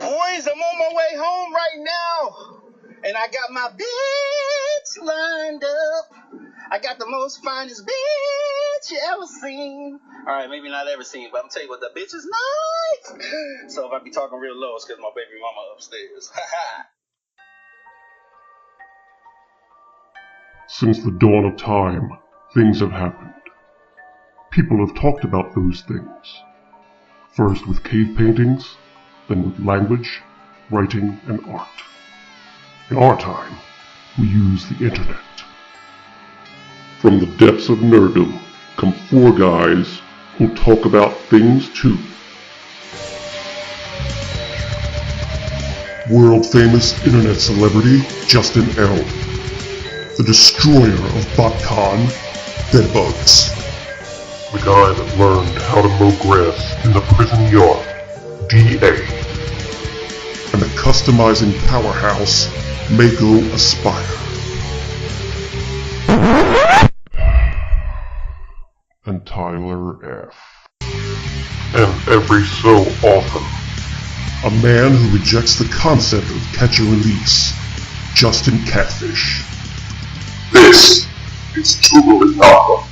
boys, I'm on my way home right now. And I got my bitch lined up. I got the most finest bitch you ever seen. All right, maybe not ever seen, but I'm telling you what, the bitch is nice. So if I be talking real low, it's because my baby mama upstairs. Since the dawn of time, things have happened. People have talked about those things. First with cave paintings, then with language, writing, and art. In our time, we use the internet. From the depths of nerdom come four guys who talk about things too. World-famous internet celebrity Justin L. The destroyer of BotCon, Bedbugs. The guy that learned how to mow grass in the prison yard, DA. And the customizing powerhouse, Mako Aspire. And Tyler F. And every so often, a man who rejects the concept of catch-and-release, Justin Catfish. This is Tubular Alpha.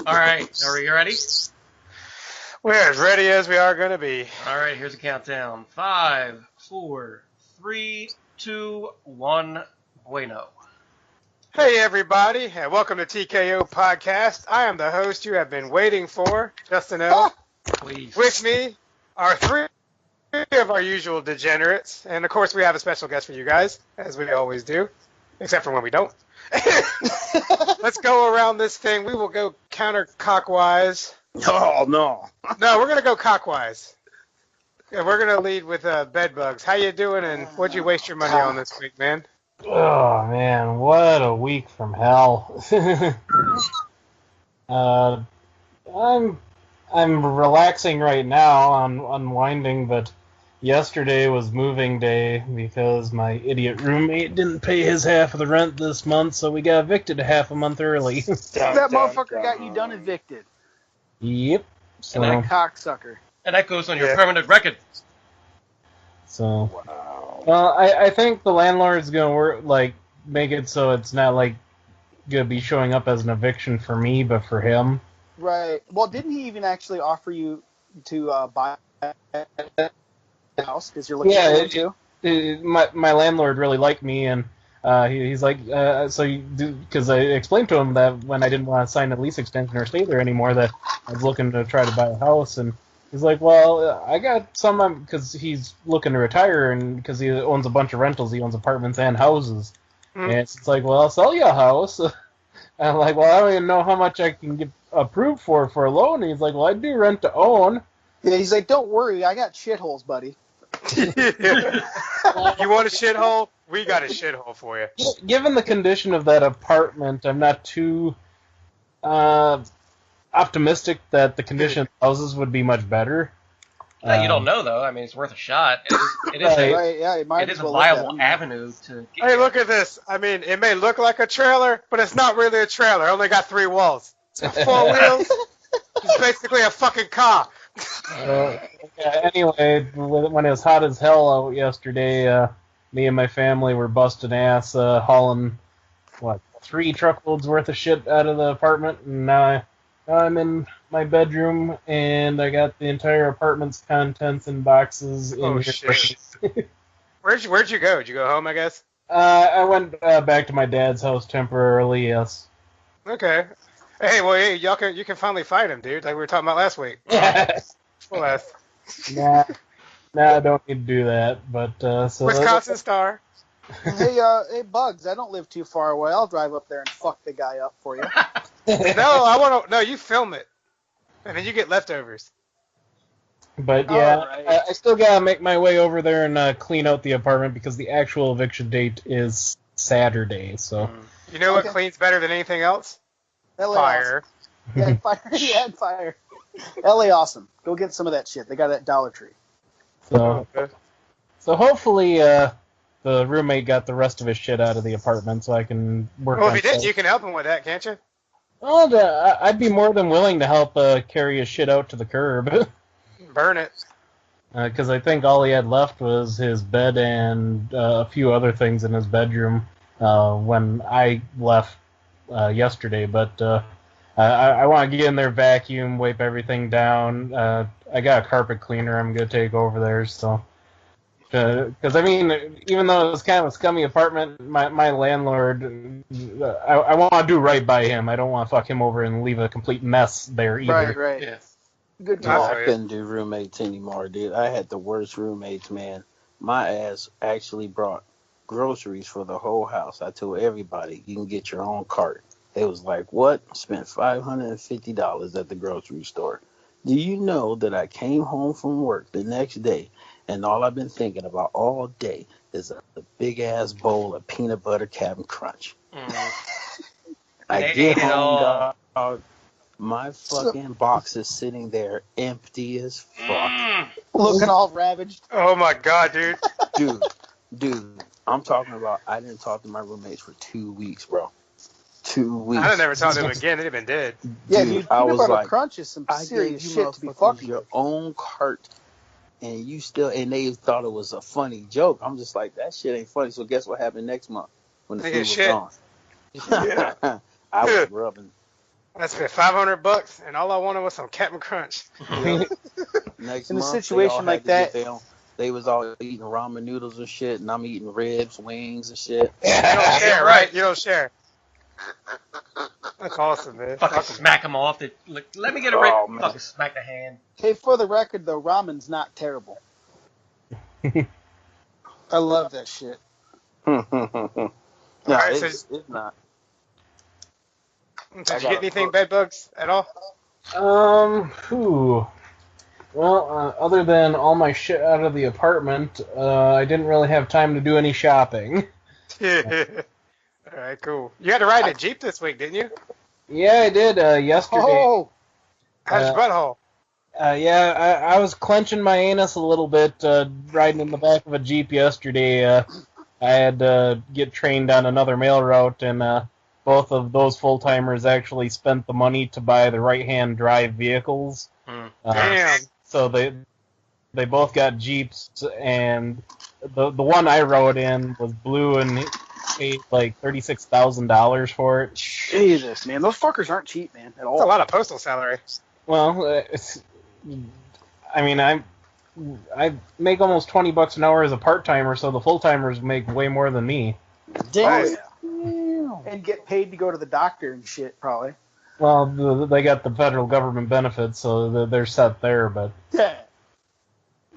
Alright, are we ready? We're as ready as we are going to be. Alright, here's a countdown. 5, 4, 3, 2, 1, bueno. Hey everybody, and welcome to TKO Podcast. I am the host you have been waiting for, Justin L. Please. With me are three of our usual degenerates, and of course we have a special guest for you guys, as we always do, except for when we don't. Let's go around this thing. We will go counterclockwise. Oh, no. No, we're going to go clockwise. And we're going to lead with Bedbugs. How you doing, and what'd you waste your money on this week, man? Oh man, what a week from hell. I'm relaxing right now on unwinding, but yesterday was moving day because my idiot roommate didn't pay his half of the rent this month, so we got evicted half a month early. That motherfucker got you done evicted. Yep. So, And that cocksucker. And that goes on your permanent record. So, Wow. well, I think the landlord's gonna make it so it's not gonna be showing up as an eviction for me, but for him. Right. Well, didn't he even actually offer you to buy a house because you're looking for one too? My landlord really liked me, and he's like, because I explained to him that when I didn't want to sign a lease extension or stay there anymore, that I was looking to try to buy a house, and he's like, well, I got some, because he's looking to retire, and because he owns a bunch of rentals, he owns apartments and houses, and it's like, well, I'll sell you a house. And I'm like, well, I don't even know how much I can get approved for a loan, and he's like, well, I do rent to own. Yeah, he's like, don't worry, I got shitholes, buddy. You want a shithole? We got a shithole for you. Given the condition of that apartment, I'm not too optimistic that the condition of houses would be much better. You don't know, though. I mean, it's worth a shot. It is a viable avenue to get. Hey, look at this. I mean, it may look like a trailer, but it's not really a trailer. It only got 3 walls. It's got 4 wheels. It's basically a fucking car. Anyway, when it was hot as hell out yesterday, me and my family were busting ass hauling, 3 truckloads worth of shit out of the apartment, and now I'm in my bedroom, and I got the entire apartment's contents in boxes. Oh, shit. Where'd you go? Did you go home, I guess? I went back to my dad's house temporarily, yes. Okay. Hey, you can finally fight him, dude, like we were talking about last week. Nah, I don't need to do that, but, so... Wisconsin Star. Hey, Bugs, I don't live too far away. I'll drive up there and fuck the guy up for you. No, you film it. And then you get leftovers. But yeah, right. I still gotta make my way over there and clean out the apartment because the actual eviction date is Saturday, so... You know what cleans better than anything else? LA Fire. Awesome. Yeah, fire. Yeah, fire. LA awesome. Go get some of that shit. They got it at Dollar Tree. So hopefully the roommate got the rest of his shit out of the apartment so I can work on Well, if he did, stuff. you can help him with that, can't you? Well, I'd be more than willing to help carry his shit out to the curb. Burn it. Because I think all he had left was his bed and a few other things in his bedroom when I left yesterday. But I want to get in there, vacuum, wipe everything down. I got a carpet cleaner I'm going to take over there. So, because I mean, even though it's kind of a scummy apartment, my landlord, I want to do right by him. I don't want to fuck him over and leave a complete mess there either. Right. Yeah. Good No, talk. I couldn't do roommates anymore, dude. I had the worst roommates, man. My ass actually brought groceries for the whole house. I told everybody, you can get your own cart. They was like, what? Spent $550 at the grocery store. Do you know that I came home from work the next day and all I've been thinking about all day is a big ass bowl of peanut butter Cap'n Crunch. I They get ate it all. home, dog. My fucking box is sitting there empty as fuck. Looking all ravaged. Oh my god, dude. Dude, I'm talking about I didn't talk to my roommates for 2 weeks, bro. 2 weeks. I'd have never talked to him again. They'd have been dead. Yeah, Dude, dude, I peanut was butter like, crunch is some I serious gave you shit to be motherfuckers fucking your with. own cart, and you still, and they thought it was a funny joke. I'm just like, that shit ain't funny. So guess what happened next month when the They food get was shit. gone? Yeah. I was rubbing. I spent $500, and all I wanted was some Cap'n Crunch. Yep. Next In a month, situation like that, they was all eating ramen noodles and shit, and I'm eating ribs, wings, and shit. You don't share, right? You don't share. That's awesome, man. Fucking smack them off. Let me get a Oh, rip. man. Fucking smack the hand. hey, for the record, though, ramen's not terrible. I love that shit. No, Alright, it's not. Did you get anything, Bedbugs, at all? Well, other than all my shit out of the apartment, I didn't really have time to do any shopping. Alright, cool. You had to ride a Jeep this week, didn't you? Yeah, I did yesterday. Oh, How's your butthole? Yeah, I was clenching my anus a little bit riding in the back of a Jeep yesterday. I had to get trained on another mail route, and both of those full-timers actually spent the money to buy the right-hand drive vehicles. Damn. So they both got Jeeps, and the one I rode in was blue, and he paid like $36,000 for it. Jesus, man. Those fuckers aren't cheap, man, at all. That's a lot of postal salary. Well, I mean, I make almost $20 an hour as a part-timer, so the full-timers make way more than me. Damn. And get paid to go to the doctor and shit, probably. Well, they got the federal government benefits, so they're set there, but... Yeah.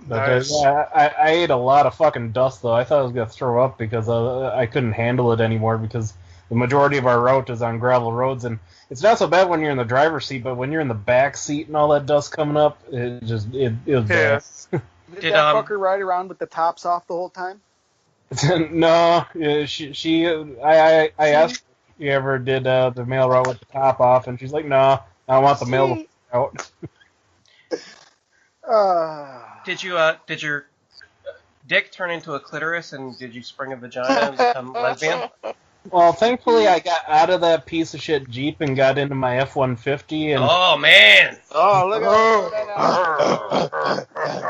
Nice. I ate a lot of fucking dust, though. I thought I was going to throw up because I couldn't handle it anniemore because the majority of our route is on gravel roads, and it's not so bad when you're in the driver's seat, but when you're in the back seat and all that dust coming up, it was bad. Did that fucker ride around with the tops off the whole time? No, I asked if you ever did the mail route with the top off, and she's like, no, I want the mail out. Did your dick turn into a clitoris, and did you spring a vagina and become lesbian? Well, thankfully, I got out of that piece of shit Jeep and got into my F-150. And oh, man! Oh, look at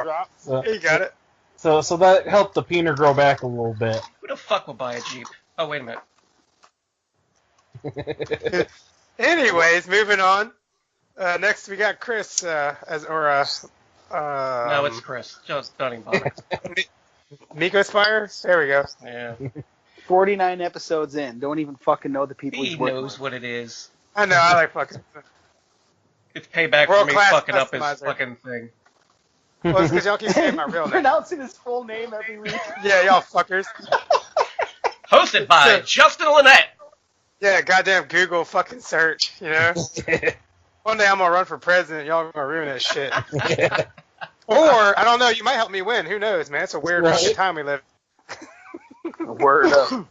that. So, You got it. So that helped the peener grow back a little bit. Who the fuck would buy a Jeep? Oh, wait a minute. Anyways, moving on. Next, we got Chris, No, it's Chris. Just don't even bother. Miko Spire? There we go. Yeah. 49 episodes in. Don't even fucking know the people He he's working knows with. what it is. I know, I like fucking. It's payback for me World-class fucking up his customizer. fucking thing. Well, it's because y'all keep saying my real name. Pronouncing his full name every week. Yeah, y'all fuckers. Hosted by Justin Lynette. Yeah, goddamn Google fucking search, you know? One day I'm gonna run for president, y'all gonna ruin that shit. Or, I don't know, you might help me win. Who knows, man? It's a weird fucking time we live. Word up.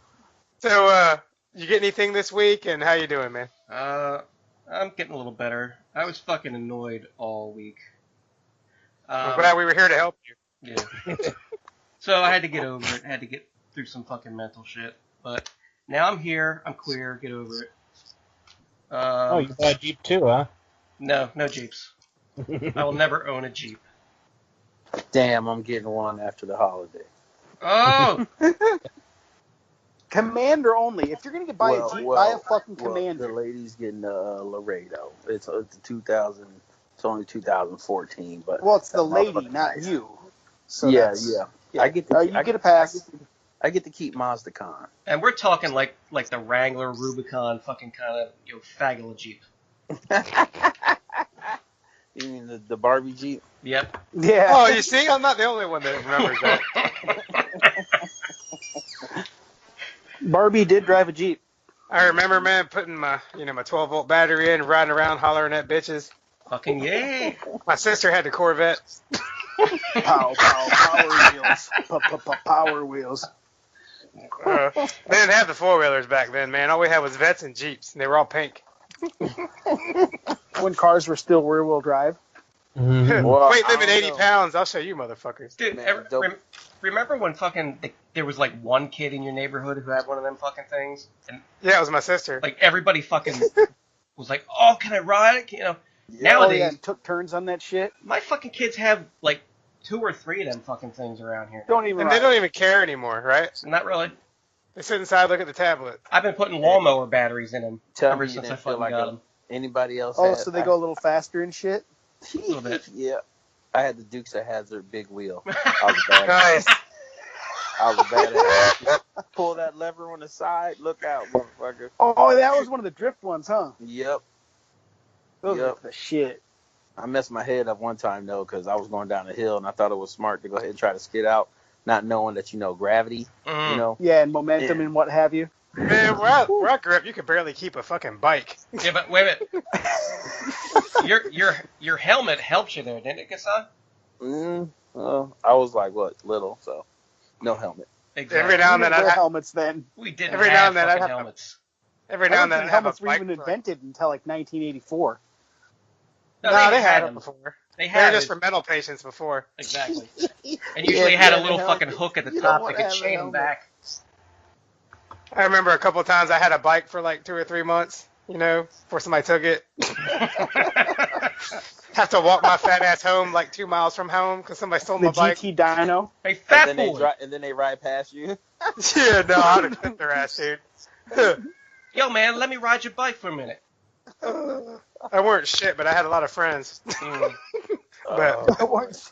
So, you get anything this week, and how you doing, man? I'm getting a little better. I was fucking annoyed all week. I'm glad we were here to help you. Yeah. So I had to get over it. I had to get through some fucking mental shit. But now I'm here. I'm queer. Get over it. Oh, you bought a Jeep too, huh? No Jeeps. I will never own a Jeep. Damn, I'm getting one after the holiday. Oh! Commander only. If you're gonna buy a Jeep, buy a fucking Commander. The lady's getting a Laredo. It's a 2000. It's only 2014, but well, it's the lady, not nice. you. So yeah. I get to, you get a pass. I get to keep Mazda Con. And we're talking like the Wrangler, Rubicon, fucking kind of faggot Jeep. You mean the Barbie Jeep? Yep. Yeah. Oh, you see, I'm not the only one that remembers that. Barbie did drive a Jeep. I remember, man, putting my 12-volt battery in, riding around hollering at bitches. Fucking yay! My sister had the Corvette. Power wheels. Power wheels. They didn't have the four-wheelers back then, man. All we had was Vets and Jeeps, and they were all pink. When cars were still rear-wheel drive. Mm-hmm. Well, Weight limit I don't 80 know. pounds. I'll show you, motherfuckers. Dude, Man, remember when fucking there was like one kid in your neighborhood who had one of them fucking things, and Yeah, it was my sister. like everybody fucking was like, "Oh, can I ride it?" Oh, Nowadays, yeah, and took turns on that shit. my fucking kids have like 2 or 3 of them fucking things around here. Don't even And ride. they don't even care anymore, right? Not really. They sit inside, look at the tablet. I've been putting lawnmower batteries in them Tell ever me you since I didn't feel fucking like got them. anybody else. Oh, had. so they go a little faster and shit? A little bit. Yeah. I had the Dukes of Hazzard big wheel. I was bad. Nice. I was bad at it. Pull that lever on the side. Look out, motherfucker. Oh, that was one of the drift ones, huh? Yep. Those Yep. are the shit. I messed my head up one time, though, because I was going down the hill, and I thought it was smart to go ahead and try to skid out, not knowing that, gravity, Mm. Yeah, and momentum Yeah. and what have you. Man, where I grew up, you could barely keep a fucking bike. Yeah, but wait a minute. your helmet helps you there, didn't it, Kasan? I was like, little, so no helmet. Exactly. Every now and We then didn't wear I helmets then. We didn't every have now and then I'd fucking have to- helmets. every I now don't and then think I have a helmets were bike. even invented until like 1984. No, No, they had had them. them before. They They were had just it. for mental patients before. Exactly. And usually had a little the fucking helmet. hook at the You don't top that wanna could have a chain them helmet. back. I remember a couple of times I had a bike for like 2 or 3 months, before somebody took it. Have to walk my fat ass home like 2 miles from home because somebody stole The my bike. GT Dyno. Hey, fat And then, boy. and then they ride past you. Yeah, no, I'd have clipped their ass, dude. Yo, man, let me ride your bike for a minute. I weren't shit, but I had a lot of friends. Mm. But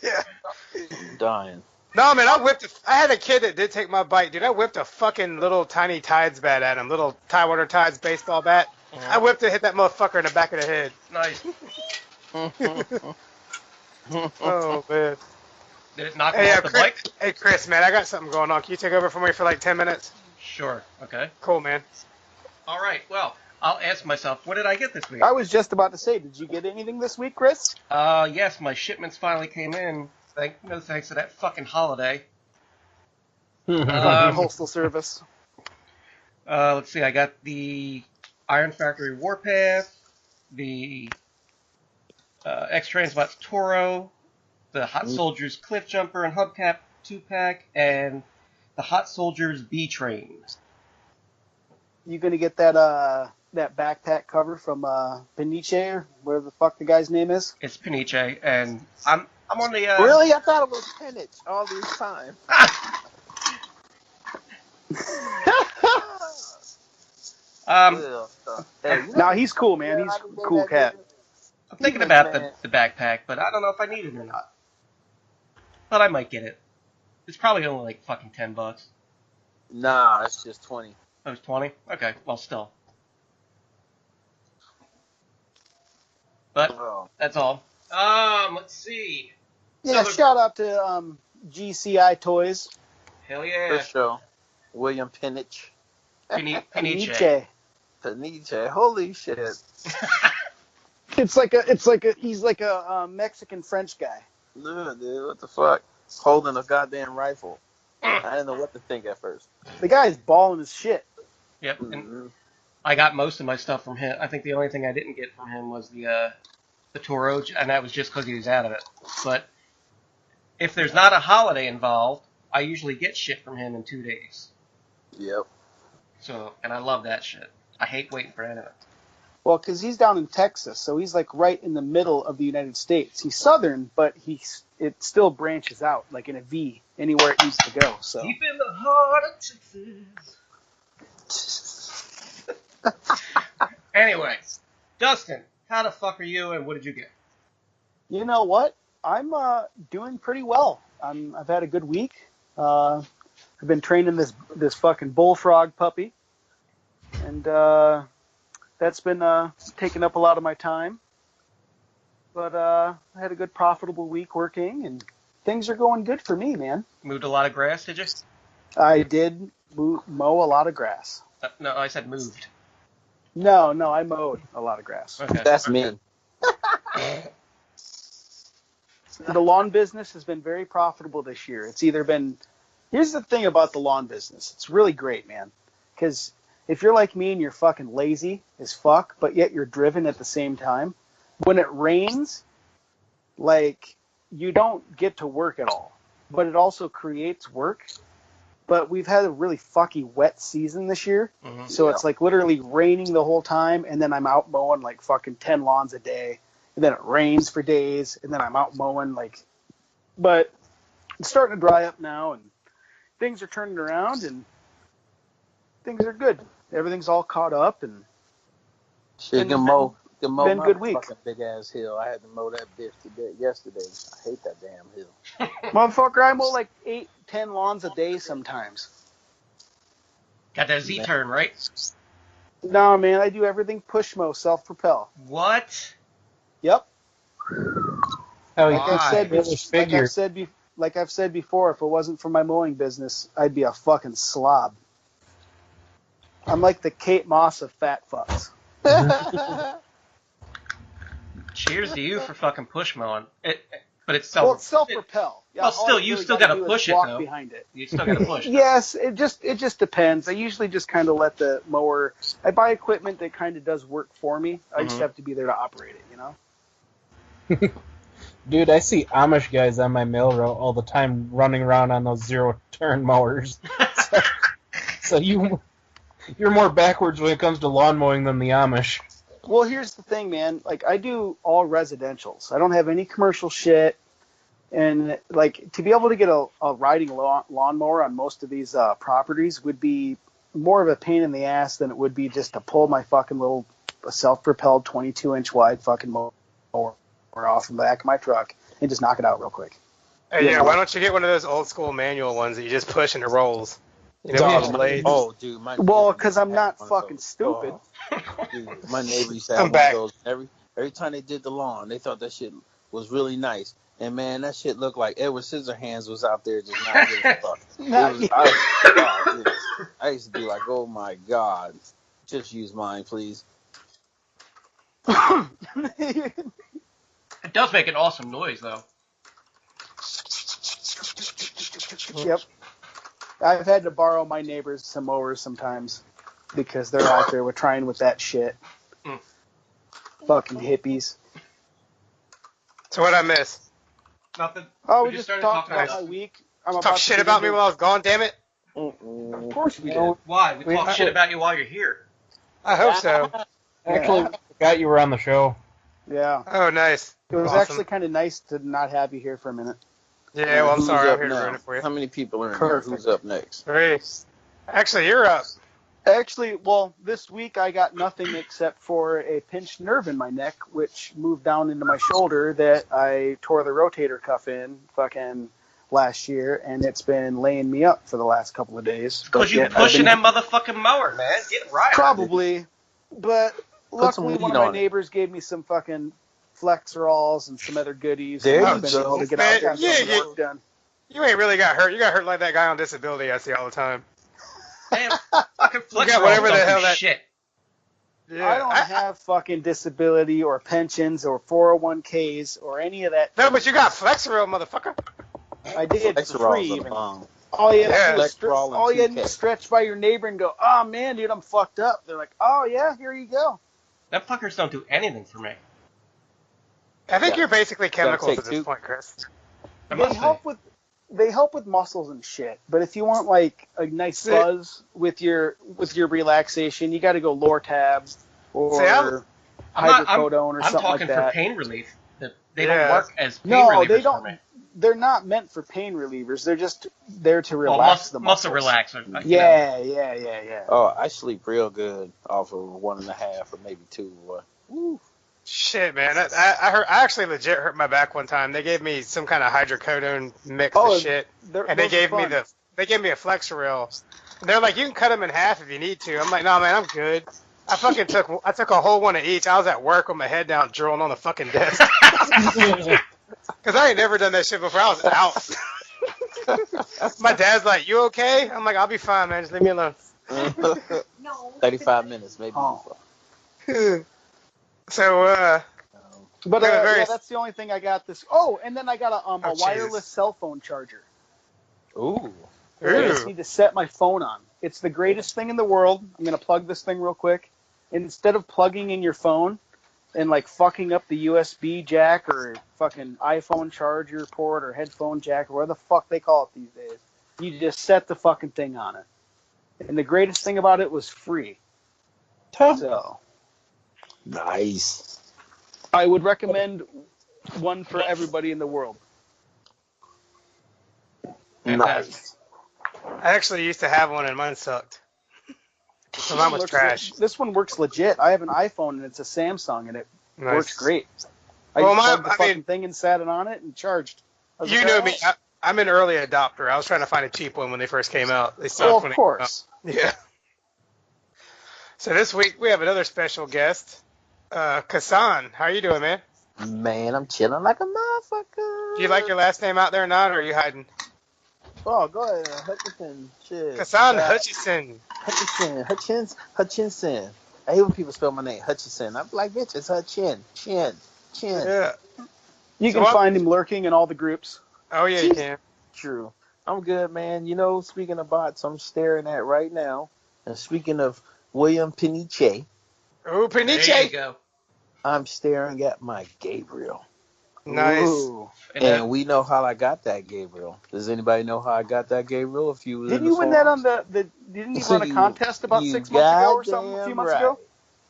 yeah. Dying. No, man, I had a kid that did take my bike, dude. I whipped a fucking little tiny Tides bat at him, little Tidewater Tides baseball bat. I whipped it, hit that motherfucker in the back of the head. Nice. Oh, man. Did it knock him Hey, off the bike? Hey, Chris, man, I got something going on. Can you take over for me for like 10 minutes? Sure. Okay. Cool, man. All right. Well, I'll ask myself, what did I get this week? I was just about to say, did you get anything this week, Chris? Yes, my shipments finally came in. No thanks to that fucking holiday. Postal Service. Let's see. I got the Iron Factory Warpath, the X-Transbot Toro, the Hot Soldiers Cliff Jumper and Hubcap 2-pack, and the Hot Soldiers B-Train. You gonna get that that backpack cover from Peniche or whatever the fuck the guy's name is? It's Peniche, and I'm on the Really? I thought it was Penich all this time. Hey, Nah, he's cool, man. He's a cool cat. I'm thinking about the backpack, but I don't know if I need it or not. But I might get it. It's probably only like fucking $10. Nah, it's just 20. Oh, it's 20? Okay, well, still. But Oh. that's all. Let's see. Yeah, So- shout out to GCI Toys. Hell For yeah. sure. William Penich. Peniche. Peniche. Peniche. Holy shit. He's like a Mexican French guy. Look, dude, what the fuck? Holding a goddamn rifle. I didn't know what to think at first. The guy's balling his shit. Yep, and Mhm. I got most of my stuff from him. I think the only thing I didn't get from him was the Toro, and that was just because he was out of it. But if there's not a holiday involved, I usually get shit from him in 2 days. Yep. So, and I love that shit. I hate waiting for anything. Well, because he's down in Texas, so he's like right in the middle of the United States. He's southern, but it still branches out like in a V anywhere it needs to go. So Deep in the heart of Texas. Anyway, Dustin, how the fuck are you, and what did you get? you know what? I'm doing pretty well. I've had a good week. I've been training this fucking bullfrog puppy, and that's been taking up a lot of my time. But I had a good profitable week working, and things are going good for me, man. Moved a lot of grass, did you? I did mow a lot of grass. No, I said moved. No, I mowed a lot of grass. Okay. That's me. The lawn business has been very profitable this year. It's either been... Here's the thing about the lawn business. It's really great, man. Because if you're like me and you're fucking lazy as fuck, but yet you're driven at the same time, when it rains, like, you don't get to work at all. But it also creates work. But we've had a really fucking wet season this year. Mm-hmm. So it's like literally raining the whole time, and then I'm out mowing like fucking 10 lawns a day. And then it rains for days, and then I'm out mowing, like... But it's starting to dry up now, and things are turning around, and things are good. Everything's all caught up, and... Shit, can mow been my good week. fucking big-ass hill. I had to mow that bitch yesterday. I hate that damn hill. Motherfucker, I mow like 8-10 lawns a day sometimes. Got that Z-turn, right? No, man, I do everything push mow, self-propel. What? Yep. Oh, Like I've said, figure. like I've said before, if it wasn't for my mowing business, I'd be a fucking slob. I'm like the Kate Moss of fat fucks. Cheers to you for fucking push mowing. But it's Well, it's self-propel. Yeah, well, all still, I you really still gotta gotta do push is it, walk though. behind it. You still gotta push. Yes, it just depends. I usually just kind of let the mower. I buy equipment that kind of does work for me. I just have to be there to operate it, you know. Dude, I see Amish guys on my mail route all the time running around on those zero-turn mowers. So you're more backwards when it comes to lawn mowing than the Amish. Well, here's the thing, man. Like, I do all residentials. I don't have any commercial shit. And, like, to be able to get a riding lawnmower on most of these properties would be more of a pain in the ass than it would be just to pull my fucking little self-propelled 22-inch wide fucking mower off the back of my truck and just knock it out real quick. Hey, yeah, why don't you get one of those old school manual ones that you just push and it rolls? You know, Dog, with blades. oh, dude, Well, because I'm not fucking stupid. Dude, my neighbor used to have one of those. Every time they did the lawn, they thought that shit was really nice. And man, that shit looked like Edward Scissorhands was out there just not giving a fuck. I used to be like, oh my god, just use mine, please. It does make an awesome noise, though. Yep. I've had to borrow my neighbors some mowers sometimes because they're out there trying with that shit. Fucking hippies. So what I miss? Nothing. Oh, we just just started talked talking about my week. Talk shit about me while I was gone, damn it. Of course we did. Why? We talk shit about you while you're here. I hope so. Actually, I forgot you were on the show. Yeah. Oh, nice. It was Awesome. actually kind of nice to not have you here for a minute. Yeah, well, I'm Who's sorry. I'm up here to now? ruin it for you. How many people are in Perfect. there? Who's up next? 3. Actually, you're up. Actually, well, this week I got nothing except for a pinched nerve in my neck, which moved down into my shoulder that I tore the rotator cuff in fucking last year, and it's been laying me up for the last couple of days. Because you pushing that motherfucking mower, man. Get right. Probably, but some luckily weed one of my on it. neighbors gave me some fucking Flexerols and some other goodies. There and you I've been go. able to get out there and get some work done. You ain't really got hurt. You got hurt like that guy on disability I see all the time. Damn, fucking flex got whatever rolls the don't hell do that- shit. Yeah. I don't have fucking disability or pensions or 401ks or any of that. No, but you got Flexeril, motherfucker. I did for free Flexerol's a even. bomb. All you Yeah. had to do Flexerol and all you had to do 2K. is stretch by your neighbor and go, oh man, dude, I'm fucked up. They're like, oh yeah, here you go. That fuckers don't do anything for me. I think Yeah. you're basically chemicals take at this two. point, Chris. I They must help be. with they help with muscles and shit. But if you want like a nice buzz with your relaxation, you got to go Lortab or hydrocodone or I'm something talking like that. for pain relief. They don't work as pain relievers. No, they don't. For me. They're not meant for pain relievers. They're just there to relax the muscles. Muscle relaxer. Yeah. Oh, I sleep real good off of 1.5 or maybe 2. Woo. Shit, man. I actually legit hurt my back one time. They gave me some kind of hydrocodone mix of shit, and they gave me a Flexeril. They're like, you can cut them in half if you need to. I'm like, no, man, I'm good. I took a whole one of each. I was at work with my head down, drilling on the fucking desk. Because I ain't never done that shit before. I was out. My dad's like, you okay? I'm like, I'll be fine, man. Just leave me alone. 35 minutes, maybe. So, but yeah, that's the only thing I got this. Oh, and then I got a wireless cell phone charger. Ooh. I just need to set my phone on. It's the greatest thing in the world. I'm going to plug this thing real quick. Instead of plugging in your phone and like fucking up the USB jack or fucking iPhone charger port or headphone jack or whatever the fuck they call it these days, you just set the fucking thing on it. And the greatest thing about it was free. So nice. I would recommend one for everybody in the world. Nice. I actually used to have one and mine sucked. So mine was trash. This one works legit. I have an iPhone and it's a Samsung and it works great. I just plugged the fucking thing and sat it on it and charged. You know me. I'm an early adopter. I was trying to find a cheap one when they first came out. They sucked of course. Yeah. So this week we have another special guest, Kasan. How you doing, man? Man, I'm chilling like a motherfucker. Do you like your last name out there or not, or are you hiding? Oh, go ahead. Hutchinson. Shit. Kasan Hutchinson. Hutchinson. I hate when people spell my name Hutchinson. I'm like, bitch, it's Hutchin. Chin. Yeah. You can find him lurking in all the groups. Oh, yeah, you can. True. I'm good, man. You know, speaking of bots, I'm staring at right now. And speaking of William Peniche. Oh, Peniche. There you go. I'm staring at my Gabriel. Nice. Ooh. And we know how I got that Gabriel. Does anybody know how I got that Gabriel? If you didn't you win that on didn't you win a contest about 6 months ago or something? A few months ago.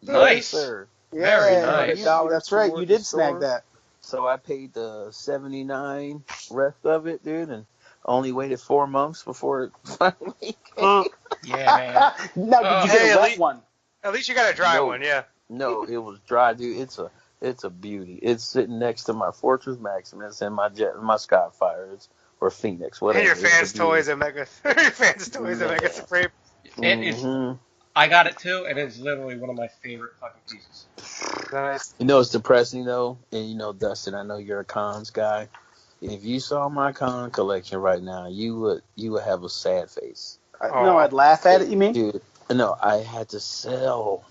Nice, yes, sir. Very nice. That's right. You did snag that. So I paid the $79 rest of it, dude, and only waited 4 months before it finally came. Yeah, man. Now, did you get a wet one? At least you got a dry one, yeah. No, it was dry, dude. It's a beauty. It's sitting next to my Fortress Maximus and my Skyfire or Phoenix, whatever. And your fans' toys at Mega Supreme. I got it too, and it's literally one of my favorite fucking pieces. Nice. You know, it's depressing though, and you know, Dustin, I know you're a cons guy. If you saw my con collection right now, you would have a sad face. No, I'd laugh at it. You mean? Dude, no, I had to sell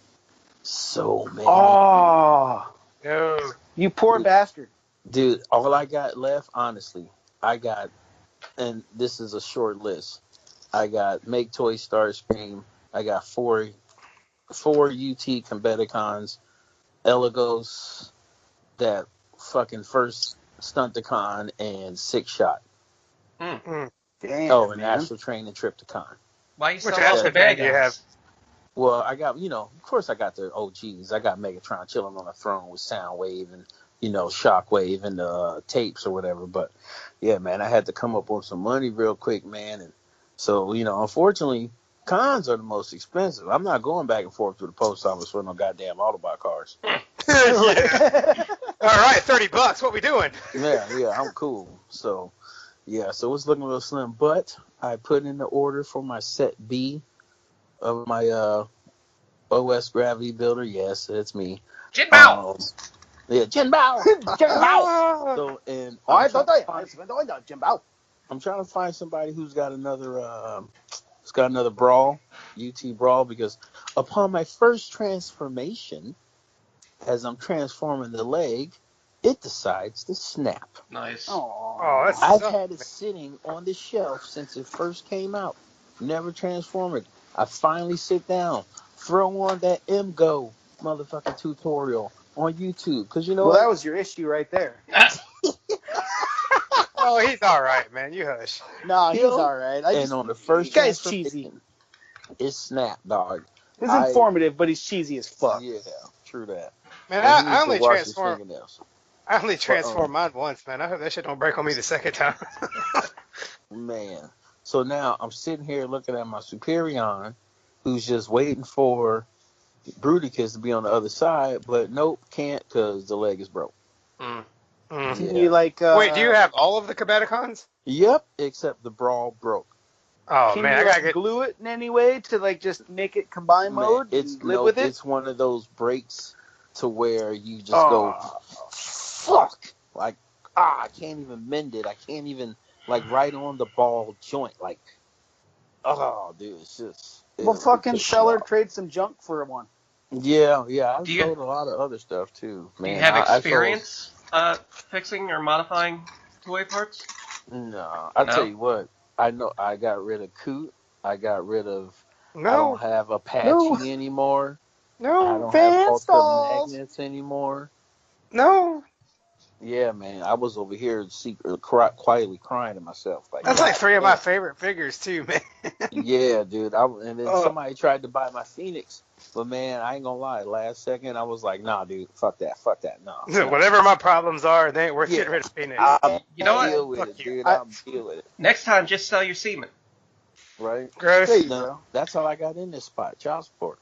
so many. Oh, no. You poor bastard. Dude, all I got left, honestly, and this is a short list. I got Make Toy Starscream. I got four UT Combaticons, Elegos, that fucking first Stunticon, and 6-Shot. Damn. Oh, and Astral Train and Tripticon. Why you Which selling all the bad do you have? Well, I got, of course I got the OGs. I got Megatron chilling on the throne with Soundwave and, Shockwave and the tapes or whatever. But, yeah, man, I had to come up with some money real quick, man. And so, unfortunately, cons are the most expensive. I'm not going back and forth to the post office for no goddamn Autobot cars. Yeah. All right, $30. What we doing? Yeah, I'm cool. So, yeah, so it's looking a little slim. But I put in the order for my set B of my OS Gravity Builder. Yes, it's me. Jinbao! Yeah, Jinbao! Jinbao! So, and Jinbao. I'm trying to find somebody who's got another Brawl, UT Brawl, because upon my first transformation, as I'm transforming the leg, it decides to snap. Nice. Oh, I've had it sitting on the shelf since it first came out. Never transformed it. I finally sit down, throw on that MGO motherfucking tutorial on YouTube, because Well, that was your issue right there. Oh, he's all right, man. You hush. Nah, he's Yo. all right. And on the first guy's cheesy. transformation, it snapped, dog. He's informative, but he's cheesy as fuck. Yeah, true that. Man, And he I needs to only wash his transform. fingernails. I only transformed mine once, man. I hope that shit don't break on me the second time. Man. So now I'm sitting here looking at my Superion, who's just waiting for Bruticus to be on the other side, but nope, can't because the leg is broke. Mm. Can Yeah. you like? Wait, do you have all of the Combaticons? Yep, except the brawl broke. Oh Can man, you I gotta get. glue it in any way to like just make it combine mode? It's and live with it. It's one of those breaks to where you just Oh. go, fuck, like I can't even mend it. I can't even like right on the ball joint. Like, oh, dude, it's just. Well, fucking sell or trade some junk for one. Yeah. I've Do you- sold a lot of other stuff too. Man, Do you have I sold- experience fixing or modifying toy parts? No, I'll No? tell you what. I know I got rid of Coot. I got rid of. I No, don't have Apache anymore. I no, don't fan have Ultra stalls. Magnets anymore. no. Yeah, man, I was over here quietly crying to myself. Like, That's like 3 of my favorite figures too, man. yeah, dude. And then Oh. somebody tried to buy my Phoenix, but man, I ain't gonna lie. Last second, I was like, nah, dude, fuck that, no. Whatever my problems are, they ain't worth Yeah. getting rid of Phoenix. I'll You know what? deal with Fuck it, you. dude. I'll deal with it, Next time, just sell your semen. right? Gross. There you No, go. that's how I got in this spot. Child support.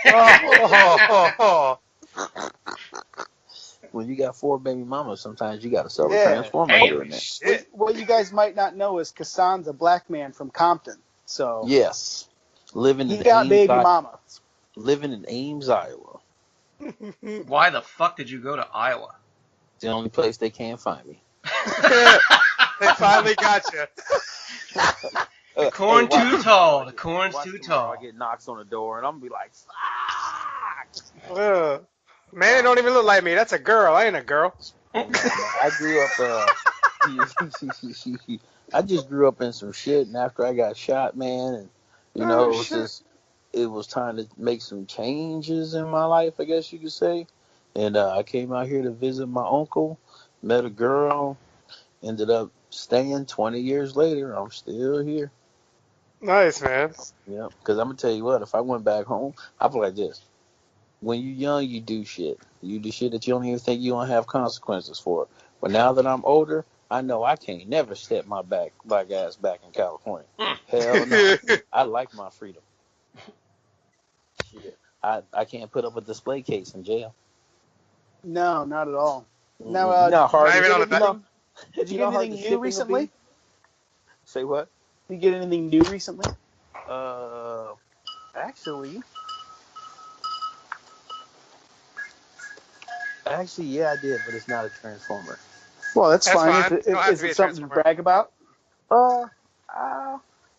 Oh. When you got 4 baby mamas, sometimes you got to sell a Yeah. transformer Damn. doing that. Shit. What you guys might not know is Kasan's a black man from Compton, so Yes, living he in got Ames, baby mama. living in Ames, Iowa. Why the fuck did you go to Iowa? It's the only place they can't find me. They finally got you. The corn watch too tomorrow. tall. The corn's Watch too tomorrow, tall. I get knocks on the door, and I'm gonna be like, fuck. Ugh. Man, it don't even look like me. That's a girl. I ain't a girl. I grew up. I just grew up in some shit, and after I got shot, man, and Oh, it was shit. just, it was time to make some changes in my life, I guess you could say. And I came out here to visit my uncle, met a girl, ended up staying. 20 years later, I'm still here. Nice, man. Yeah, because I'm gonna tell you what, if I went back home, I'd be like this. When you're young, you do shit. You do shit that you don't even think you don't have consequences for. But now that I'm older, I know I can't never step my black ass back in California. Hell no. I like my freedom. Shit. I can't put up a display case in jail. No, not at all. You Now, know how hard Not it even is? on the back. Did you know get how hard anything the new shipping will recently? be? Say what? Did you get anything new recently? Actually, yeah, I did, but it's not a transformer. Well, that's That's fine. fine. Is Don't have is to be it a something to transformer. brag about?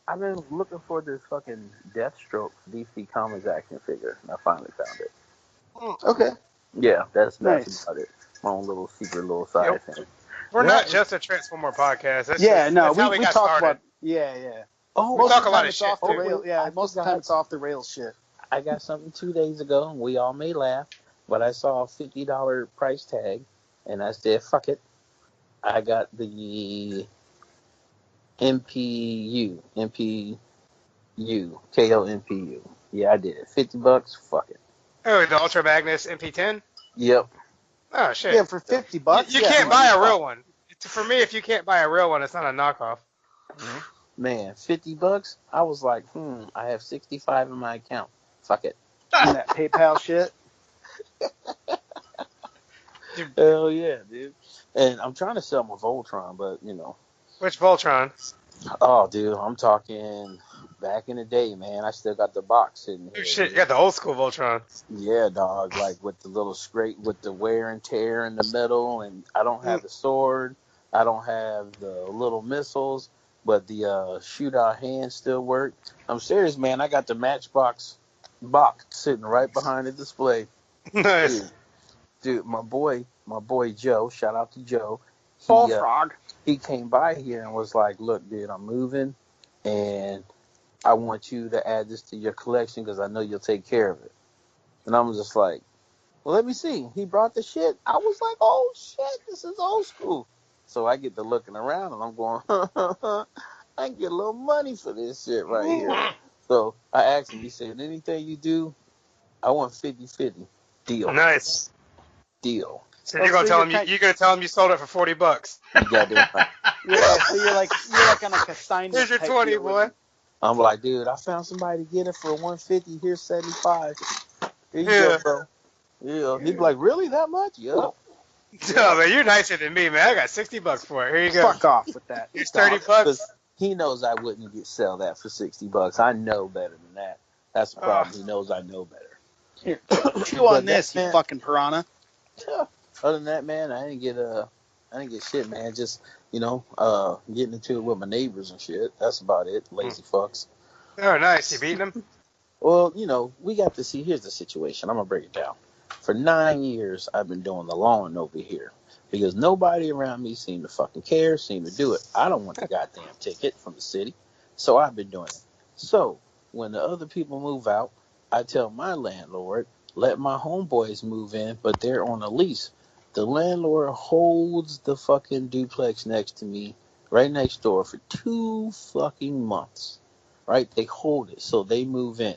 I've been looking for this fucking Deathstroke DC Comics action figure, and I finally found it. Okay. Yeah, that's Nice. about it. My own little secret little side thing. We're Yeah. not just a Transformer podcast. That's Yeah, just, no, that's how we we got talk started. about yeah. Oh, We Most talk of a the lot time of it's shit, off the too. rail. Yeah, I most of the forgot. time it's off the rails shit. I got something 2 days ago, and we all may laugh, but I saw a $50 price tag, and I said, fuck it. I got the MPU, KOMPU. Yeah, I did. $50, fuck it. Oh, the Ultra Magnus MP10? Yep. Oh, shit. Yeah, for $50. You yeah, can't well, buy a fuck. real one. For me, if you can't buy a real one, it's not a knockoff. Man, $50? I was like, I have 65 in my account. Fuck it. And that PayPal shit. Hell yeah, dude. And I'm trying to sell my Voltron, but, Which Voltron? oh, dude, I'm talking back in the day, man. I still got the box sitting Oh, here. shit, you got the old school Voltron. Yeah, dog, like with the little scrape, with the wear and tear in the middle, and I don't have the sword, I don't have the little missiles, but the shootout hands still work. I'm serious, man. I got the Matchbox box sitting right behind the display. Nice. Dude, my boy Joe, shout out to Joe. Bullfrog. He came by here and was like, look, dude, I'm moving, and I want you to add this to your collection because I know you'll take care of it. And I'm just like, well, let me see. He brought the shit. I was like, oh, shit, this is old school. So I get to looking around and I'm going, I can get a little money for this shit right here. So I asked him, he said, anything you do, I want 50-50. Deal. Nice. Deal. So you're gonna tell him you're gonna tell him you sold it for $40. You goddamn right. Yeah, so you're like on a consignment. Here's your type 20, deal with boy. him. I'm like, dude, I found somebody to get it for 150. Here's 75. Here you go, bro. Yeah. He'd be like, really, that much? Yup. No, man, you're nicer than me, man. I got $60 for it. Here you go. Fuck off with that. Here's $30. He knows I wouldn't sell that for $60. I know better than that. That's the problem. He knows I know better. Here, chew on this, you fucking piranha. Yeah. Other than that, man, I didn't get shit, man. Just, getting into it with my neighbors and shit. That's about it. Lazy fucks. Oh, nice. You beating them? Well, we got to see. Here's the situation. I'm gonna break it down. For 9 years, I've been doing the lawn over here because nobody around me seemed to fucking care, seemed to do it. I don't want the goddamn ticket from the city, so I've been doing it. So when the other people move out, I tell my landlord, let my homeboys move in, but they're on a lease. The landlord holds the fucking duplex next to me, right next door, for 2 fucking months. Right? They hold it, so they move in.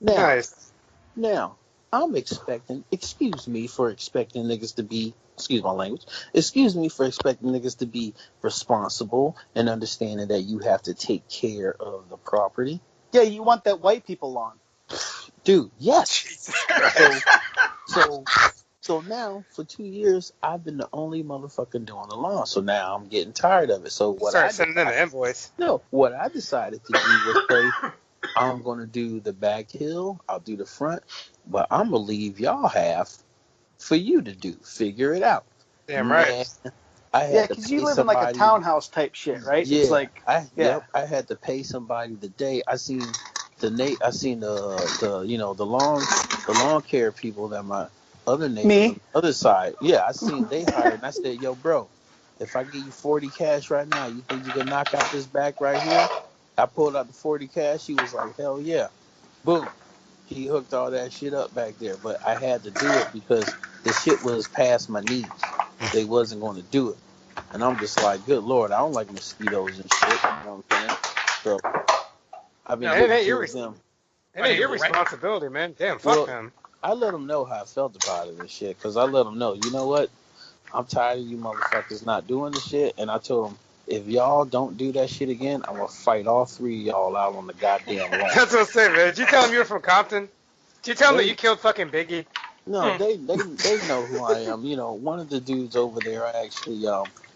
Now, I'm expecting, excuse me for expecting niggas to be, excuse my language, excuse me for expecting niggas to be responsible and understanding that you have to take care of the property. Yeah, you want that white people lawn. Dude, yes. So now, for 2 years, I've been the only motherfucker doing the lawn. So now I'm getting tired of it. So Start sending in the invoice. No, what I decided to do was say, I'm going to do the back hill, I'll do the front, but I'm going to leave y'all half for you to do. Figure it out. Damn right. Yeah, because you live in like a townhouse type shit, right? Yeah, it's like, I had to pay somebody the day I seen the lawn care people that my other neighbors on the other side. Yeah, I seen they hired, and I said, yo, bro, if I give you 40 cash right now, you think you can knock out this back right here? I pulled out the 40 cash. He was like, hell yeah. Boom. He hooked all that shit up back there. But I had to do it because the shit was past my knees. They wasn't going to do it. And I'm just like, good Lord, I don't like mosquitoes and shit. You know what I'm saying? So I've been it ain't your responsibility, man. Damn, fuck them. I let them know how I felt about it and shit. Because I let them know, you know what? I'm tired of you motherfuckers not doing the shit. And I told them, if y'all don't do that shit again, I'm going to fight all 3 of y'all out on the goddamn lawn. That's what I'm saying, man. Did you tell them you were from Compton? Did you tell them that you killed fucking Biggie? No, they know who I am. One of the dudes over there, I actually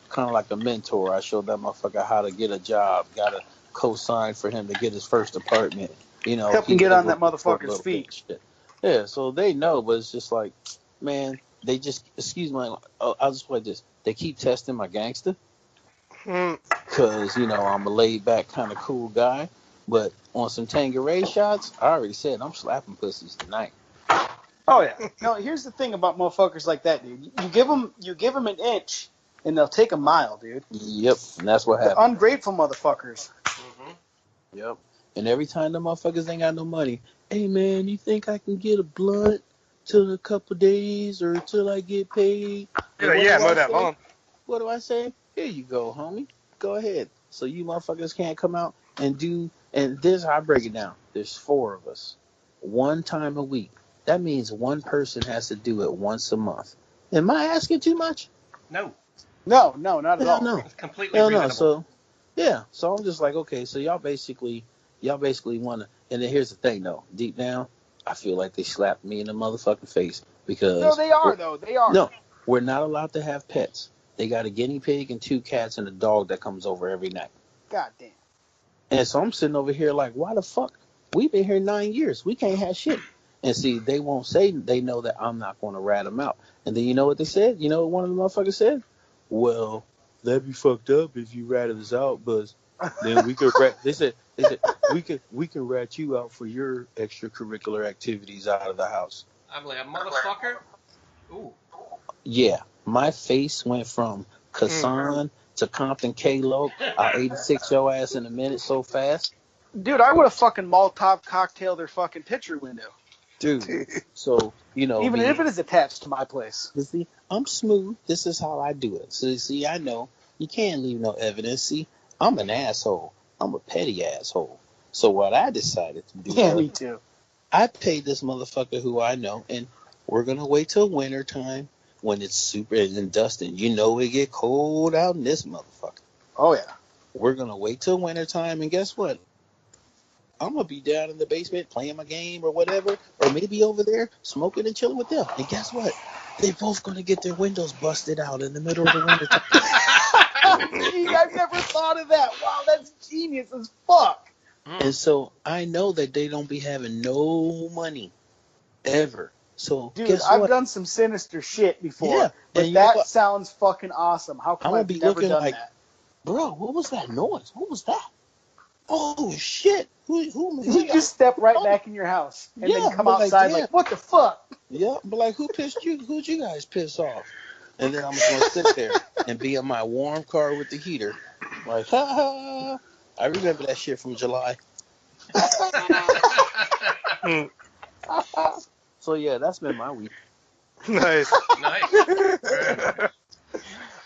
kind of like a mentor. I showed that motherfucker how to get a job. Got a co-sign for him to get his first apartment. Help him get on that motherfucker's feet. Yeah, so they know, but it's just like, man, they just, excuse me, I'll just play this. They keep testing my gangster. Because, I'm a laid-back kind of cool guy. But on some Tangeray shots, I already said I'm slapping pussies tonight. Oh, yeah. No, here's the thing about motherfuckers like that, dude. You give them an inch, and they'll take a mile, dude. Yep, and that's what happened. They're ungrateful motherfuckers. Mm-hmm. Yep. And every time the motherfuckers ain't got no money, hey, man, you think I can get a blunt till a couple days or till I get paid? Mow that lawn. What do I say? Here you go, homie. Go ahead. So you motherfuckers can't come out and do, and this how I break it down. There's 4 of us. 1 time a week. That means one person has to do it once a month. Am I asking too much? No. No, not at all. No. It's completely reasonable. So I'm just like, okay, so y'all basically want to, and then here's the thing, though. Deep down, I feel like they slapped me in the motherfucking face because... No, they are, though. They are. No, we're not allowed to have pets. They got a guinea pig and 2 cats and a dog that comes over every night. God damn. And so I'm sitting over here like, why the fuck? We've been here 9 years. We can't have shit. And see, they won't say, they know that I'm not going to rat them out. And then you know what they said? You know what one of the motherfuckers said? Well, that'd be fucked up if you ratted us out, but then we could rat, they said we can rat you out for your extracurricular activities out of the house. I'm like, a motherfucker? Ooh. Yeah, my face went from Kasan to Compton K-Lo. I 86 your ass in a minute so fast. Dude, I would have fucking Molotov cocktailed their fucking picture window. Dude, so, even if it is attached to my place. See, I'm smooth. This is how I do it. So, see, I know You can't leave no evidence. See, I'm an asshole. I'm a petty asshole. So what I decided to do Yeah, was me too. I paid this motherfucker who I know, and we're gonna wait till winter time when it's super and dusting. You know it get cold out in this motherfucker. Oh yeah. We're gonna wait till winter time, and guess what? I'm gonna be down in the basement playing my game or whatever, or maybe over there smoking and chilling with them. And guess what? They both gonna get their windows busted out in the middle of the winter time. Gee, I've never thought of that. Wow, that's genius as fuck. And so I know that they don't be having no money ever. So Dude, guess I've what? done some sinister shit before, Yeah, but and you know that what? sounds fucking awesome. How come I'm gonna I've be never looking done like, that? bro, what was that noise? What was that? Oh shit! Who You just step right back in your house and then Yeah, come but like, outside yeah. like, what the fuck? Yeah, but like, who pissed you? Who'd you guys piss off? And then I'm just gonna sit there and be in my warm car with the heater, like, ha ha. I remember that shit from July. So yeah, that's been my week. Nice. Nice.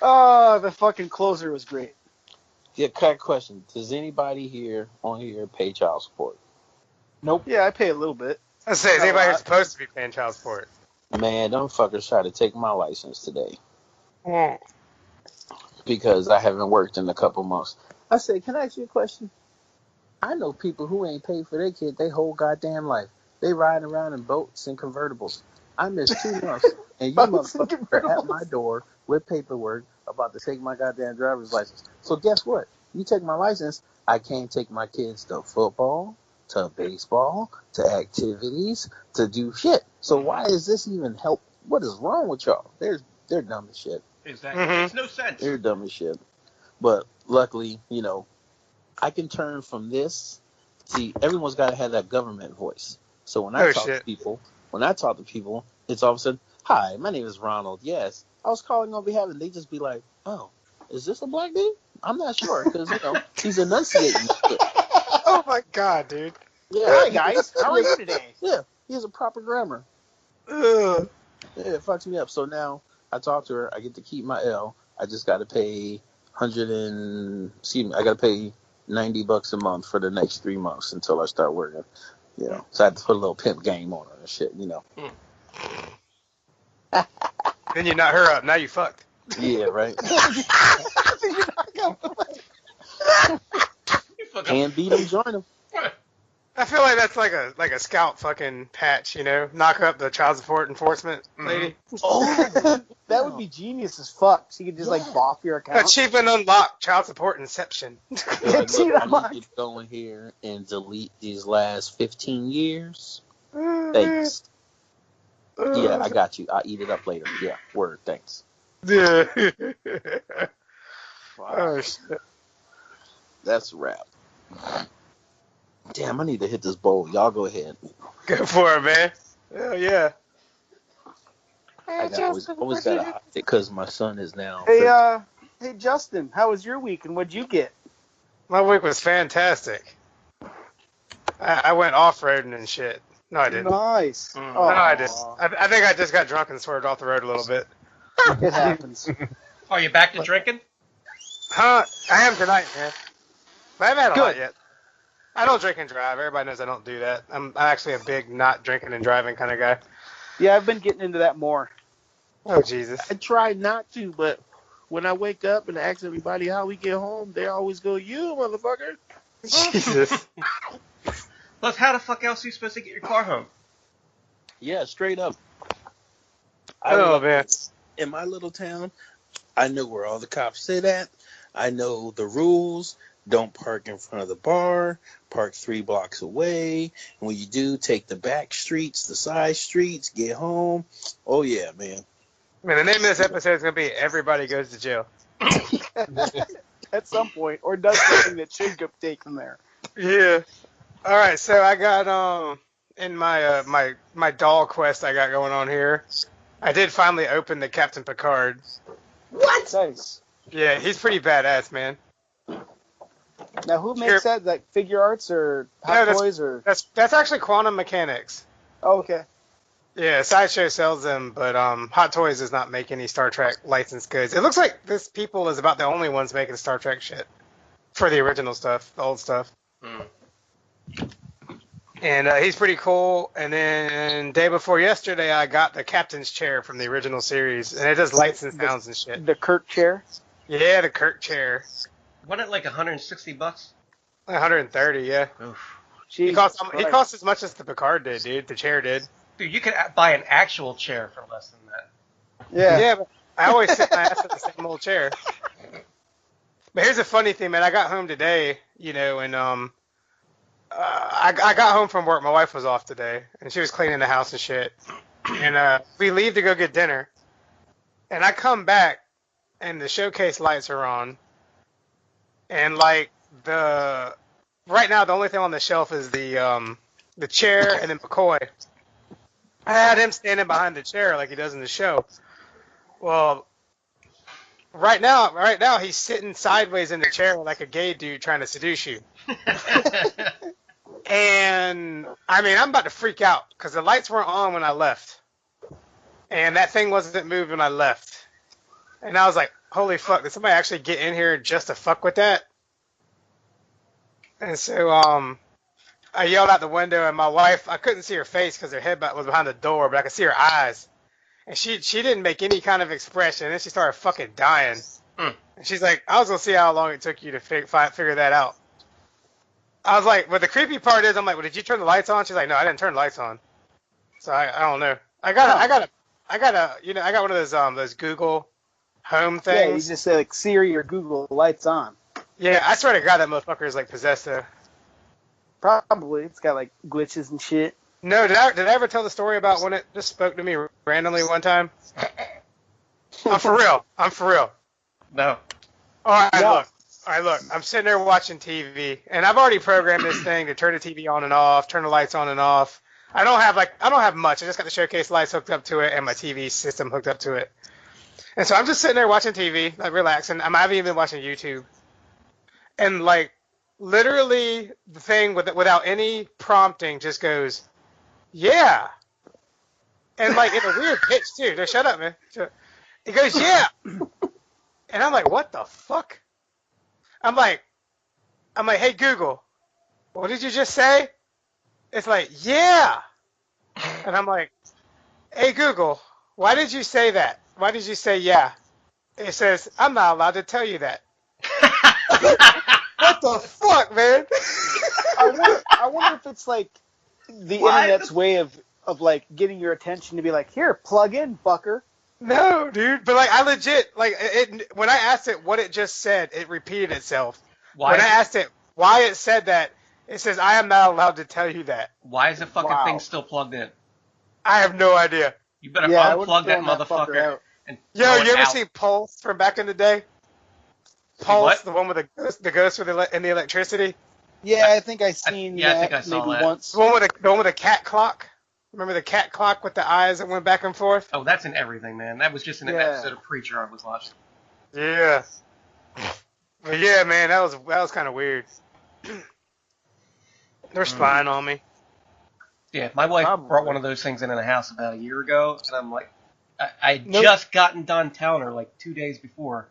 Oh, the fucking closer was great. Yeah, cut question. Does anybody here on here pay child support? Nope. Yeah, I pay a little bit. I say, is anybody here supposed to be paying child support? Man, them fuckers try to take my license today Mm. because I haven't worked in a couple months. I said, can I ask you a question? I know people who ain't paid for their kid their whole goddamn life. They riding around in boats and convertibles. I missed 2 months, and you Boats and motherfuckers are at my convertibles. door with paperwork about to take my goddamn driver's license. So guess what? You take my license, I can't take my kids to football, to baseball, to activities, to do shit. So why is this even help? What is wrong with y'all? They're dumb as shit. Exactly. Mhm. Makes no sense. They're dumb as shit. But luckily, I can turn from this. See, everyone's got to have that government voice. So when I Oh, talk shit. to people, it's all of a sudden, hi, my name is Ronald. Yes, I was calling on behalf, and they just be like, oh, is this a black dude? I'm not sure because he's enunciating shit. Oh my god, dude. Yeah, Hi guys, how are you today? Yeah, he has a proper grammar. Ugh. Yeah, it fucks me up. So now I talk to her. I get to keep my L. I just got to pay I got to pay $90 a month for the next 3 months until I start working. So I had to put a little pimp game on her and shit. Then you knock her up. Now you fucked. Yeah, right. You fuck up. Can't beat them, join them. I feel like that's like a scout fucking patch, knock up the child support enforcement lady. Oh, That would be genius as fuck. So you could just like boff your account. Achievement unlocked, child support inception. Like, See look, that I much? need you to go in here and delete these last 15 years. Thanks. Yeah, I got you. I'll eat it up later. Yeah, word, thanks. Yeah. Oh shit. That's a wrap. Damn, I need to hit this bowl. Y'all go ahead. Go for it, man. Hell yeah. I always got to hide it because my son is now. Hey Justin, how was your week and what'd you get? My week was fantastic. I went off-roading and shit. No, I didn't. Nice. Mm. No, I didn't. I think I just got drunk and swerved off the road a little bit. It happens. Are you back to drinking? Huh? I am tonight, man. But I haven't had a lot Good. yet. I don't drink and drive. Everybody knows I don't do that. I'm actually a big not drinking and driving kind of guy. Yeah, I've been getting into that more. Oh, Jesus. I try not to, but when I wake up and ask everybody how we get home, they always go, "You motherfucker." Jesus. Plus, how the fuck else are you supposed to get your car home? Yeah, straight up. Oh, man. In my little town, I know where all the cops sit at. I know the rules. Don't park in front of the bar. Park 3 blocks away. And when you do, take the back streets, the side streets, get home. Oh, yeah, man. Man, the name of this episode is going to be Everybody Goes to Jail. At some point, or does something that should go take them there. Yeah. All right, so I got in my my doll quest I got going on here. I did finally open the Captain Picard. What? Nice. Yeah, he's pretty badass, man. Now, who makes that? Like figure arts or hot toys or? That's actually Quantum Mechanics. Oh, okay. Yeah, Sideshow sells them, but Hot Toys does not make any Star Trek licensed goods. It looks like this people is about the only ones making Star Trek shit for the original stuff, the old stuff. Mm. And he's pretty cool. And then day before yesterday, I got the captain's chair from the original series, and it does lights and sounds and shit. The Kirk chair. Yeah, the Kirk chair. Wasn't it like $160? 130, yeah. Oof. He cost as much as the Picard did, dude. The chair did. Dude, you could buy an actual chair for less than that. Yeah. Yeah, but I always sit my ass in the same old chair. But here's a funny thing, man. I got home today, and I got home from work. My wife was off today, and she was cleaning the house and shit. And we leave to go get dinner. And I come back, and the showcase lights are on. And, right now, the only thing on the shelf is the chair and then McCoy. I had him standing behind the chair like he does in the show. Well, right now he's sitting sideways in the chair like a gay dude trying to seduce you. And I mean, I'm about to freak out because the lights weren't on when I left, and that thing wasn't moved when I left. And I was like, "Holy fuck! Did somebody actually get in here just to fuck with that?" And so I yelled out the window, and my wife, I couldn't see her face because her head was behind the door, but I could see her eyes. And she didn't make any kind of expression. And then she started fucking dying. And she's like, I was going to see how long it took you to figure that out. I was like, but the creepy part is, I'm like, well, did you turn the lights on? She's like, no, I didn't turn the lights on. So I don't know. I got one of those Google Home things. Yeah, you just say like Siri or Google lights on. Yeah, I swear to God, that motherfucker is like possessed though. Probably. It's got like glitches and shit. No, did I ever tell the story about when it just spoke to me randomly one time? I'm for real. No. All right, look. I'm sitting there watching TV, and I've already programmed this thing to turn the TV on and off, turn the lights on and off. I don't have much. I just got the showcase lights hooked up to it and my TV system hooked up to it. And so I'm just sitting there watching TV, like relaxing. I haven't even been watching YouTube. And like literally the thing without any prompting just goes, yeah. And like in a weird pitch too. Just shut up, man. It goes, yeah. And I'm like, what the fuck? I'm like, hey Google, what did you just say? It's like, yeah. And I'm like, hey Google, why did you say that? Why did you say yeah? It says, I'm not allowed to tell you that. What the fuck, man? I wonder if it's like the internet's way of like getting your attention to be like, here, plug in, fucker. No, dude. But like, I legit when I asked it what it just said, it repeated itself. When I asked it why it said that, it says, I am not allowed to tell you that. Why is the fucking thing still plugged in? I have no idea. You better unplug that motherfucker. And yo, you ever seen Pulse from back in the day? Pulse, the one with the ghost with the electricity? Yeah, I think I seen that I think I saw maybe that. once. The one with the cat clock? Remember the cat clock with the eyes that went back and forth? Oh, that's in everything, man. That was just in an episode of Preacher I was watching. Yeah. But yeah, man, that was kind of weird. They're spying on me. Yeah, my wife brought one of those things into the house about a year ago, and I'm like, I just gotten done telling her like 2 days before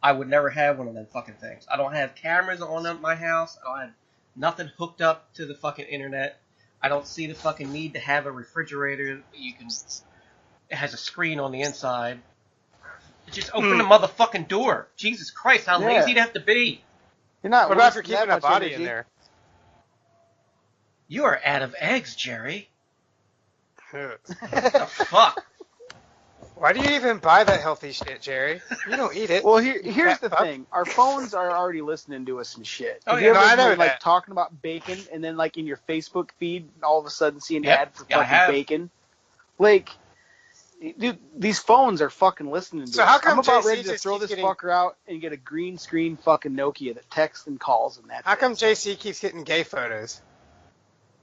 I would never have one of them fucking things. I don't have cameras on my house. I don't have nothing hooked up to the fucking internet. I don't see the fucking need to have a refrigerator. It has a screen on the inside. Just open the motherfucking door. Jesus Christ, how lazy do you have to be? You're not. What about if you're keeping a body in there? You are out of eggs, Jerry. What the fuck? Why do you even buy that healthy shit, Jerry? You don't eat it. Well, here's the thing. Our phones are already listening to us and shit. Oh, Have you ever I know been, like that. talking about bacon and then like in your Facebook feed all of a sudden see an ad for fucking bacon? Like, dude, these phones are fucking listening to So us. how come I'm about JC ready to just throw keeps this getting- fucker out and get a green screen fucking Nokia that texts and calls and that. How come JC keeps getting gay photos?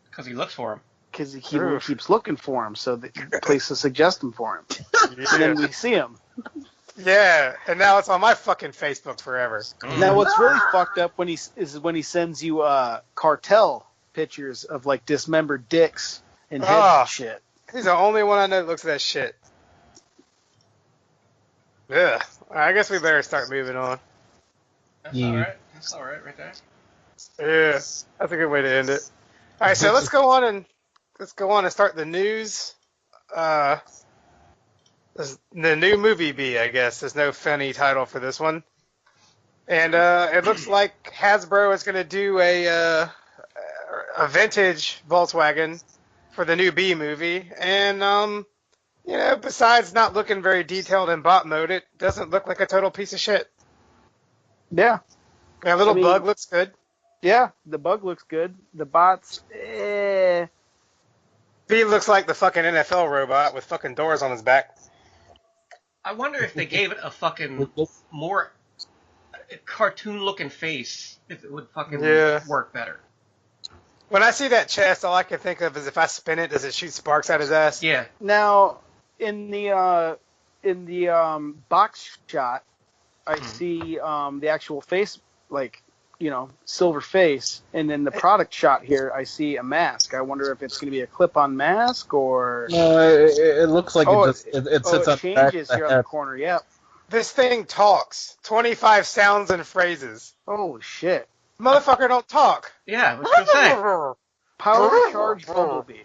Because he looks for him. Because he keeps looking for him, so the place to suggest him for him. And then we see him. Yeah, and now it's on my fucking Facebook forever. Now, what's really fucked up when he sends you cartel pictures of like dismembered dicks and heads and shit. He's the only one I know that looks at that shit. Ugh. I guess we better start moving on. That's alright. That's alright right there. Yeah, that's a good way to end it. All right, so let's go on and start the news. The new movie B, I guess. There's no funny title for this one. And it looks like Hasbro is going to do a vintage Volkswagen for the new B movie. And, you know, besides not looking very detailed in bot mode, it doesn't look like a total piece of shit. Yeah. That little bug looks good. Yeah, the bug looks good. The bots, B looks like the fucking NFL robot with fucking doors on his back. I wonder if they gave it a fucking more cartoon-looking face, if it would fucking work better. When I see that chest, all I can think of is if I spin it, does it shoot sparks out his ass? Yeah. Now, in the box shot, I see the actual face, like, you know, silver face, and then the product shot here, I see a mask. I wonder if it's going to be a clip-on mask or. No, it looks like it sits up. It changes here on the corner. Yep. This thing talks. 25 sounds and phrases. Oh shit! Motherfucker, don't talk. Yeah, what you say? Power charge Bumblebee.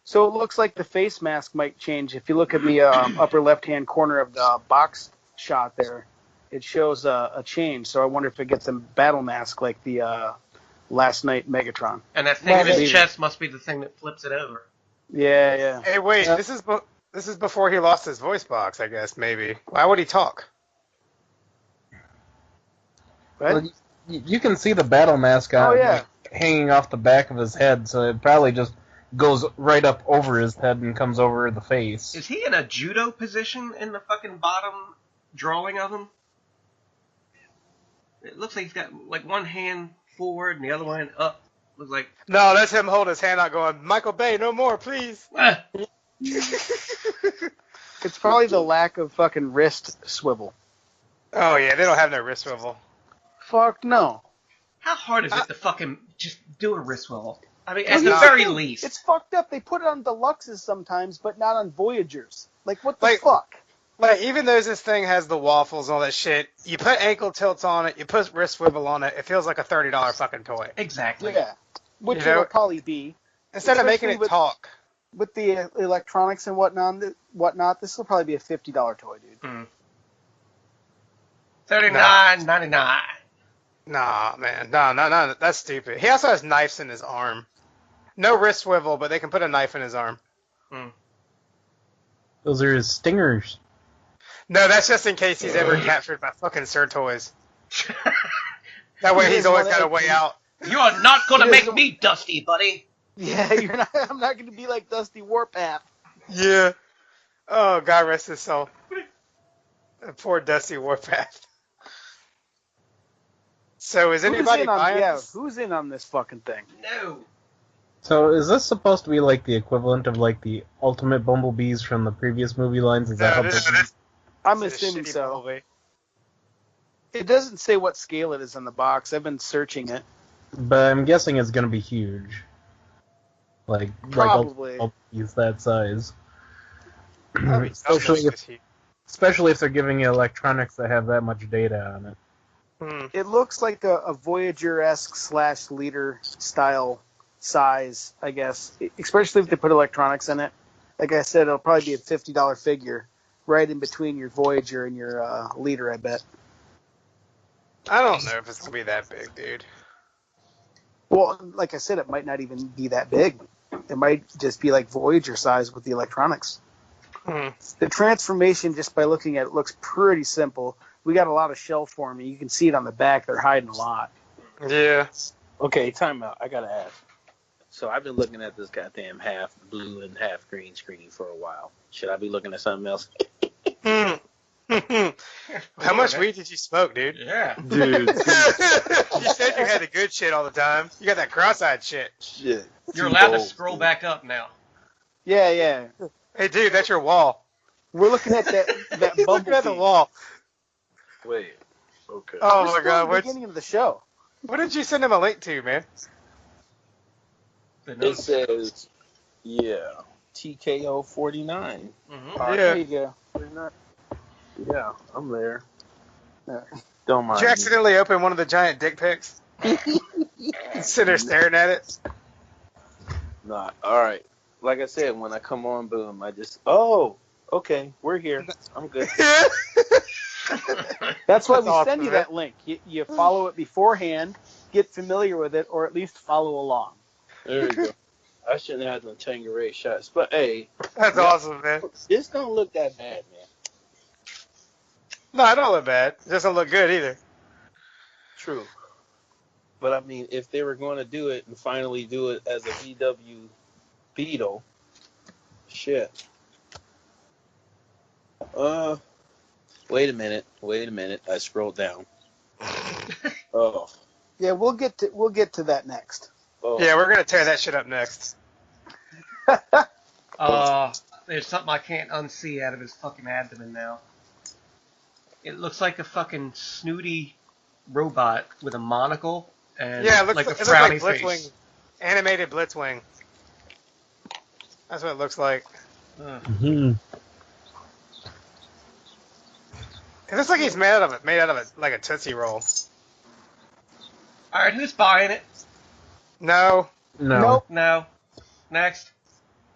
So it looks like the face mask might change. If you look at the upper left-hand corner of the box shot there, it shows a change. So I wonder if it gets a battle mask like the last night Megatron. And that thing in his chest must be the thing that flips it over. Yeah, yeah. Hey, wait, this is before he lost his voice box, I guess, maybe. Why would he talk? What? Well, you can see the battle mask hanging off the back of his head, so it probably just goes right up over his head and comes over the face. Is he in a judo position in the fucking bottom drawing of him? It looks like he's got like one hand forward and the other one up. Looks like No, that's him holding his hand out going, Michael Bay, no more, please. It's probably the lack of fucking wrist swivel. Oh, yeah, they don't have no wrist swivel. Fuck no. How hard is it to fucking just do a wrist swivel? I mean, at the very least. It's fucked up. They put it on Deluxes sometimes, but not on Voyagers. Like, what the fuck? Like, even though this thing has the waffles and all that shit, you put ankle tilts on it, you put wrist swivel on it, it feels like a $30 fucking toy. Exactly. Yeah. Which it will probably be. Instead of making it talk. With the electronics and whatnot, this will probably be a $50 toy, dude. $39.99. Nah, man. No. That's stupid. He also has knives in his arm. No wrist swivel, but they can put a knife in his arm. Those are his stingers. No, that's just in case he's ever captured by fucking Sir Toys. That way he's always got a way out. You are not going to make me dusty, buddy. Yeah, you're not. I'm not going to be like Dusty Warpath. Yeah. Oh, God rest his soul. Poor Dusty Warpath. So is anybody buying this? Who's in on this fucking thing? No. So is this supposed to be like the equivalent of like the Ultimate Bumblebees from the previous movie lines? Is that I'm assuming so. Bumblebee. It doesn't say what scale it is on the box. I've been searching it. But I'm guessing it's going to be huge. Probably. Like Bumblebees that size. Especially if they're giving you electronics that have that much data on it. It looks like a Voyager-esque / leader style size, I guess. Especially if they put electronics in it. Like I said, it'll probably be a $50 figure, right in between your Voyager and your leader, I bet. I don't know if it's going to be that big, dude. Well, like I said, it might not even be that big. It might just be like Voyager size with the electronics. The transformation, just by looking at it, looks pretty simple. We got a lot of shell forming. You can see it on the back. They're hiding a lot. Yeah. Okay, time out. I gotta ask. So I've been looking at this goddamn half blue and half green screen for a while. Should I be looking at something else? How much weed did you smoke, dude? Yeah. Dude. You said you had the good shit all the time. You got that cross-eyed shit. Shit. You're allowed to scroll back up now. Yeah. Hey, dude, that's your wall. We're looking at that He's looking at the wall. Wait. Okay. Oh, We're my still God. at the beginning of the show. What did you send him a link to, man? It says Yeah. TKO 49. Mm-hmm. There you Yeah. go. 49. Yeah, I'm there. Yeah. Don't Did mind you me. accidentally open one of the giant dick pics? Sit there staring at it. Nah, all right. Like I said, when I come on, boom, I just, oh, okay, we're here. I'm good. That's why That's we awesome, send you man. that link. You follow it beforehand, get familiar with it, or at least follow along. There we go. I shouldn't have done Tangeray shots, but hey, That's yeah, awesome, man. this don't look that bad, man. No, it don't look bad. It doesn't look good either. True. But I mean, if they were going to do it and finally do it as a BW Beetle, shit. Wait a minute. I scrolled down. Oh. Yeah, we'll get to that next. Oh. Yeah, we're gonna tear that shit up next. There's something I can't unsee out of his fucking abdomen now. It looks like a fucking snooty robot with a monocle and Yeah, it looks like a like frowny Blitzwing, face. animated Blitzwing. That's what it looks like. Ugh. Mhm. It looks like he's made out of it, like a Tootsie Roll. All right, who's buying it? No, No. Nope. No. Next.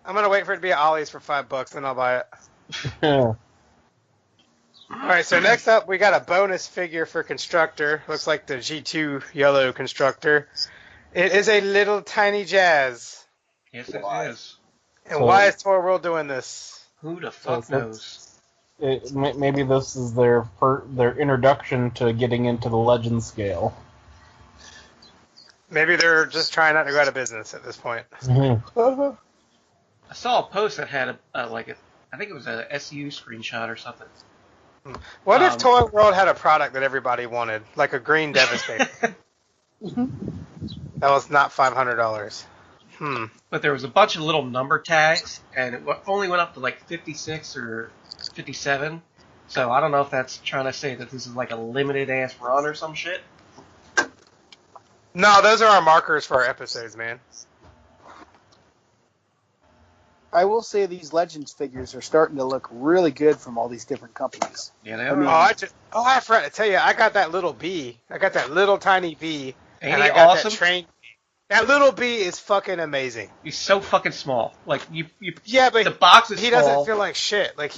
I'm gonna wait for it to be at Ollie's for $5, then I'll buy it. Yeah. All right, so next up we got a bonus figure for Constructor. Looks like the G2 yellow Constructor. It is a little tiny Jazz. Yes, it is. And So- why is Toy World doing this? Who the fuck So knows? Maybe this is their introduction to getting into the legend scale. Maybe they're just trying not to go out of business at this point. Mhm. I saw a post that had I think it was a SU screenshot or something. What if Toy World had a product that everybody wanted, like a green Devastator? That was not $500. But there was a bunch of little number tags, and it only went up to like 56 or 57. So I don't know if that's trying to say that this is like a limited ass run or some shit. No, those are our markers for our episodes, man. I will say these Legends figures are starting to look really good from all these different companies. Yeah, they I are. mean- I forgot to tell you, I got that little bee. I got that little tiny bee, Ain't and he I got awesome? that train. That little bee is fucking amazing. He's so fucking small. Like you Yeah, but the box is he small. doesn't feel like shit. Like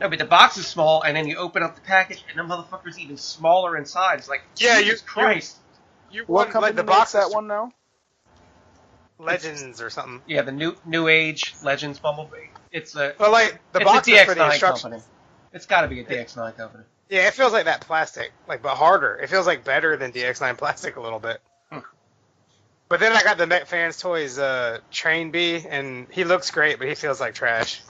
No, but the box is small, and then you open up the package, and the motherfucker's even smaller inside. It's like, Yeah, Jesus Christ. you What want company like the makes box that one now? Legends or something. Yeah, the new age Legends Bumblebee. It's a But like the it's box a is for the DX9 instructions. company. It's got to be a DX9 company. Yeah, it feels like that plastic, like but harder. It feels like better than DX9 plastic a little bit. But then I got the Met Fans Toys Train Bee, and he looks great, but he feels like trash.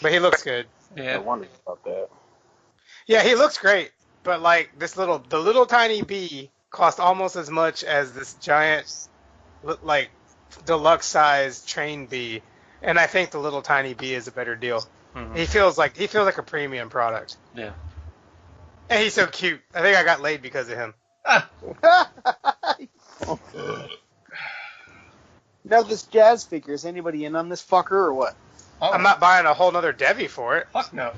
But he looks good. I Yeah. wondered about that. Yeah, he looks great, but like the little tiny bee cost almost as much as this giant, like deluxe size train bee, and I think the little tiny bee is a better deal. Mhm. He feels like a premium product, Yeah. and he's so cute. I think I got laid because of him. Ah, Now this Jazz figure, is anybody in on this fucker or what? oh, I'm not buying a whole nother Debbie for it. Fuck no.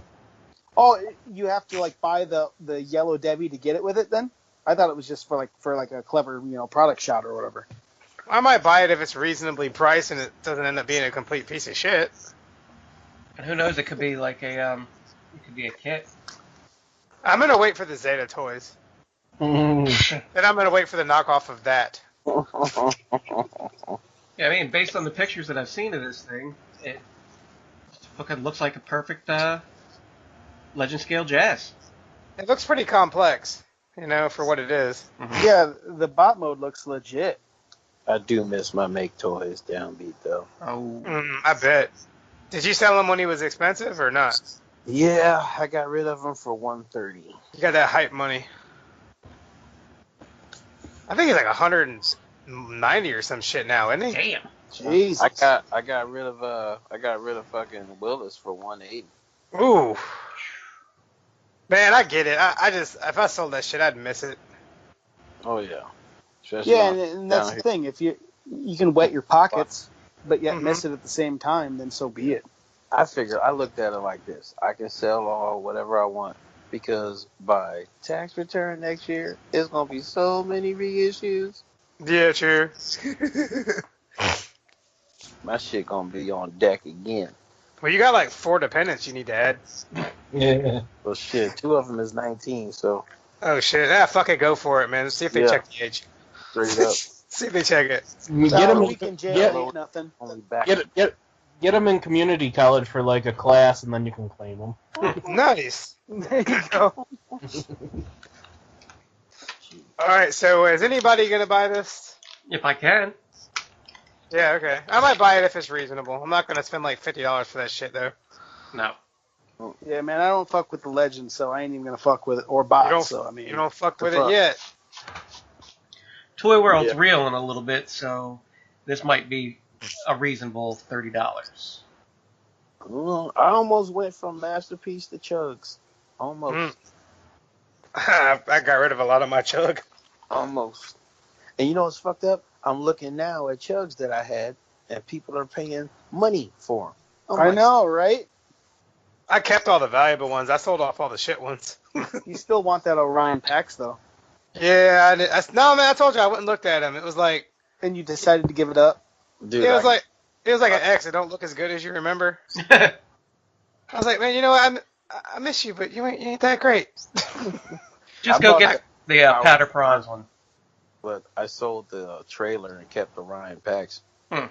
Oh, you have to like buy the yellow Debbie to get it with it then? I thought it was just for a clever, product shot or whatever. I might buy it if it's reasonably priced and it doesn't end up being a complete piece of shit. And who knows? It could be like a it could be a kit. I'm gonna wait for the Zeta toys. Mhm. Then I'm gonna wait for the knockoff of that. Yeah, I mean, based on the pictures that I've seen of this thing, it fucking looks like a perfect Legend scale Jazz. It looks pretty complex, for what it is. Yeah, the bot mode looks legit. I do miss my Make Toys downbeat though. Oh. I bet. Did you sell him when he was expensive or not? Yeah, I got rid of them for $130. You got that hype money. I think he's like 190 or some shit now, isn't he? Damn. Jesus. I got rid of fucking Willis for $180. Ooh. Man, I get it. I just, if I sold that shit, I'd miss it. Oh yeah. Especially Yeah, on- and that's down the thing. you can wet your pockets, but yet miss it at the same time, then so be it. I looked at it like this. I can sell all whatever I want because by tax return next year, it's going to be so many reissues. Yeah, true. My shit going to be on deck again. Well, you got like 4 dependents you need to add. Yeah. Well, shit, 2 of them is 19, so. Oh, shit. Ah, fuck it. Go for it, man. See if they check the age. Straight up. See if they check it. Get them week in jail, ain't nothing. Only back. Get them in community college for like a class, and then you can claim them. Nice. There you go. All right, so is anybody going to buy this? If I can. Yeah, okay. I might buy it if it's reasonable. I'm not going to spend like $50 for that shit, though. No. Yeah, man, I don't fuck with the Legends, so I ain't even gonna fuck with it or buy it. So I mean, you don't fuck with it yet. Toy World's reeling a little bit, so this might be a reasonable $30. I almost went from Masterpiece to Chugs. Almost. I got rid of a lot of my Chug. Almost. And you know what's fucked up? I'm looking now at Chugs that I had, and people are paying money for them. I know, right? I kept all the valuable ones. I sold off all the shit ones. You still want that Orion Pax, though. Yeah, no, man, I told you I went and looked at them. It was like... And you decided to give it up? Dude, it was like an X. It don't look as good as you remember. I was like, man, you know what? I miss you, but you ain't that great. Just go get the powder prawns one. But I sold the trailer and kept the Orion Pax. Oh,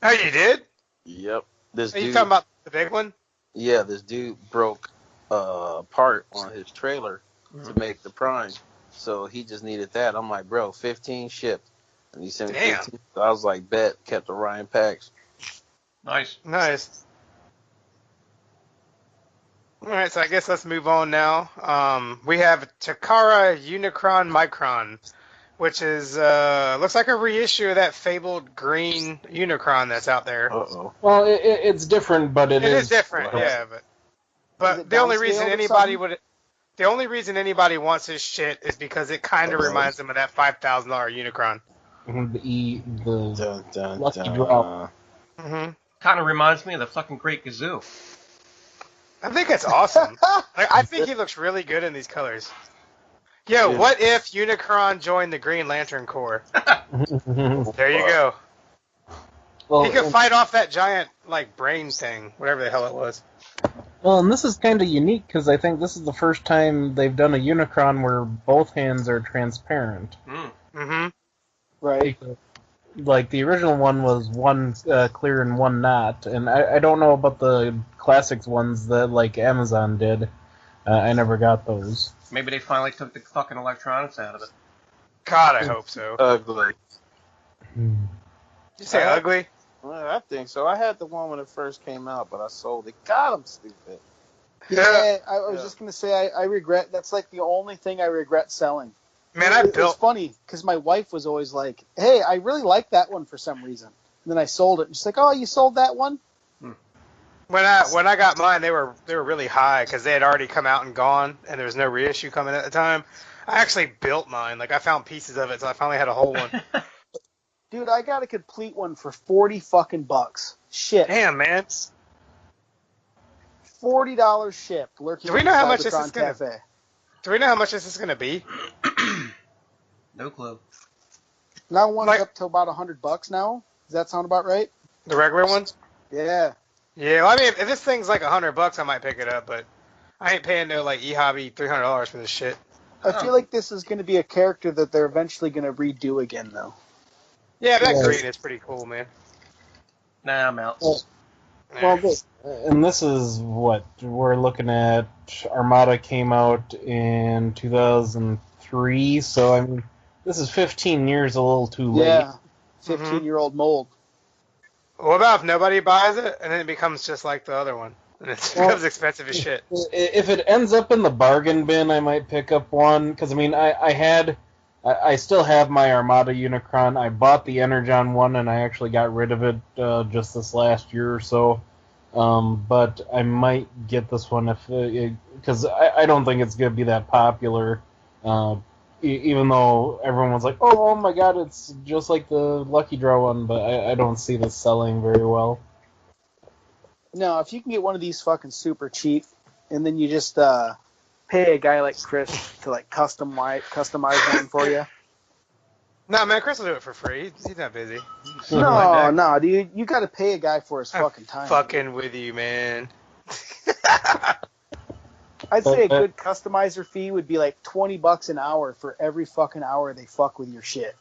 you did? Yep. Are you talking about the big one? Yeah, this dude broke part on his trailer to make the Prime. So he just needed that. I'm like, bro, 15 shipped. And he sent me 15. So I was like, bet, kept the Orion Pax. Nice. All right, so I guess let's move on now. We have Takara Unicron Micron, which is looks like a reissue of that fabled green Unicron that's out there. Uh-oh. Well, it's different, but it is different. Yeah, but the only reason anybody wants this shit is because it kind of reminds them of that $5,000 Unicron. The lucky draw. Kind of reminds me of the fucking Great Gazoo. I think it's awesome. I think he looks really good in these colors. Yo, what if Unicron joined the Green Lantern Corps? There you go. Well, he could fight off that giant, brain thing, whatever the hell it was. Well, and this is kind of unique, because I think this is the first time they've done a Unicron where both hands are transparent. Right. Like, the original one was one clear and one not, and I don't know about the classics ones that, Amazon did. I never got those. Maybe they finally took the fucking electronics out of it. God, I hope so. Ugly. Did you say ugly? Well, I think so. I had the one when it first came out, but I sold it. God, I'm stupid. Yeah, I was just going to say, I regret, that's the only thing I regret selling. Man, It's funny, because my wife was always like, hey, I really like that one for some reason. And then I sold it, and she's like, oh, you sold that one? When I got mine, they were really high, because they had already come out and gone, and there was no reissue coming at the time. I actually built mine. I found pieces of it, so I finally had a whole one. Dude, I got a complete one for $40 fucking bucks. Shit. Damn, man. $40 shipped. Do we know how much this is going to? Do we know how much this is going to be? No clue. Now one's up to about $100 now. Does that sound about right? The regular ones? Yeah. Yeah. Well, I mean, if this thing's $100, I might pick it up, but I ain't paying no eHobby $300 for this shit. I feel like this is going to be a character that they're eventually going to redo again, though. Yeah, that green is pretty cool, man. Nah, I'm out. And this is what we're looking at. Armada came out in 2003, so I mean, this is 15 years a little too late. Yeah, 15-year-old mold. What about if nobody buys it and then it becomes just like the other one? And it becomes expensive as shit. If it ends up in the bargain bin, I might pick up one, because I mean, I still have my Armada Unicron. I bought the Energon one, and I actually got rid of it just this last year or so. But I might get this one because I don't think it's going to be that popular. even though everyone was like, oh my god, it's just like the Lucky Draw one, but I don't see this selling very well. No, if you can get one of these fucking super cheap, and then you just pay a guy like Chris to like customize one for you. No, man, Chris will do it for free. He's not busy. No, dude, you got to pay a guy for his fucking time. Fucking with you, man. I'd say a good customizer fee would be like $20 an hour for every fucking hour they fuck with your shit.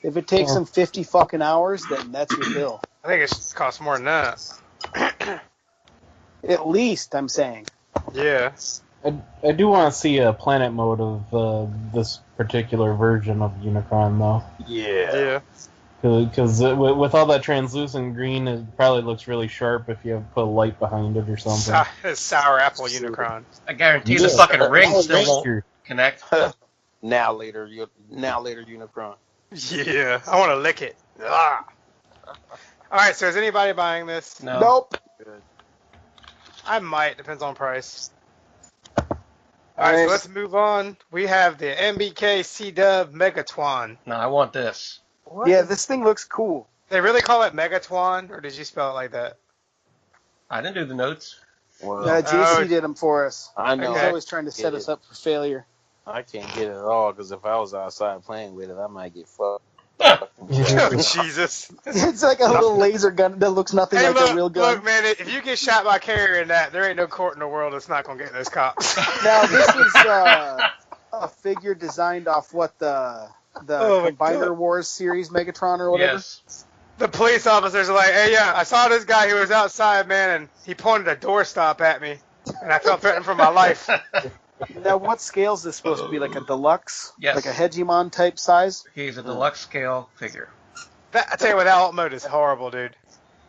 If it takes them 50 fucking hours, then that's your bill. I think it costs more than that. At least, I'm saying. Yeah. I do want to see a planet mode of this particular version of Unicron, though. Yeah. Because with all that translucent green, it probably looks really sharp if you put a light behind it or something. Sour apple Unicron. I guarantee the fucking ring still won't connect. Now later Unicron. Yeah, I want to lick it. Ah. All right, so is anybody buying this? No. Nope. Good. I might. Depends on price. All right, so let's move on. We have the MBK CDUB MEGOTWAN. No, I want this. What? Yeah, this thing looks cool. They really call it MEGOTWAN, or did you spell it like that? I didn't do the notes. Well, JC did them for us. I know. He's always trying to set us up for failure. I can't get it at all because if I was outside playing with it, I might get fucked. Oh, Jesus. It's like a little laser gun that looks nothing like a real gun. Look, man, if you get shot by carrier in that, there ain't no court in the world that's not going to get those cops. Now, this is a figure designed off what the Combiner Wars series Megatron or whatever? Yes. The police officers are like, hey, yeah, I saw this guy who was outside, man, and he pointed a doorstop at me, and I felt threatened for my life. Now, what scale is this supposed to be? Like a deluxe? Yes. Like a Hegemon type size? He's a deluxe scale figure. I tell you what, that alt mode is horrible, dude.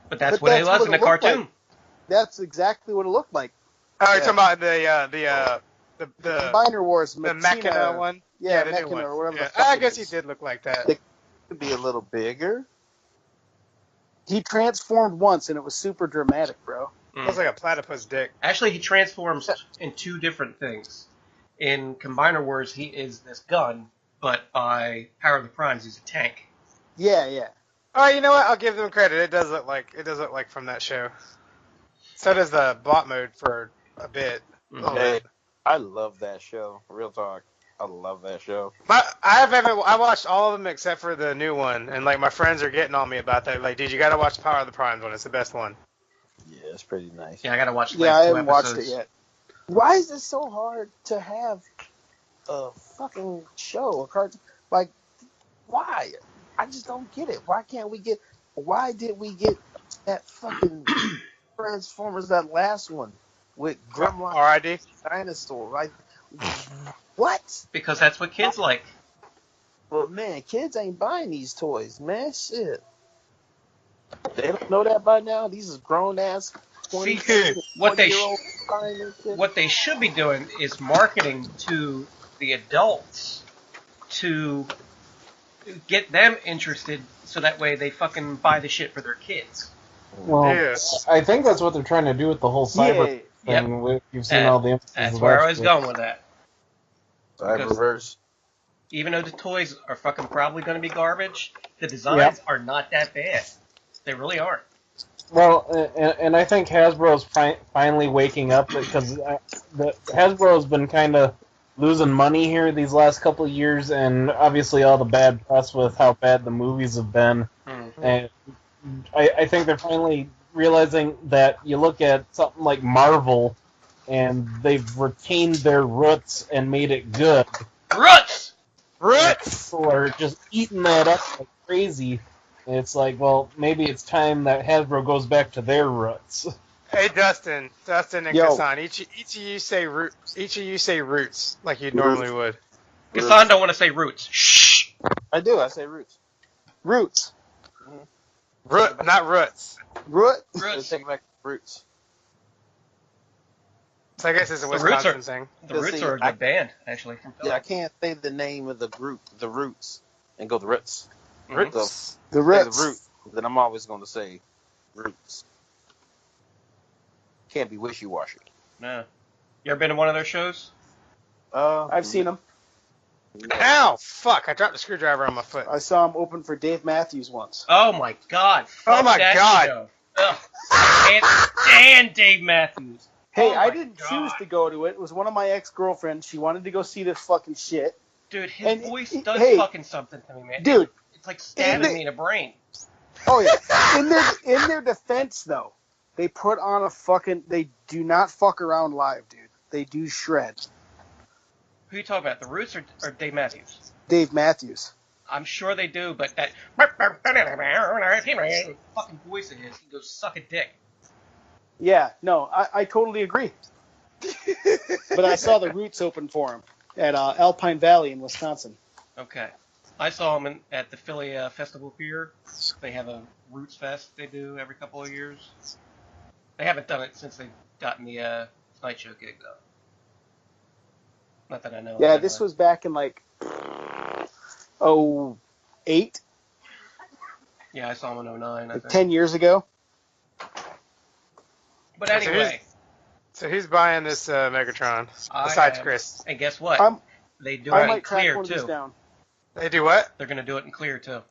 But that's what it was in the cartoon. Like. That's exactly what it looked like. Oh, you're talking about the Combiner Wars, the Mechana one? Yeah, the Mechana new one. or whatever. Yeah. The fuck I it guess is. he did look like that. It could be a little bigger. He transformed once, and it was super dramatic, bro. Looks like a platypus dick. Actually, he transforms in two different things. In Combiner Wars, he is this gun, but by Power of the Primes, he's a tank. Yeah, yeah. Oh, you know what? I'll give them credit. It does look like from that show. So does the bot mode for a bit. Mm-hmm. Hey, I love that show. Real talk. I love that show. I watched all of them except for the new one, and like my friends are getting on me about that. Like, dude, you gotta watch Power of the Primes one. It's the best one. Yeah, it's pretty nice. Yeah, I gotta watch the Yeah, last I two haven't episodes. watched it yet. Why is it so hard to have a fucking show, a cartoon? Like, why? I just don't get it. Why did we get that fucking Transformers, that last one, with Gremlin R.I.D. dinosaur? Like, what? Because that's what kids like. Well, man, kids ain't buying these toys, man. Shit. They don't know that by now. These is grown-ass 20, See, what they what they should be doing is marketing to the adults to get them interested, so that way they fucking buy the shit for their kids. Well, Yes. I think that's what they're trying to do with the whole cyber Yep. thing. You've seen all the emphasis That's of where that I was shit. going with that. Cyberverse. Even though the toys are fucking probably going to be garbage, the designs are not that bad. They really aren't. Well, and I think Hasbro's finally waking up, because Hasbro's been kind of losing money here these last couple of years, and obviously all the bad press with how bad the movies have been. Mm-hmm. And I think they're finally realizing that you look at something like Marvel, and they've retained their roots and made it good. Roots! People are just eating that up like crazy. And it's like, well, maybe it's time that Hasbro goes back to their roots. Hey, Dustin and Yo. Kasan, each of you say roots like you normally would. Kasan don't want to say roots. Shh! I do. I say roots. Roots. Root, not roots. Root. Let's Roots. take back roots. So I guess it's a The roots Wisconsin are- thing. The Roots are a good band, actually. From Yeah, I can't say the name of the group, the Roots, and go the Roots. Roots. The Say roots. the root, then I'm always going to say Roots. Can't be wishy-washy. No. You ever been to one of their shows? I've seen them. Ow! Fuck! I dropped the screwdriver on my foot. I saw him open for Dave Matthews once. Oh my god. Fuck Oh my that God. Show. Ugh. And Dave Matthews. Hey, Oh I my didn't God. choose to go to it. It was one of my ex-girlfriends. She wanted to go see this fucking shit. Dude, his And voice it- does hey, fucking something to me, man. Dude. It's like stabbing And me in the brain. Oh yeah. In their defense though, they put on a fucking. They do not fuck around live, dude. They do shred. Who you talking about, the Roots or Dave Matthews? Dave Matthews. I'm sure they do, but that fucking voice of his, he goes suck a dick. Yeah, no, I totally agree. But I saw the Roots open for him at Alpine Valley in Wisconsin. Okay. I saw him at the Philly Festival Pier. They have a Roots Fest they do every couple of years. They haven't done it since they've gotten the Night Show gig, though. Not that I know. Yeah, this was back in like 08, Yeah, I saw him in 09, I like think. 10 years ago. But anyway. So who's buying this Megatron? Besides Chris. And guess what? They do I it in might track clear, one of these too. down. They do what? They're going to do it in clear, too.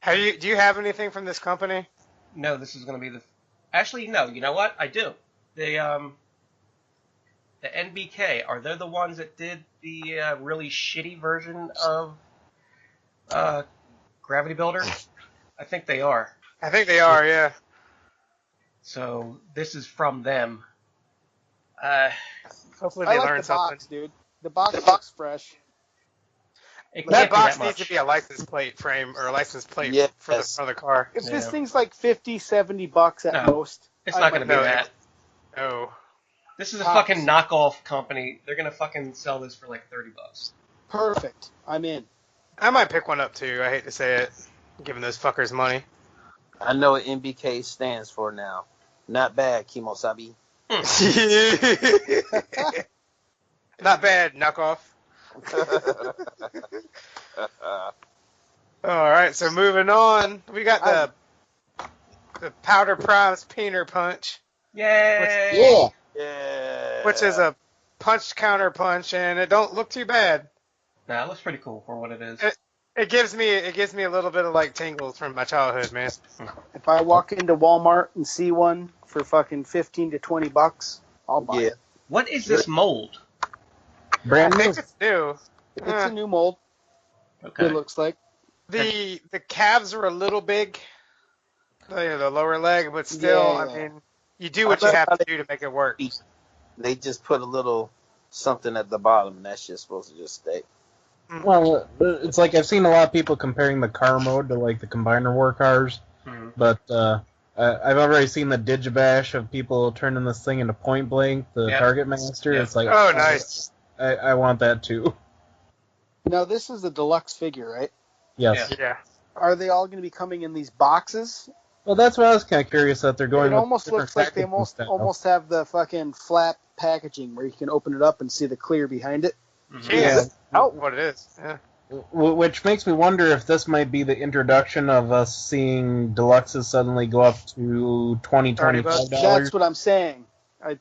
Do you have anything from this company? No, this is going to be the... Actually, no. You know what? I do. The NBK, are they the ones that did the really shitty version of Gravity Builder? I think they are. I think they are, yeah. So this is from them. Hopefully I they like learn the something. box, dude. The box looks fresh. It That can't be box that needs much. to be a license plate frame or a license plate Yes. for the front of the car. If this Yeah. thing's like $50, $70 at No, most, It's I not going to might be No, that. Oh. This is a Tops. fucking knockoff company. They're going to fucking sell this for like $30. Perfect. I'm in. I might pick one up too. I hate to say it. Giving those fuckers money. I know what NBK stands for now. Not bad, Kimosabi. Not bad, knockoff. Alright, so moving on. We got the Powder Primes Peener Punch, Yay! Yeah. which is a punch counter punch, and it don't look too bad. Nah, it looks pretty cool for what it is. It gives me a little bit of like tingles from my childhood, man. If I walk into Walmart and see one for fucking $15 to $20, I'll buy Yeah. it. What is this mold? Brand I new. think it's new. It's a new mold. Okay. It looks like. The calves are a little big, the lower leg, but still, Yeah. I mean, you do what you have to do to make it work. They just put a little something at the bottom, and that's just supposed to just stay. Well, it's like I've seen a lot of people comparing the car mode to like the Combiner War cars, Mhm. but I've already seen the digibash of people turning this thing into Point Blank, the Yeah. Target Master. Yeah. It's like, Oh, nice. I want that too. Now, this is the deluxe figure, right? Yes. Yeah. Yeah. Are they all going to be coming in these boxes? Well, that's what I was kind of curious that they're going. It with almost different looks like they packaging style. almost have the fucking flat packaging where you can open it up and see the clear behind it. Mhm. Yeah. Oh, what it is. Yeah. Which makes me wonder if this might be the introduction of us seeing deluxes suddenly go up to $20, $25. That's what I'm saying.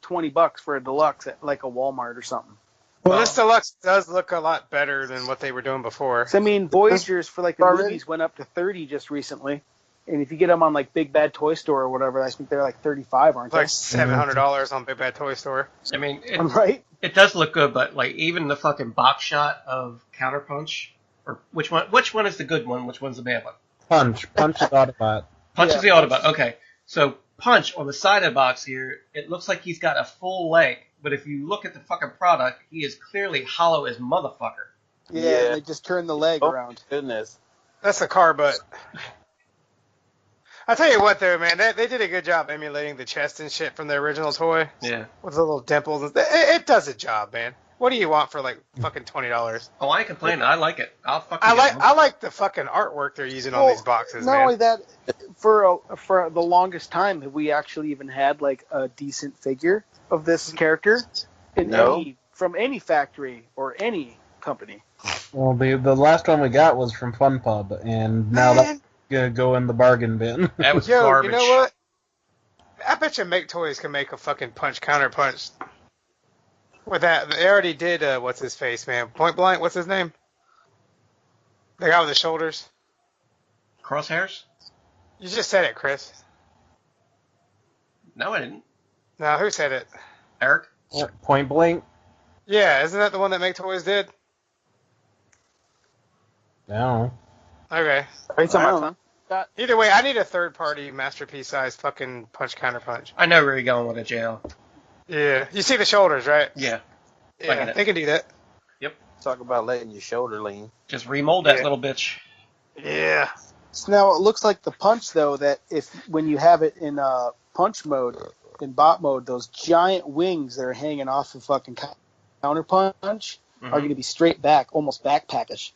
$20 for a deluxe at like a Walmart or something. Well, this deluxe does look a lot better than what they were doing before. So I mean, Voyagers for like the Already? movies went up to 30 just recently, and if you get them on like Big Bad Toy Store or whatever, I think they're like 35, aren't It's like they? $700 on Big Bad Toy Store. I mean, Right? it does look good, but like even the fucking box shot of Counterpunch, or which one is the good one? Which one's the bad one? Punch is Autobot. Punch Yeah, is the Autobot. Okay, so Punch on the side of the box here, it looks like he's got a full leg, but if you look at the fucking product, he is clearly hollow as motherfucker. Yeah, Yeah. they just turn the leg Oh, around. goodness. That's a car butt. I'll tell you what, though, man, they did a good job emulating the chest and shit from the original toy Yeah. with the little dimples. It does a job, man. What do you want for like fucking $20? Oh, I ain't complaining. I like it. I'll fucking I get one. like the fucking artwork they're using on Well, these boxes, Not man. only that, for the longest time, have we actually even had like a decent figure of this character No. from any factory or any company? Well, the last one we got was from Fun Pub, and now that's gonna go in the bargain bin. That was Yo, garbage. you know what? I bet you Make Toys can make a fucking punch counter punch. With that, they already did. What's his face, man? Point Blank. What's his name? The guy with the shoulders. Crosshairs? You just said it, Chris. No, I didn't. No, who said it? Eric? Point Blank? Yeah, isn't that the one that Make Toys did? No. Okay. Are you talking about Tom? Either way, I need a third-party masterpiece-sized fucking punch-counter-punch. I know where you're going with it, JL. Yeah. You see the shoulders, right? Yeah. Yeah, they can do that. Yep. Talk about letting your shoulder lean. Just remold that little bitch. Yeah. So now it looks like the punch, though, that when you have it in punch mode, in bot mode, those giant wings that are hanging off of fucking counter punch are going to be straight back, almost backpackish.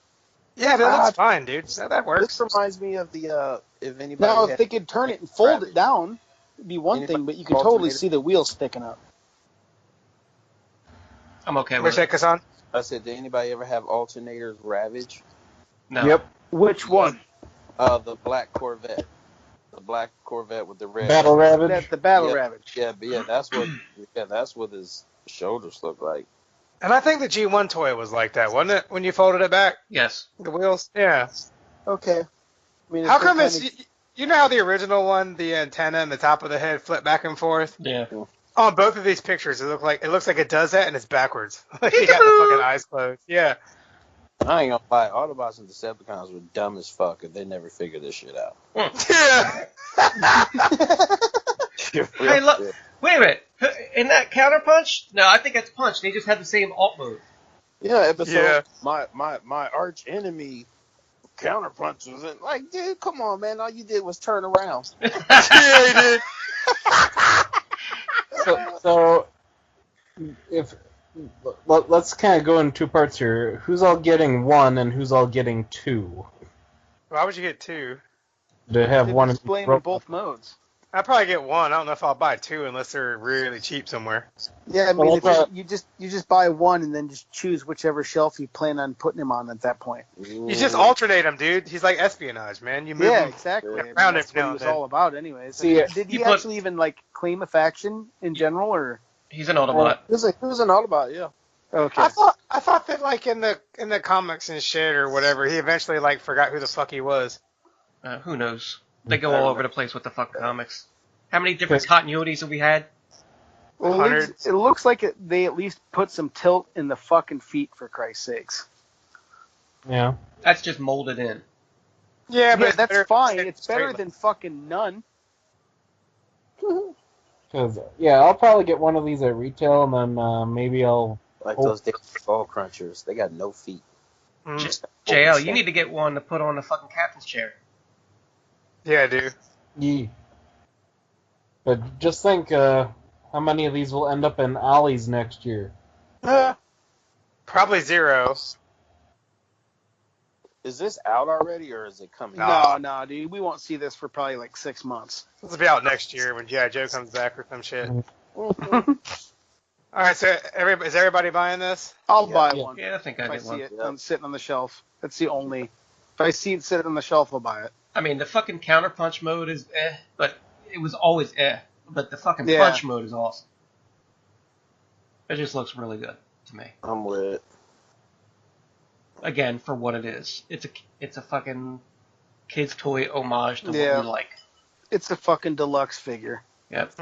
Yeah, that looks fine, dude. That works. This reminds me of the if anybody. Now, if they could turn it and fold it down, it'd be one thing, but you could totally see the wheels sticking up. I'm okay with Where's that, it. Kasan? I said, did anybody ever have alternators Ravage? No. Yep. Which one? The black Corvette. The black Corvette with the red. Battle Ravage? That's the Battle Ravage. Yeah, that's what his shoulders look like. And I think the G1 toy was like that, wasn't it? When you folded it back, Yes. the wheels. Yeah. Okay. I mean, How come you know how the original one, the antenna and the top of the head flip back and forth? Yeah. On both of these pictures, it looks like it does that, and it's backwards. Like you got the fucking eyes closed. Yeah. I ain't gonna lie, Autobots and Decepticons were dumb as fuck if they never figured this shit out. Yeah. Hey, look. Wait a minute. In that counterpunch? No, I think that's punch. They just have the same alt mode. Yeah, episode. Yeah. My arch enemy counterpunch was in. Like, dude, come on, man. All you did was turn around. Yeah, he did. So if let's kind of go in two parts here. Who's all getting one and who's all getting two? Why would you get two? To have They one display them in both modes. I'd probably get one. I don't know if I'll buy two unless they're really cheap somewhere. Yeah, I mean, Well, you just buy one and then just choose whichever shelf you plan on putting him on at that point. You just alternate him, dude. He's like espionage, man. You move Yeah, him. exactly. Yeah, I mean, round that's it what down he was then. all about, anyways. See, Did he you put- actually even claim a faction in general, or He's an Autobot. It was an Autobot, yeah. okay? I thought that like in the comics and shit or whatever, he eventually like forgot who the fuck he was. Who knows? They go all over the place with the fuck comics. How many different continuities have we had? Well, it looks like they at least put some tilt in the fucking feet, for Christ's sakes. Yeah. That's just molded in. Yeah, but Yeah, it's that's better- fine. It's straight better line. than fucking none. Cause I'll probably get one of these at retail, and then maybe I'll. Like those damn ball crunchers. They got no feet. JL, you need to get one to put on the fucking captain's chair. Yeah, I do. Yeah. But just think, how many of these will end up in Ollie's next year? Probably zero. Is this out already, or is it coming? No, dude. We won't see this for probably like 6 months. This will be out next year when G.I. Joe comes back or some shit. All right, so is everybody buying this? I'll buy one. Yeah, I think If I I get see one. it sitting on the shelf. That's the only. If I see it sitting on the shelf, I'll buy it. I mean, the fucking counterpunch mode is but it was always But the fucking Yeah. punch mode is awesome. It just looks really good to me. I'm with it. Again, for what it is. It's a fucking kid's toy homage to Yeah. what we like. It's a fucking deluxe figure. Yep.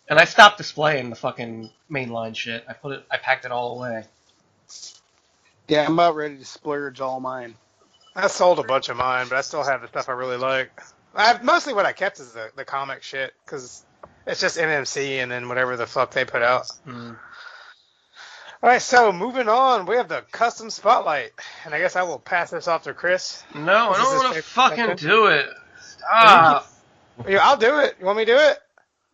And I stopped displaying the fucking mainline shit. I packed it all away. Yeah, I'm about ready to splurge all mine. I sold a bunch of mine, but I still have the stuff I really like. Mostly what I kept is the comic shit, because it's just NMC and then whatever the fuck they put out. All right, so moving on, we have the custom spotlight, and I guess I will pass this off to Chris. No, I This is don't his want to favorite fucking section. do it. Stop. Yeah, I'll do it. You want me to do it?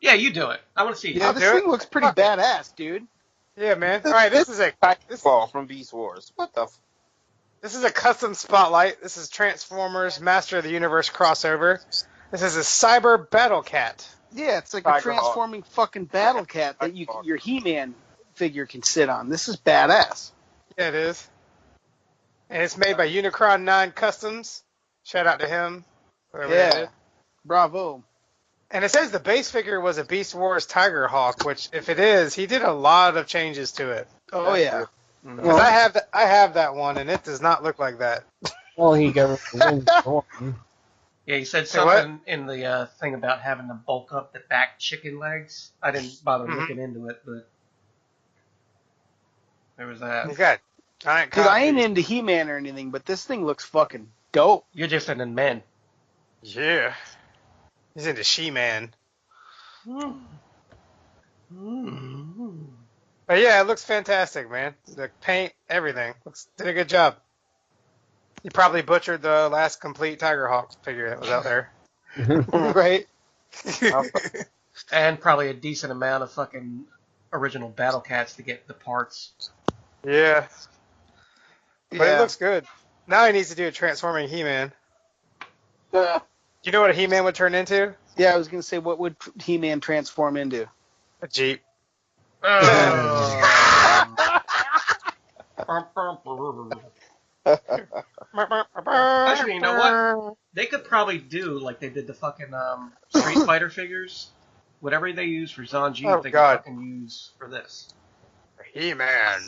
Yeah, you do it. I want to see you. Yeah, this thing looks pretty badass, dude. Yeah, man. All right, this is a Fall from Beast Wars. What the? This is a custom spotlight. This is Transformers Master of the Universe crossover. This is a Cyber-Battlecat. Yeah, it's like a transforming fucking battle cat that your He-Man figure can sit on. This is badass. Yeah, it is. And it's made by Unicron 9 Customs. Shout out to him. whoever that Yeah. is. Bravo. And it says the base figure was a Beast Wars Tigerhawk, which, if it is, he did a lot of changes to it. Oh, yeah. Because I have that one, and it does not look like that. Well, he got the wings for one. Yeah, he said Say what? something in the thing about having to bulk up the back chicken legs. I didn't bother looking into it, but there was that. He's got giant Dude, I ain't copies. into He-Man or anything, but this thing looks fucking dope. You're just an man. Yeah. He's into She-Man. But yeah, it looks fantastic, man. The paint, everything. Did a good job. You probably butchered the last complete Tigerhawk figure that was out there. Right? And probably a decent amount of fucking original Battlecats to get the parts. Yeah. But it looks good. Now he needs to do a transforming He-Man. Do you know what a He-Man would turn into? Yeah, I was going to say, what would He-Man transform into? A Jeep. Actually, you know what? They could probably do like they did the fucking Street Fighter figures. Whatever they use for Zangief, they could fucking use for this. He-Man.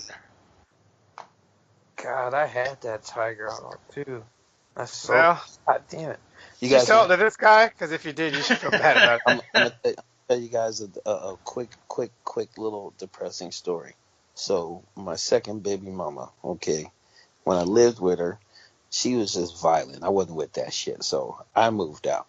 God, I had that Tigerhawk too. That's so. Well, God damn it. You Did you guys, sell it to this guy? Because if you did, you should feel bad about it. I'm gonna tell you guys a quick little depressing story. So my second baby mama, okay, when I lived with her, she was just violent. I wasn't with that shit, so I moved out.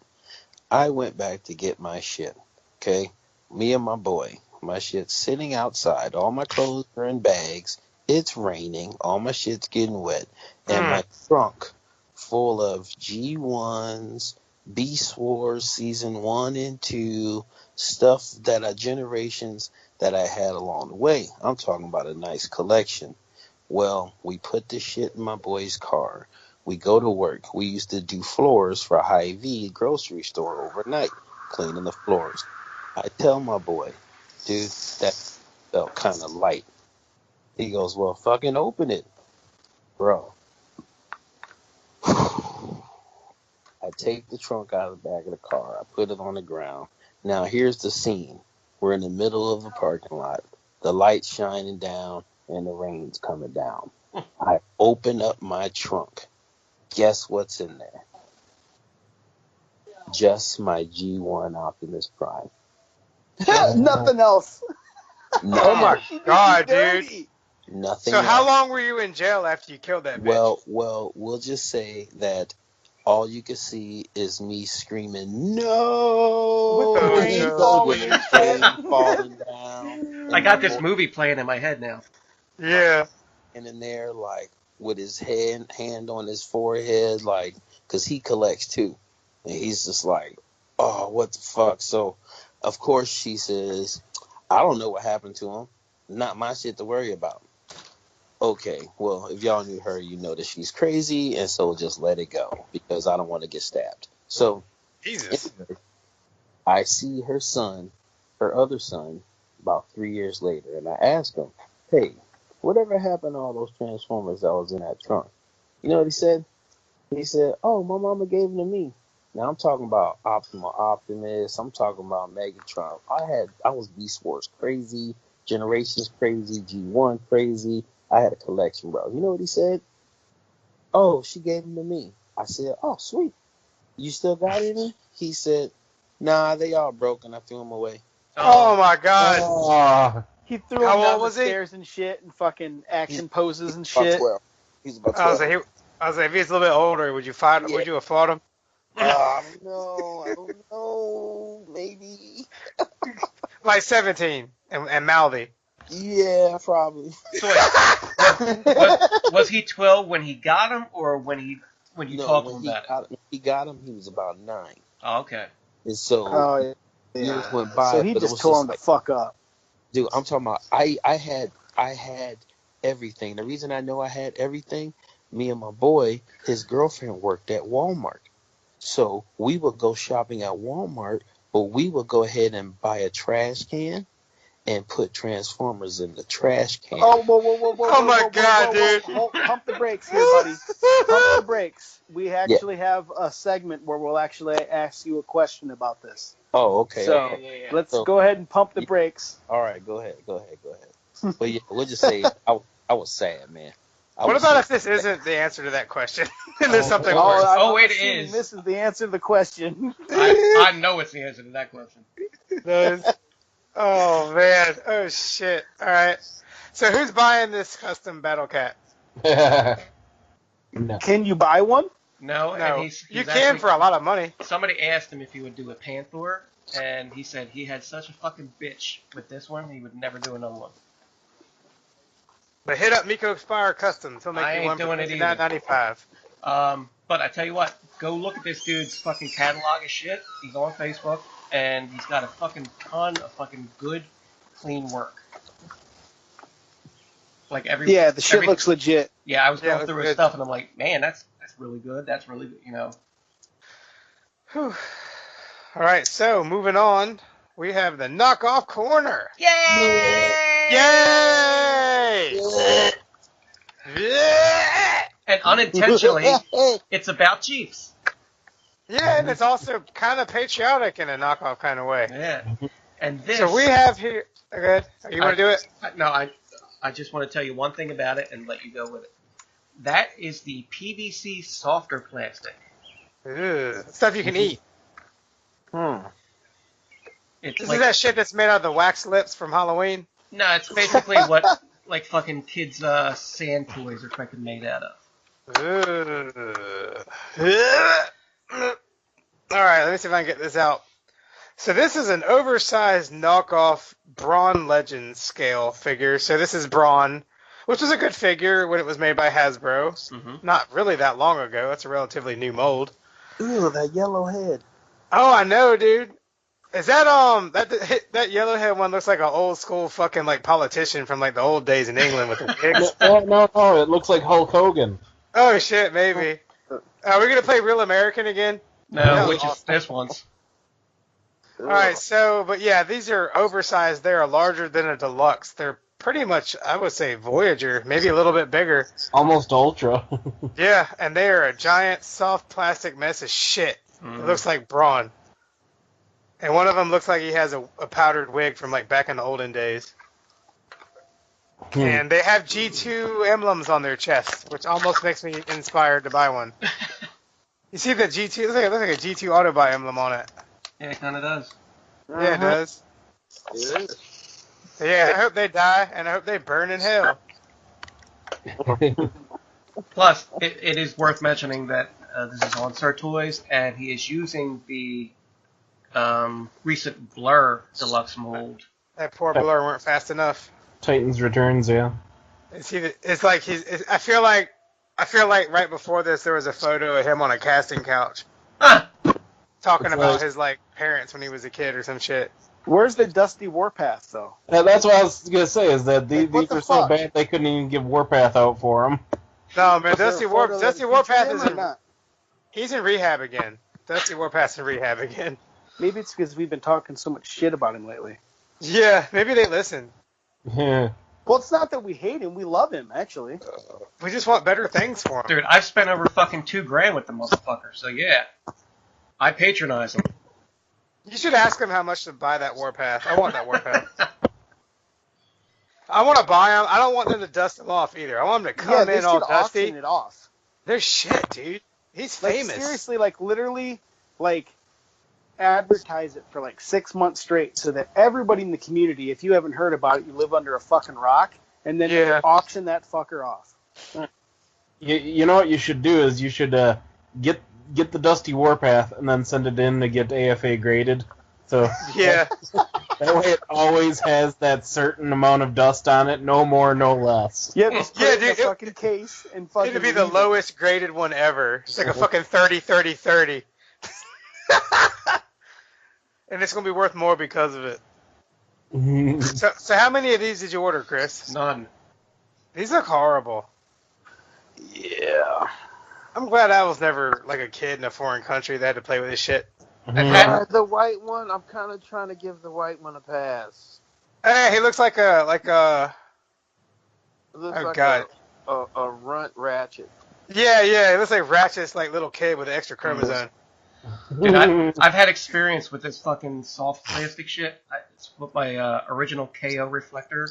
I went back to get my shit, okay? Me and my boy, my shit's sitting outside. All my clothes are in bags. It's raining. All my shit's getting wet. And my trunk full of G1s, Beast Wars Season 1 and 2, stuff that are generations that I had along the way. I'm talking about a nice collection. Well, we put this shit in my boy's car. We go to work. We used to do floors for Hy-Vee grocery store overnight, cleaning the floors. I tell my boy, dude, that felt kind of light. He goes, well, fucking open it. Bro. I take the trunk out of the back of the car. I put it on the ground. Now, here's the scene. We're in the middle of the parking lot. The light's shining down, and the rain's coming down. I open up my trunk. Guess what's in there? Just my G1 Optimus Prime. Nothing else. Oh my god, dude. Nothing So else. how long were you in jail after you killed that bitch? Well, we'll just say that all you can see is me screaming, no! With the rain falling and shit. Falling down. I got this movie playing in my head now. Yeah. And in there, like, with his hand on his forehead, like, because he collects too. And he's just like, oh, what the fuck? So, of course, she says, I don't know what happened to him. Not my shit to worry about. Okay, well, if y'all knew her, you know that she's crazy, and so just let it go, because I don't want to get stabbed. So, Jesus. anyway, I see her son, her other son, about 3 years later, and I ask him, hey, whatever happened to all those Transformers that was in that trunk? You know what he said? He said, oh, my mama gave them to me. Now, I'm talking about Optimus, I'm talking about Megatron. I was Beast Wars crazy, Generations crazy, G1 crazy. I had a collection, bro. You know what he said? Oh, she gave them to me. I said, oh, sweet. You still got any? He said, nah, they all broken. I threw them away. Oh my god. Oh, He threw How him down old the was he? stairs and shit and fucking action poses and About shit. 12. He's about I was 12. like, if he's a little bit older, would you fight? Yeah. Would you have fought him? I don't know. Maybe. Like 17 and mouthy. Yeah, probably. So was he 12 when he got him, or when you talked to him about it? When he got him, he was about 9. Oh, okay. And so Oh, yeah. years went by. So he but it just was tore him like, the fuck up. dude, I'm talking about I had everything. The reason I know I had everything, me and my boy, his girlfriend worked at Walmart. So we would go shopping at Walmart, but we would go ahead and buy a trash can and put Transformers in the trash can. Oh, whoa, Oh my god, dude. Pump the brakes here, buddy. Pump the brakes. We actually have a segment where we'll actually ask you a question about this. Oh, okay. So Okay. let's go ahead and pump the brakes. All right, go ahead. But yeah, we'll just say I was sad, man. What about if this isn't the answer to that question? And there's something worse. Oh, it is. This is the answer to the question. I know it's the answer to that question. Oh, man. Oh, shit. All right. So who's buying this custom Battlecat? No. Can you buy one? No, No. and he's You can actually, for a lot of money. Somebody asked him if he would do a Panther, and he said he had such a fucking bitch with this one, he would never do another one. But hit up Miko Spire Customs. He'll make I you ain't one for doing it either. $59.95. But I tell you what, go look at this dude's fucking catalog of shit. He's on Facebook, and he's got a fucking ton of fucking good, clean work. Like the shit looks legit. Yeah, I was going through his good. stuff, and I'm like, man, that's really good. That's really good, you know. Whew. All right, so moving on, we have the knockoff corner. Yay! Yay! Yeah! And unintentionally, it's about Chiefs. Yeah, and it's also kind of patriotic in a knockoff kind of way. Yeah. And this. So we have here. Okay, you want to do it? I just want to tell you one thing about it and let you go with it. That is the PVC softer plastic. Ugh, stuff you can eat. It's This like, is that shit that's made out of the wax lips from Halloween. no, it's basically what like fucking kids' sand toys are fucking made out of. All right, let me see if I can get this out. So this is an oversized knockoff Brawn Legends scale figure. So this is Brawn, which was a good figure when it was made by Hasbro. Mm-hmm. Not really that long ago. That's a relatively new mold. Ooh, that yellow head. Oh, I know, dude. Is that that yellowhead one looks like an old school fucking like politician from like the old days in England with the wigs? No, it looks like Hulk Hogan. Oh shit, maybe. Are we gonna play Real American again? No, which is this one's. All right, so but yeah, these are oversized. They are larger than a deluxe. They're pretty much, I would say, Voyager, maybe a little bit bigger. Almost Ultra. Yeah, and they are a giant soft plastic mess of shit. It looks like Brawn. And one of them looks like he has a powdered wig from like back in the olden days. And they have G2 emblems on their chest, which almost makes me inspired to buy one. You see the G2? It looks like a G2 auto buy emblem on it. Yeah, it kind of does. Yeah, it does. Yeah, I hope they die, and I hope they burn in hell. Plus, it is worth mentioning that this is on Sir Toys, and he is using the recent Blur Deluxe mold. That poor Blur weren't fast enough. Titans Returns, yeah. It's like I feel like right before this there was a photo of him on a casting couch talking about his like parents when he was a kid or some shit. Where's the Dusty Warpath though? That's what I was gonna say. Is that these what the are so fuck? bad they couldn't even give Warpath out for him. No man, Is there Dusty a photo that Warpath features is him or in, not? he's in rehab again. Dusty Warpath's in rehab again. Maybe it's because we've been talking so much shit about him lately. Yeah, maybe they listen. Yeah. Well, it's not that we hate him; we love him actually. We just want better things for him. Dude, I've spent over fucking $2,000 with the motherfucker, so yeah. I patronize him. You should ask him how much to buy that Warpath. I want that Warpath. I want to buy them. I don't want them to dust him off either. I want them to come they in all should dusty. auction it off. They're shit, dude. He's Like famous. seriously, like literally, like advertise it for like 6 months straight, so that everybody in the community, if you haven't heard about it, you live under a fucking rock, and then auction that fucker off. You know what you should do is you should get the Dusty Warpath and then send it in to get AFA graded. So Yeah. that way it always has that certain amount of dust on it, no more, no less. Yeah, just put Yeah, it in dude, a fucking case and fucking. It'd be the leave it. lowest graded one ever. It's like a fucking 30-30-30. And it's going to be worth more because of it. So how many of these did you order, Chris? None. These look horrible. Yeah. I'm glad I was never like a kid in a foreign country that had to play with this shit. The white one, I'm kind of trying to give the white one a pass. Hey, he looks like a It looks Oh, like God. a runt ratchet. Yeah, it looks like Ratchet's like little kid with an extra chromosome. Dude, I've had experience with this fucking soft plastic shit. It's with my original KO reflector.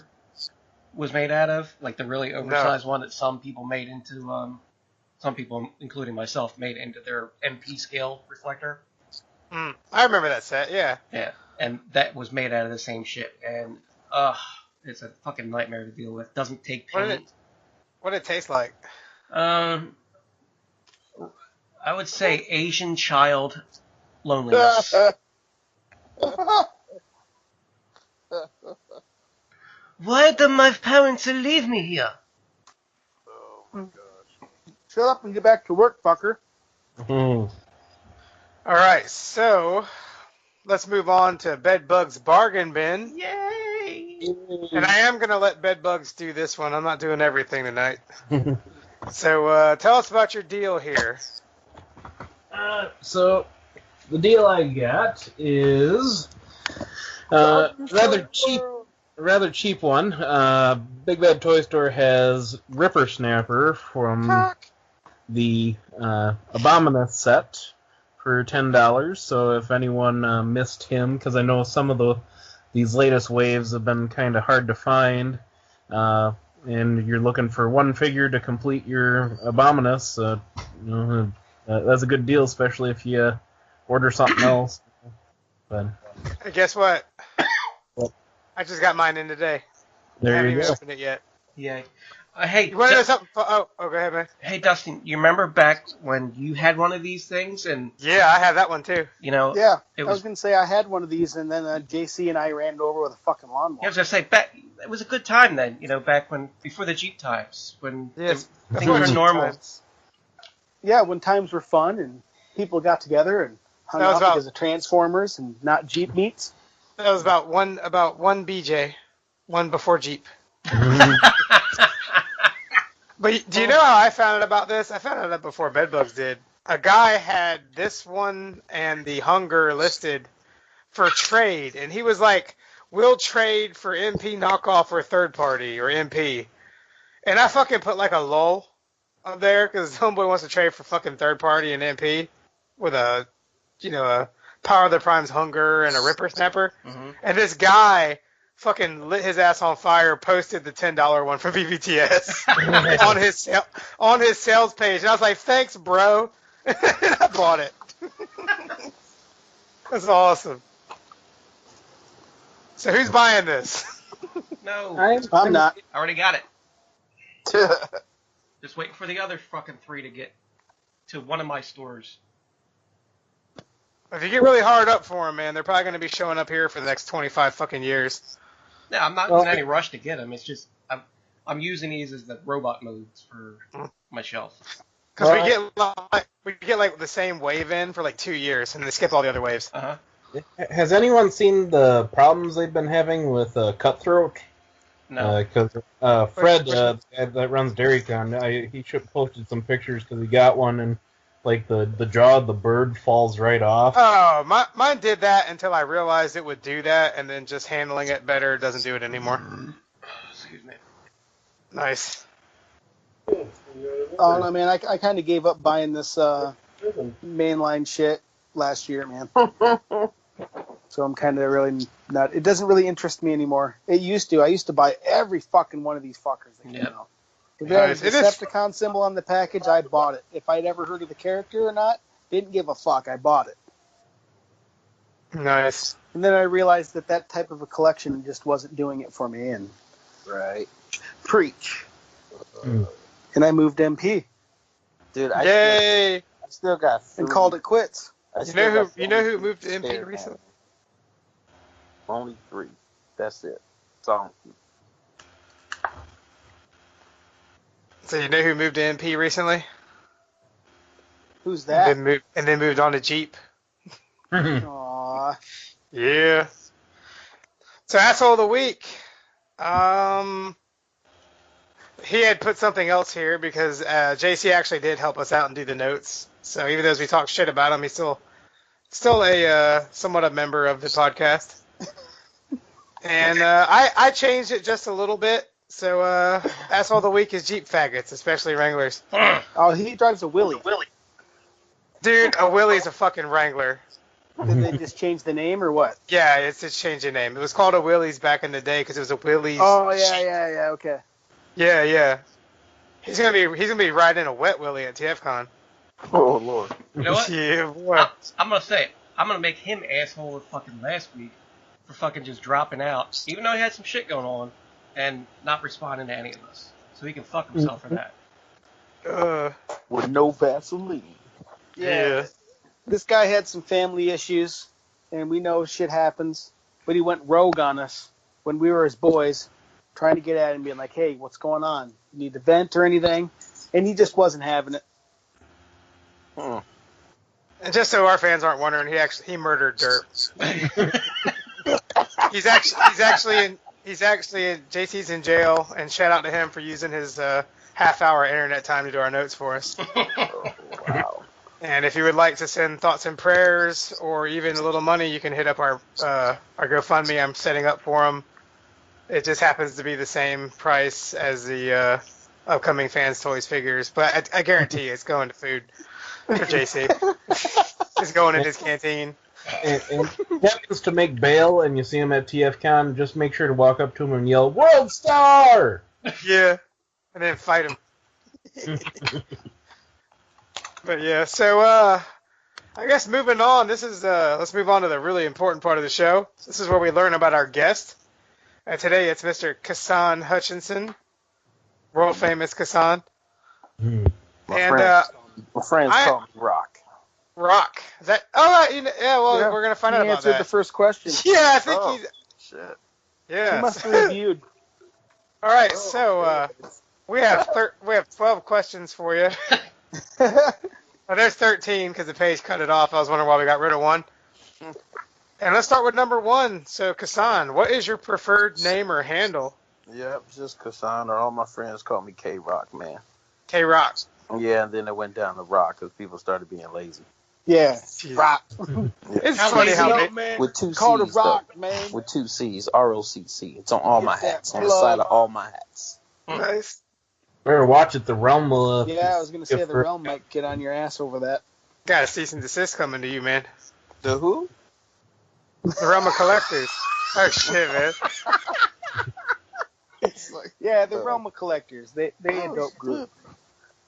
was made out of? Like the really oversized one that some people made into, some people, including myself, made into their MP scale reflector. I remember that set, yeah. Yeah, and that was made out of the same shit. And, it's a fucking nightmare to deal with. Doesn't take paint. What did it taste like? I would say Asian child loneliness. Why did my parents leave me here? Oh my gosh. Shut up and get back to work, fucker. All right, so let's move on to Bedbugs Bargain Bin. Yay! And I am going to let Bedbugs do this one. I'm not doing everything tonight. So tell us about your deal here. So the deal I got is rather cheap one. Big Bad Toy Store has Rippersnapper from the Abominus set for $10. So if anyone missed him, because I know some of these latest waves have been kind of hard to find, and you're looking for one figure to complete your Abominus, that's a good deal, especially if you order something else. But Hey, guess what? I just got mine in today. I there haven't you even go. opened it yet. Yay. Hey, You want to know something? Oh, go ahead, man. hey, Dustin, you remember back when you had one of these things, and Yeah, I have that one too. you know, Yeah, it I was was. going to say I had one of these, and then JC and I ran it over with a fucking lawnmower. I was gonna say, back it was a good time then. You know, back before the Jeep times, when Yes, things before were Jeep normal. times. Yeah, when times were fun and people got together and hung That was out about- because of Transformers and not Jeep meets. That was about one BJ, one before Jeep. But do you know how I found out about this? I found out that before Bedbugs did. A guy had this one and the Hunger listed for trade, and he was like, "We'll trade for MP knockoff or third party or MP." And I fucking put like a lull up there because homeboy wants to trade for fucking third party and MP with a Power of the Prime's Hunger and a Rippersnapper. Mhm. And this guy fucking lit his ass on fire, posted the $10 one from BBTS on his sales page. And I was like, thanks, bro. And I bought it. That's awesome. So who's buying this? No, I'm not. I already got it. Just waiting for the other fucking 3 to get to one of my stores. If you get really hard up for them, man, they're probably going to be showing up here for the next 25 fucking years. No, I'm not in any rush to get them. It's just I'm using these as the robot modes for my shelf. Because we get like the same wave in for like 2 years, and they skip all the other waves. Uh-huh. Has anyone seen the problems they've been having with Cutthroat? No. Because Fred, the guy that runs DairyCon, he posted some pictures because he got one, and like the jaw of the bird falls right off. Oh, mine did that until I realized it would do that, and then just handling it better doesn't do it anymore. Excuse me. Nice. Oh no, man, I kind of gave up buying this mainline shit last year, man. So I'm kind of really not. It doesn't really interest me anymore. It used to. I used to buy every fucking one of these fuckers that came out. If it had a Decepticon symbol on the package, I bought it. If I'd ever heard of the character or not, didn't give a fuck. I bought it. Nice. And then I realized that type of a collection just wasn't doing it for me. And Right. preach. And I moved MP Dude, Yay! I still got and called it quits. You know who moved to MP recently? Only 3. That's it. So So you know who moved to MP recently? Who's that? And then moved on to Jeep. Aww. Yeah. So asshole of the week. He had put something else here because JC actually did help us out and do the notes. So even though we talk shit about him, he's still a somewhat a member of the podcast. And I changed it just a little bit. So asshole of the week is Jeep faggots, especially Wranglers. Oh, he drives a Willy. Dude, a Willie's a fucking Wrangler. Did they just change the name or what? Yeah, it's just changed the name. It was called a Willie's back in the day because it was a Willie's. Oh yeah, okay. Yeah. He's gonna be riding a wet Willie at TFCon. Oh Lord. You know what? Yeah, boy. I'm gonna say it. I'm gonna make him asshole of fucking last week for fucking just dropping out, even though he had some shit going on, and not responding to any of us. So he can fuck himself for that. With no Vaseline. Yeah. This guy had some family issues, and we know shit happens, but he went rogue on us when we were his boys, trying to get at him, being like, hey, what's going on? You need to vent or anything? And he just wasn't having it. And just so our fans aren't wondering, he murdered Dirt. he's actually in JC's in jail, and shout out to him for using his half-hour internet time to do our notes for us. Wow. And if you would like to send thoughts and prayers, or even a little money, you can hit up our GoFundMe. I'm setting up for him. It just happens to be the same price as the upcoming Fans Toys figures, but I guarantee it's going to food for JC. It's going in his canteen. And happens to make bail, and you see him at TFCon, just make sure to walk up to him and yell, "World Star!" Yeah, and then fight him. But yeah, so I guess moving on. This is let's move on to the really important part of the show. This is where we learn about our guest. And today it's Mr. Kasan Hutchinson, world famous Kasan. My friends call me Rock. Rock. Is that? Oh, yeah. We're gonna find out about that. He answered the first question. Yeah, I think he's. Shit. Yeah. He must have reviewed. All right, so we have 12 questions for you. Well, there's 13 because the page cut it off. I was wondering why we got rid of one. And let's start with number 1. So, Kasan, what is your preferred name or handle? Yep, just Kasan, or all my friends call me K-Rock, man. K-Rock. Yeah, and then it went down to Rock because people started being lazy. Yeah, Rock. It's funny how man. With 2 C's, called a Rock, man. With 2 C's, ROCC. It's on all my hats, on the side of all my hats. Nice. Better watch it. The realm will. Yeah, I was gonna say the realm might get on your ass over that. Got a cease and desist coming to you, man. The who? The realm of collectors. Oh shit, man. Yeah, the realm of collectors. They a dope group.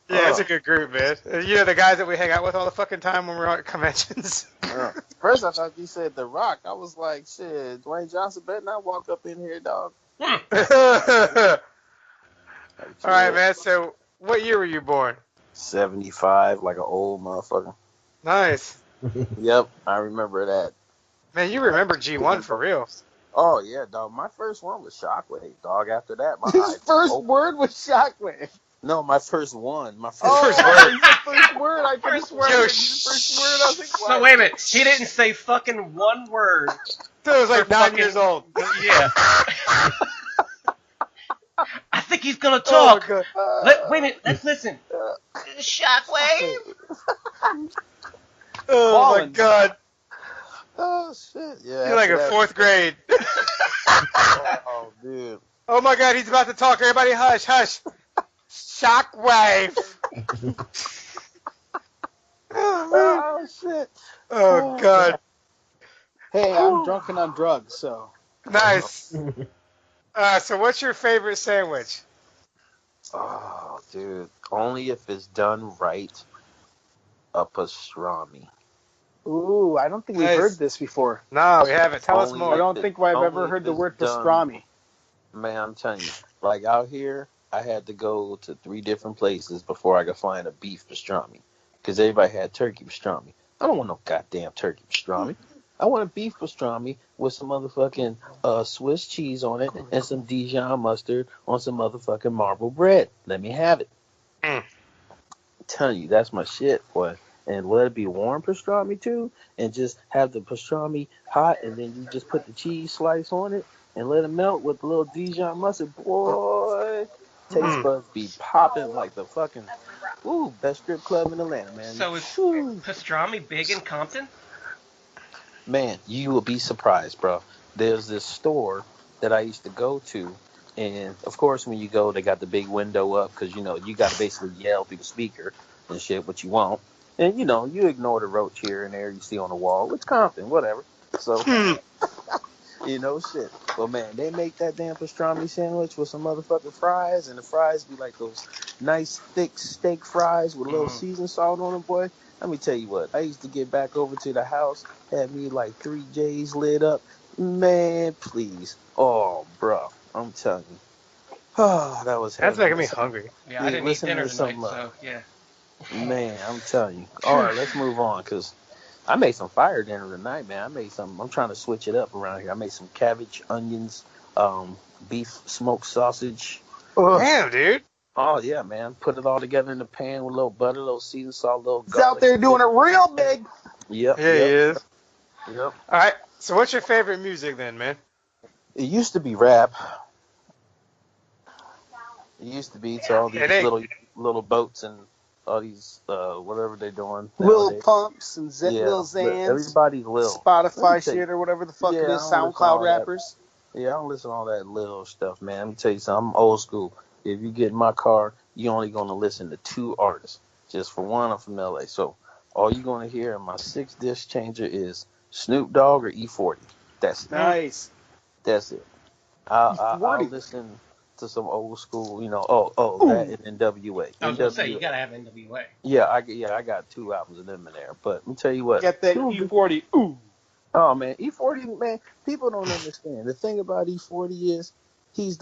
Yeah, it's a good group, man. You know the guys that we hang out with all the fucking time when we're at conventions. First, I thought you said The Rock. I was like, shit, Dwayne Johnson better not walk up in here, dog. All right, man. So, what year were you born? 75, like an old motherfucker. Nice. Yep, I remember that. Man, you remember G1 for real. Oh, yeah, dog. My first one was Shockwave, dog. After that, my His eyes first opened. word was Shockwave. No, my first one. My first Oh, First first word. word. First word. I could have sworn Yo, it was his first word. I was like, So wait a minute. He didn't say fucking one word. So it was like For 9 fucking- years old. Yeah. I think he's gonna talk. God. Wait a minute. Let's listen. Shockwave. Oh my Ballin'. god. Oh, shit. Yeah. You're like after in that- 4th grade. Oh, dude. Oh my god, he's about to talk. Everybody hush, hush. Shockwave. Oh, shit. Oh god. hey, I'm drunk and on drugs, so. Nice. So what's your favorite sandwich? Oh, dude. Only if it's done right. A pastrami. Ooh, I don't think we've Nice. heard this before. No, we haven't. Tell us Only more. I don't think I've Only ever heard the if word it's done- pastrami. Man, I'm telling you. Like, out here, I had to go to 3 different places before I could find a beef pastrami. Because everybody had turkey pastrami. I don't want no goddamn turkey pastrami. I want a beef pastrami with some motherfucking Swiss cheese on it and some Dijon mustard on some motherfucking marble bread. Let me have it. I'm telling you, that's my shit, boy. And let it be warm pastrami, too. And just have the pastrami hot, and then you just put the cheese slice on it and let it melt with a little Dijon mustard. Boy, taste buds be popping like the fucking, best strip club in Atlanta, man. So is pastrami big in Compton? Man, you will be surprised, bro. There's this store that I used to go to, and of course, when you go, they got the big window up because you know you got to basically yell through the speaker and shit what you want. And you ignore the roach here and there you see on the wall, which Compton, whatever. So, shit. But man, they make that damn pastrami sandwich with some motherfucking fries, and the fries be like those nice thick steak fries with a little seasoned salt on them, boy. Let me tell you what, I used to get back over to the house, had me like 3 J's lit up. Man, please. Oh, bro, I'm telling you. Oh, that was That's heaven. making me hungry. Yeah, I didn't eat dinner to some tonight, so yeah. Man, I'm telling you. All right, let's move on, because I made some fire dinner tonight, man. I'm trying to switch it up around here. I made some cabbage, onions, beef smoked sausage. Damn, dude. Oh, yeah, man. Put it all together in the pan with a little butter, a little seasoned salt, a little He's out garlic. there doing it real big. Yep. Yeah, he is. Yep. All right. So, what's your favorite music then, man? It used to be rap. It used to be to all these little boats and all these whatever they're doing. Lil nowadays. Pumps and Yeah, Lil Xans. everybody's Lil. Spotify shit or whatever the fuck it is. I don't listen to SoundCloud all that. rappers. Yeah, I don't listen to all that little stuff, man. Let me tell you something. I'm old school. If you get in my car, you're only going to listen to 2 artists. Just for one, I'm from LA. So all you're going to hear in my 6 disc changer is Snoop Dogg or E40. That's it. Nice. That's it. I'll E40. listen to some old school, that and NWA. I was gonna say you gotta have NWA. Yeah, I got 2 albums of them in there. But let me tell you what. Get that E40. Ooh. Oh man, E40, man, people don't understand. The thing about E40 is he's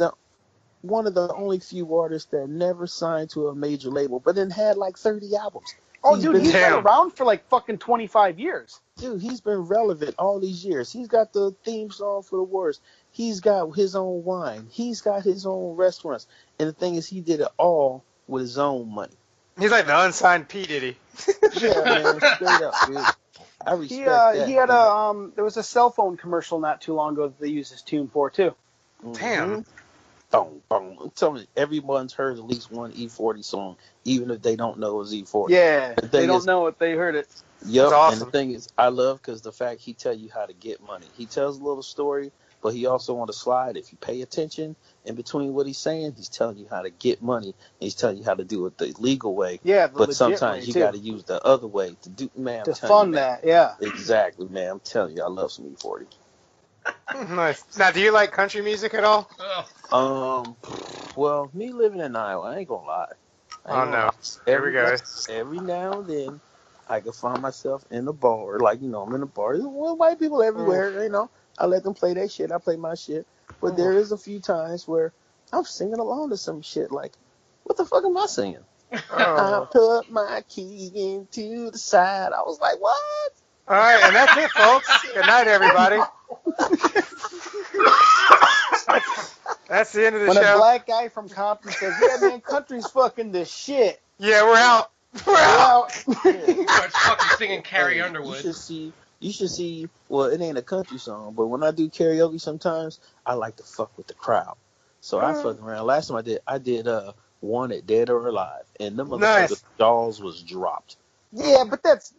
one of the only few artists that never signed to a major label, but then had like 30 albums. Oh, dude, he's been around for like fucking 25 years. Dude, he's been relevant all these years. He's got the theme song for the Warriors. He's got his own wine. He's got his own restaurants. And the thing is, he did it all with his own money. He's like the unsigned P. Diddy. Yeah, man, straight up, dude. I respect that. He had there was a cell phone commercial not too long ago that they used his tune for, too. Damn. Boom, boom. I'm telling you, everyone's heard at least one E40 song, even if they don't know it was E40. Yeah, they don't know it, they heard it. Yep, awesome. And the thing is, I love because the fact he tell you how to get money. He tells a little story, but he also on the slide, if you pay attention in between what he's saying, he's telling you how to get money. And he's telling you how to do it the legal way. Yeah, but sometimes you got to use the other way to do, man. To fund that, yeah. Exactly, man. I'm telling you, I love some E40. Nice. Now, do you like country music at all? Well, me living in Iowa, I ain't gonna lie. Oh no. Here we go. Every now and then, I can find myself in a bar, like I'm in a bar. There's white people everywhere, I let them play their shit. I play my shit. But there is a few times where I'm singing along to some shit. Like, what the fuck am I singing? I put my key into the side. I was like, what? All right, and that's it, folks. Good night, everybody. That's the end of the show. When a black guy from Compton says, yeah, man, country's fucking the shit. Yeah, we're out. We're out. He starts fucking singing Carrie Underwood. You should see, well, it ain't a country song, but when I do karaoke sometimes, I like to fuck with the crowd. So I fuck around. Last time I did one at Dead or Alive, and the motherfucker's jaws was dropped. Yeah, but that's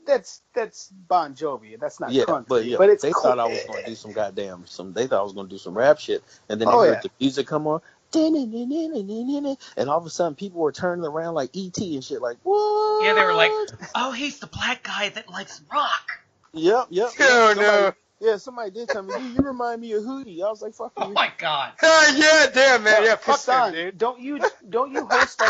Bon Jovi. That's not country. But it's they thought I was gonna do they thought I was gonna do some rap shit, and then they heard the music come on, and all of a sudden people were turning around like E.T. and shit, like what? Yeah, they were like, oh, he's the black guy that likes rock. Yep. Oh no. Yeah, somebody did tell me, you remind me of Hootie. I was like, fuck you. Oh my god. Yeah, damn man. Yeah, fuck Kasan, him, dude. Don't you host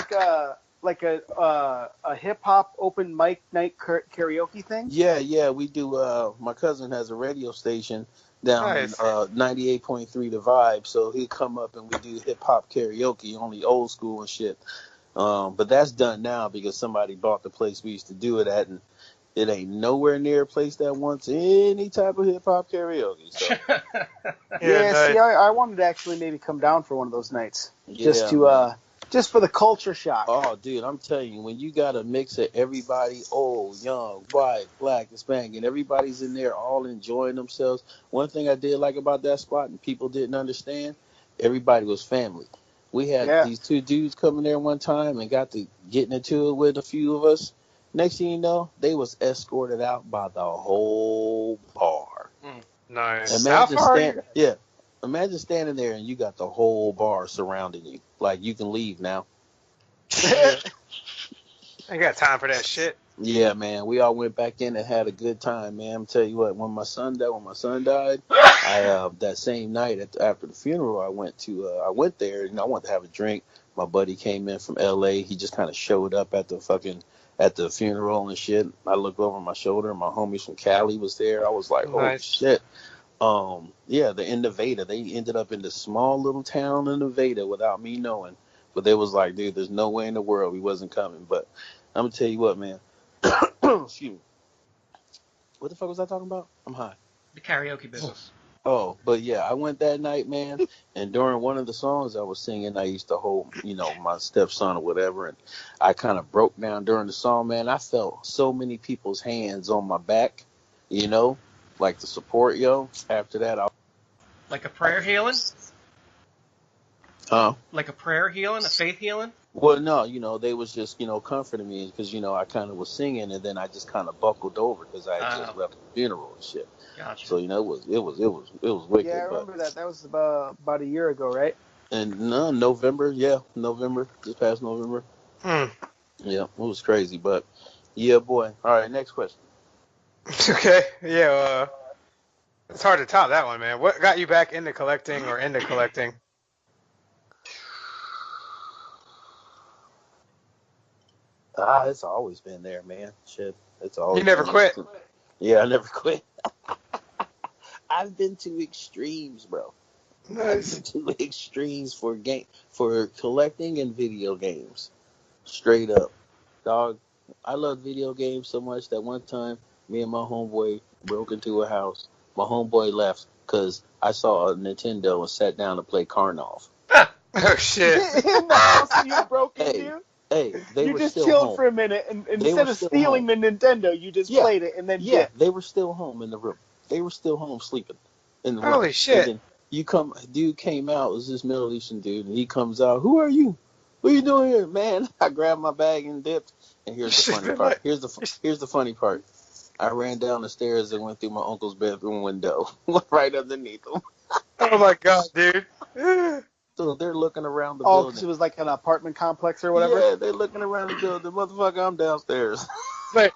like a hip hop open mic night karaoke thing? Yeah, we do. My cousin has a radio station down in 98.3 The Vibe, so he'd come up and we do hip hop karaoke, only old school and shit. But that's done now because somebody bought the place we used to do it at, and it ain't nowhere near a place that wants any type of hip hop karaoke. So. See, I wanted to actually maybe come down for one of those nights, just for the culture shock. Oh, dude, I'm telling you, when you got a mix of everybody, old, young, white, black, Hispanic, and everybody's in there all enjoying themselves. One thing I did like about that spot, and people didn't understand, everybody was family. We had these 2 dudes coming there one time and got to getting into it with a few of us. Next thing you know, they was escorted out by the whole bar. Nice. Imagine standing there and you got the whole bar surrounding you. Like, you can leave now. I ain't got time for that shit. Yeah, man. We all went back in and had a good time, man. I'm tell you what, when my son died, I that same night after the funeral, I went there and I wanted to have a drink. My buddy came in from LA. He just kind of showed up at the funeral and shit. I looked over my shoulder. My homies from Cali was there. I was like, holy Nice. shit. Yeah, they're in Nevada. They ended up in this small little town in Nevada without me knowing. But they was like, dude, there's no way in the world we wasn't coming. But I'm gonna tell you what, man. Excuse me. What the fuck was I talking about? I'm high. The karaoke business. Oh, but yeah, I went that night, man. And during one of the songs I was singing, I used to hold, my stepson or whatever, and I kind of broke down during the song, man. I felt so many people's hands on my back, like the support, yo. After that, Like a prayer healing? Huh? Like a prayer healing? A faith healing? Well, no, they was just, comforting me because, I kind of was singing and then I just kind of buckled over because I had just left the funeral and shit. Gotcha. So, it was wicked. Yeah, I remember that. That was about a year ago, right? And November, just past November. Yeah, it was crazy, but yeah, boy. All right, next question. Okay, yeah, it's hard to top that one, man. What got you back into collecting or into collecting? It's always been there, man. Shit, it's always. You never quit? Yeah, I never quit. I've been to extremes, bro. Nice. To extremes for collecting and video games. Straight up, dog. I love video games so much that one time me and my homeboy broke into a house. My homeboy left because I saw a Nintendo and sat down to play Karnov. Oh shit! In the house you broke into? Hey, they you were just still chilled home. for a minute, and instead of stealing the Nintendo, you just played it and then dipped. They were still home in the room. They were still home sleeping in the room. Holy shit! And then dude came out. It was this Middle Eastern dude, and he comes out. Who are you? What are you doing here, man? I grabbed my bag and dipped. And here's the funny part. Here's the funny part. I ran down the stairs and went through my uncle's bedroom window, right underneath him. Oh my god, dude! So they're looking around the building. Because it was like an apartment complex or whatever? Yeah, they're looking around the building. Motherfucker, I'm downstairs. Wait.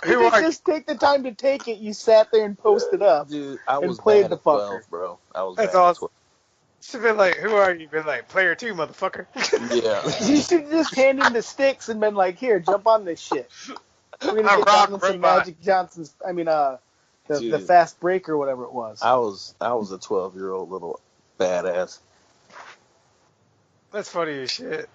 You didn't just take the time to take it. You sat there and posted up. Dude, I was played bad the at 12, fucker. bro. I was That's bad awesome. at 12. Should been like, who are you? Been like, player 2, motherfucker. Yeah. You should just hand him the sticks and been like, here, jump on this shit. We're gonna get down on some Magic Johnson's. The fast break or whatever it was. I was a 12-year-old little badass. That's funny as shit.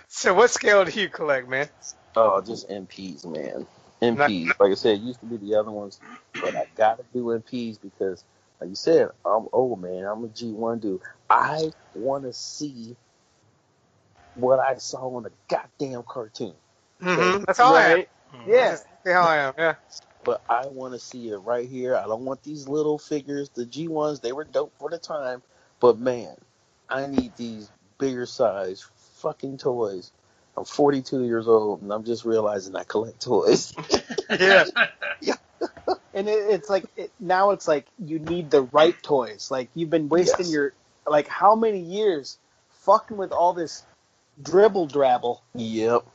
So what scale do you collect, man? Oh, just MPs, man. MPs. Like I said, it used to be the other ones, but I gotta do MPs because, like you said, I'm old, man. I'm a G1 dude. I want to see what I saw in a goddamn cartoon. Mm-hmm. That's how I am. Yeah. That's how I am, yeah. But I want to see it right here. I don't want these little figures. The G1s, they were dope for the time. But, man, I need these bigger size fucking toys. I'm 42 years old, and I'm just realizing I collect toys. Yeah. And it's like, now it's like you need the right toys. Like, you've been wasting how many years fucking with all this dribble drabble. Yep.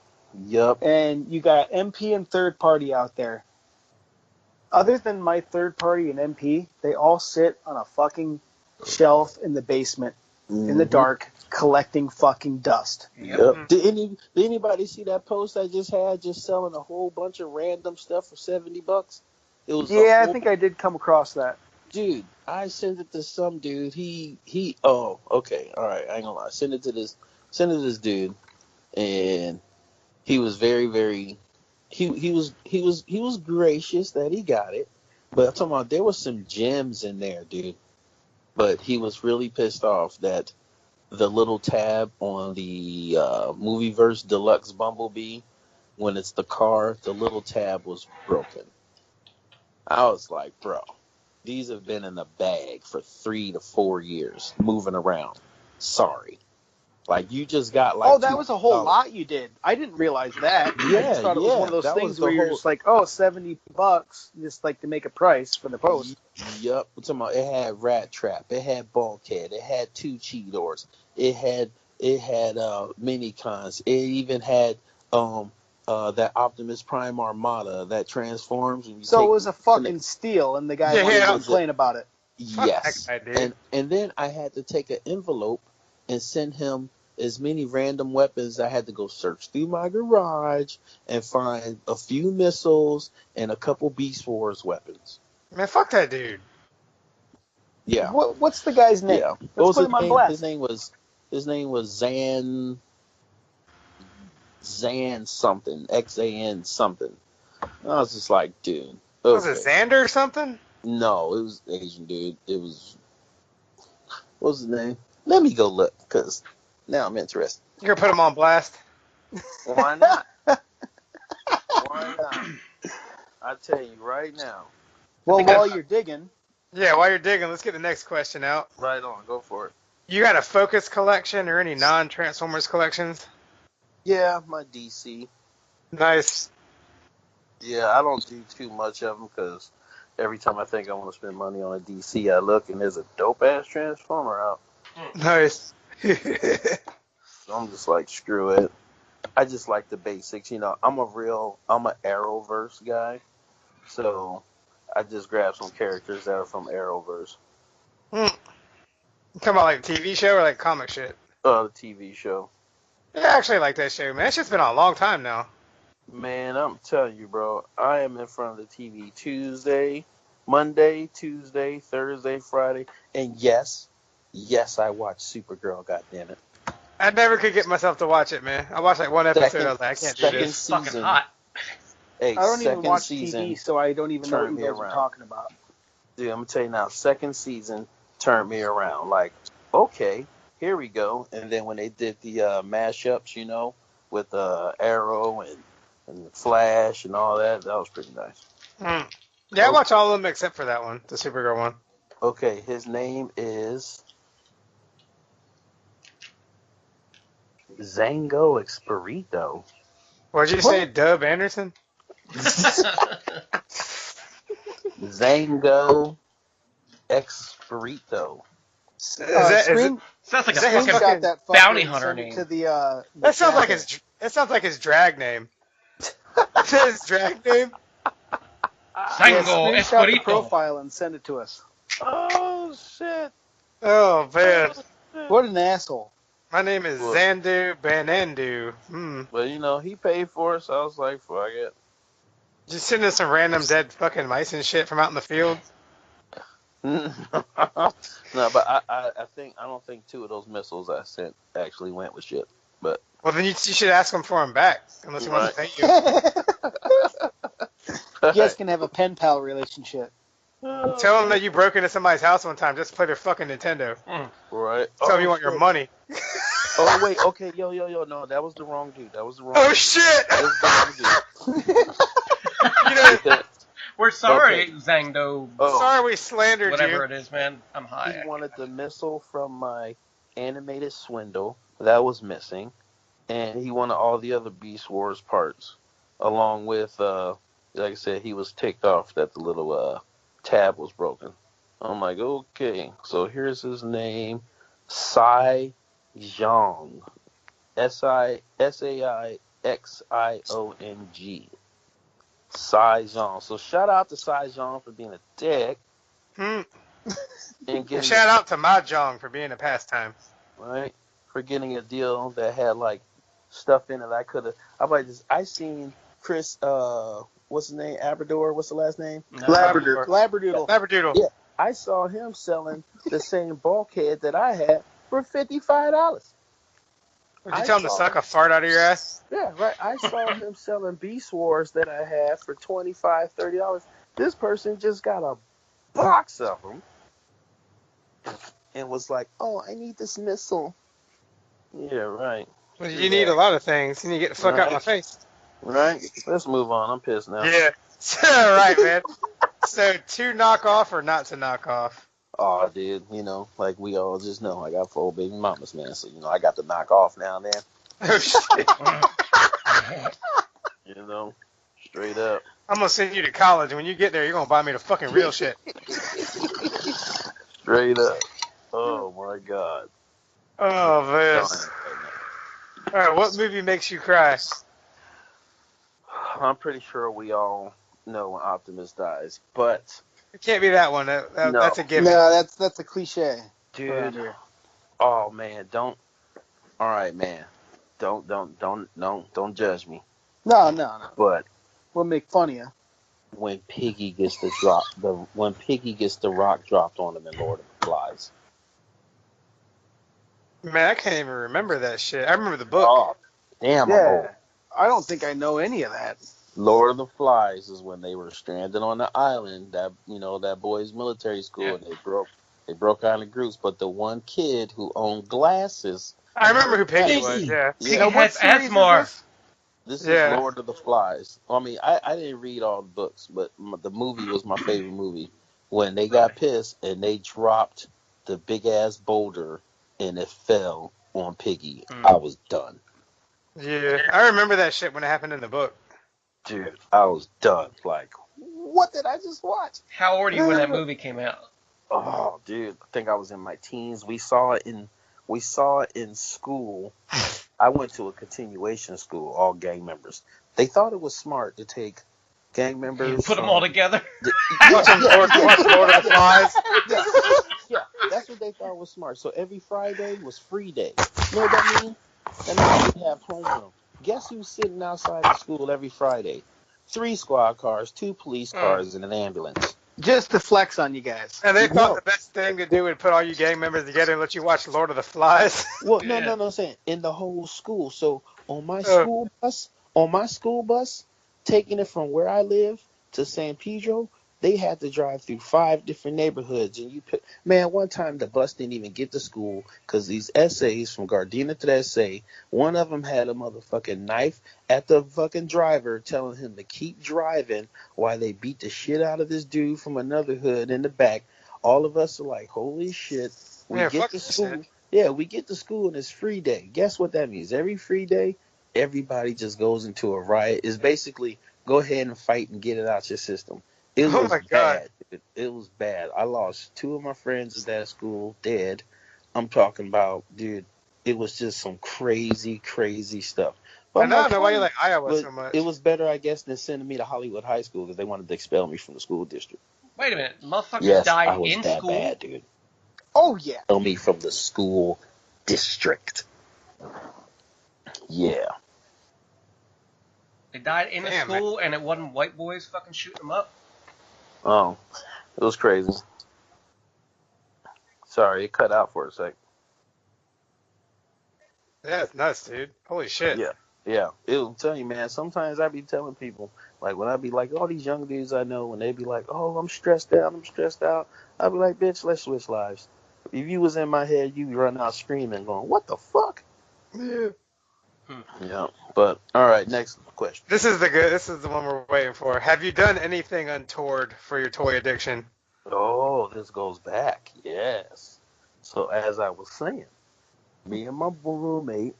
And you got MP and third party out there. Other than my third party and MP, they all sit on a fucking shelf in the basement, in the dark, collecting fucking dust. Yep. Did anybody see that post I just had, just selling a whole bunch of random stuff for $70? It was I think I did come across that. Dude, I sent it to some dude. Oh, okay, all right. I ain't gonna lie. Send it to this dude, and he was very, very. He was gracious that he got it, but I'm talking about there was some gems in there, dude. But he was really pissed off that the little tab on the Movieverse Deluxe Bumblebee, when it's the car, the little tab was broken. I was like, bro, these have been in the bag for 3 to 4 years, moving around. Sorry. Like, you just got like that was a whole lot you did. I didn't realize that. Yeah, I just thought it was one of those things where you're just like, $70, just like to make a price for the post. Yep. I'm talking about, it had Rat Trap, it had Bulkhead, it had 2 Cheetors, it had mini cons, it even had That Optimus Prime Armada that transforms. And you So take it was a fucking steal, and the guy Yeah, wanted yeah. to complain about it. Yes, Fuck that guy, dude. and then I had to take an envelope and send him as many random weapons. I had to go search through my garage and find a few missiles and a couple Beast Wars weapons. Man, fuck that dude. Yeah, What's the guy's name? yeah. Let's What was put his him on name? blast. His name was Zan something, XAN something. I was just like, dude. Okay. Was it Xander or something? No, it was Asian dude. It was, what was his name? Let me go look, because now I'm interested. You're gonna put him on blast? Why not? Why not? I tell you right now. Well, while you're digging, Yeah, while you're digging, let's get the next question out. Right on, go for it. You got a Focus collection or any non-Transformers collections? Yeah, my DC. Nice. Yeah, I don't do too much of them, because every time I think I want to spend money on a DC, I look and there's a dope-ass Transformer out. Nice. So I'm just like, screw it. I just like the basics. I'm an Arrowverse guy. So I just grab some characters that are from Arrowverse. You talking about like TV show or like comic shit? The TV show. Yeah, I actually like that show, man. That shit's been on a long time now. Man, I'm telling you, bro. I am in front of the TV Monday, Tuesday, Thursday, Friday. And yes, I watch Supergirl, goddammit. I never could get myself to watch it, man. I watched like one episode. I was like, I can't do second this. Fucking season. hot. Hey, I don't even second watch season, TV, so I don't even know what turned you me guys are around. talking about. Dude, I'm gonna tell you now, second season turned me around. Like, okay, here we go. And then when they did the mashups, with Arrow and Flash and all that, that was pretty nice. Yeah, I watch all of them except for that one, the Supergirl one. Okay, his name is Zango Expirito. What'd you say, Dub Anderson? Zango Expirito. Is it- Sounds like a Is that his fucking fucking bounty Bounty hunter name. To the That sounds like chapter. that sounds like his drag name. Is that his drag name? Sango Screenshot the Espirito. profile and send it to us. Oh, shit. Oh man, What an asshole. my name is Look. Zandu Banandu. But, he paid for it, so I was like, fuck it. Just sending us some random dead fucking mice and shit from out in the field. No, but I don't think 2 of those missiles I sent actually went with shit. But Well, then you should ask him for them back, unless he wants to pay you. You guys can have a pen pal relationship. Tell them that you broke into somebody's house one time just to play their fucking Nintendo. right. Tell them you want your money. Oh wait, okay, yo, no, that was the wrong dude. Oh shit! That was the wrong dude. You know, We're sorry, Okay. Zangdo. Oh, sorry we slandered Whatever you. it is, man. I'm high. he wanted the missile from my animated swindle that was missing, and he wanted all the other Beast Wars parts, along with, like I said, he was ticked off that the little tab was broken. I'm like, okay, so here's his name, Sai Zhang, Saixiong. Sai Zhang. So shout out to Sai Zhang for being a dick. And getting Shout out to Mahjong for being a pastime. right for getting a deal that had like stuff in it I could have. I seen Chris. What's his name? Abrador. What's the last name? Labradoodle. Labradoodle. Yeah, I saw him selling the same bulkhead that I had for $55. Would you tell him to suck a fart out of your ass? Yeah, right. I saw him selling Beast Wars that I had for $25, $30. This person just got a box of them and was like, "Oh, I need this missile." Yeah, right. Well, you need a lot of things. You need to get the fuck out of my face. Right. Let's move on. I'm pissed now. Yeah. All right, man. So, to knock off or not to knock off? Oh, dude, like we all just know, I got 4 baby mamas, man. So, I got to knock off now and then. Oh, shit. Straight up. I'm going to send you to college, and when you get there, you're going to buy me the fucking real shit. Straight up. Oh, my God. Oh, man. All right, what movie makes you cry? I'm pretty sure we all know when Optimus dies, but It can't be that one. That's a given. No, that's a cliche around dude, here. oh man, don't. All right, man, don't judge me. No. But We'll make fun of you. when Piggy gets the rock dropped on him in Lord of the Flies. Man, I can't even remember that shit. I remember the book. Oh, damn, I'm old. Yeah, I don't think I know any of that. Lord of the Flies is when they were stranded on the island, that boys' military school, Yeah. and they broke out in groups. But the one kid who owned glasses. I remember who Piggy Piggy. was. Yeah. Piggy Now, what has series is asthma. this? This Yeah. is Lord of the Flies. I mean, I didn't read all the books, but the movie was my favorite movie. When they got pissed and they dropped the big ass boulder and it fell on Piggy, I was done. Yeah, I remember that shit when it happened in the book. Dude, I was done. Like, what did I just watch? How old were you when that movie came out? Oh, dude, I think I was in my teens. We saw it in school. I went to a continuation school, all gang members. They thought it was smart to take gang members. Put them all together. Watch Lord of the Flies. Yeah, that's what they thought was smart. So every Friday was free day. You know what that means? That means we have homeroom. Guess who's sitting outside the school every Friday? 3 squad cars, 2 police cars, and an ambulance. Just to flex on you guys. And they thought the best thing to do would put all you gang members together and let you watch Lord of the Flies. Well, no, I'm saying in the whole school. So on my school bus, taking it from where I live to San Pedro, they had to drive through 5 different neighborhoods. And one time the bus didn't even get to school because these essays from Gardena to the SA, one of them had a motherfucking knife at the fucking driver telling him to keep driving while they beat the shit out of this dude from another hood in the back. All of us are like, holy shit. We get to school. Yeah, we get to school and it's free day. Guess what that means? Every free day, everybody just goes into a riot. It's basically go ahead and fight and get it out your system. It was bad. It was bad. I lost 2 of my friends at that school dead. I'm talking about, dude, it was just some crazy, crazy stuff. But I don't know why you like Iowa so much. It was better, I guess, than sending me to Hollywood High School because they wanted to expel me from the school district. Wait a minute, motherfuckers died in that school? Bad, dude. Oh, yeah. Expel me from the school district. Yeah. They died in the school and it wasn't white boys fucking shooting them up? Oh, it was crazy. Sorry, it cut out for a sec. Yeah, it's nuts, dude. Holy shit. Yeah. I'm telling you, man, sometimes I be telling people, like, when I be like, all these young dudes I know, when they be like, oh, I'm stressed out, I'll be like, bitch, let's switch lives. If you was in my head, you'd run out screaming, going, what the fuck? Yeah. Yeah, but, all right, next question. This is the one we're waiting for. Have you done anything untoward for your toy addiction? Oh, this goes back, yes. So, as I was saying, me and my roommate,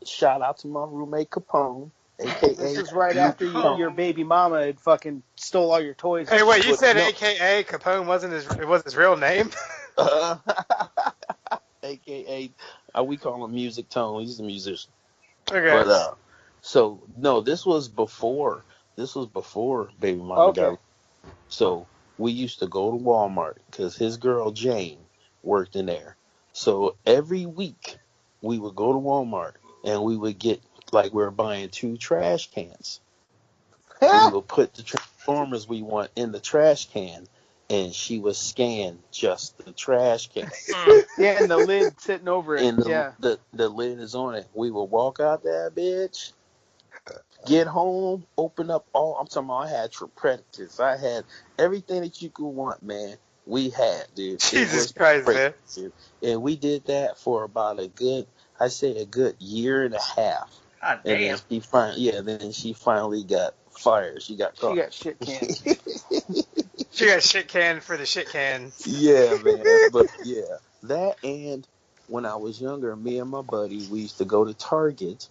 shout out to my roommate Capone, a.k.a. This is right after your baby mama had fucking stole all your toys. Hey, wait, you said a.k.a. Capone wasn't his real name? A.k.a. We call him Music Tone. He's a musician. Okay. But, so, no, this was before baby mama got. So, we used to go to Walmart because his girl Jane worked in there. So, every week, we would go to Walmart and we would get, like, we were buying 2 trash cans. We would put the Transformers we want in the trash can, and she would scan just the trash can. Yeah, and the lid sitting over it. And the lid is on it. We would walk out that bitch, get home, open up I'm talking about, I had Predators. I had everything that you could want, man. We had, dude. Jesus Christ, man. Dude. And we did that for about a good year and a half. God and damn. Then she finally got fired. She got caught. She got shit canned. She got shit canned for the shit can. Yeah, man. But yeah, that, and when I was younger, me and my buddy, we used to go to Target,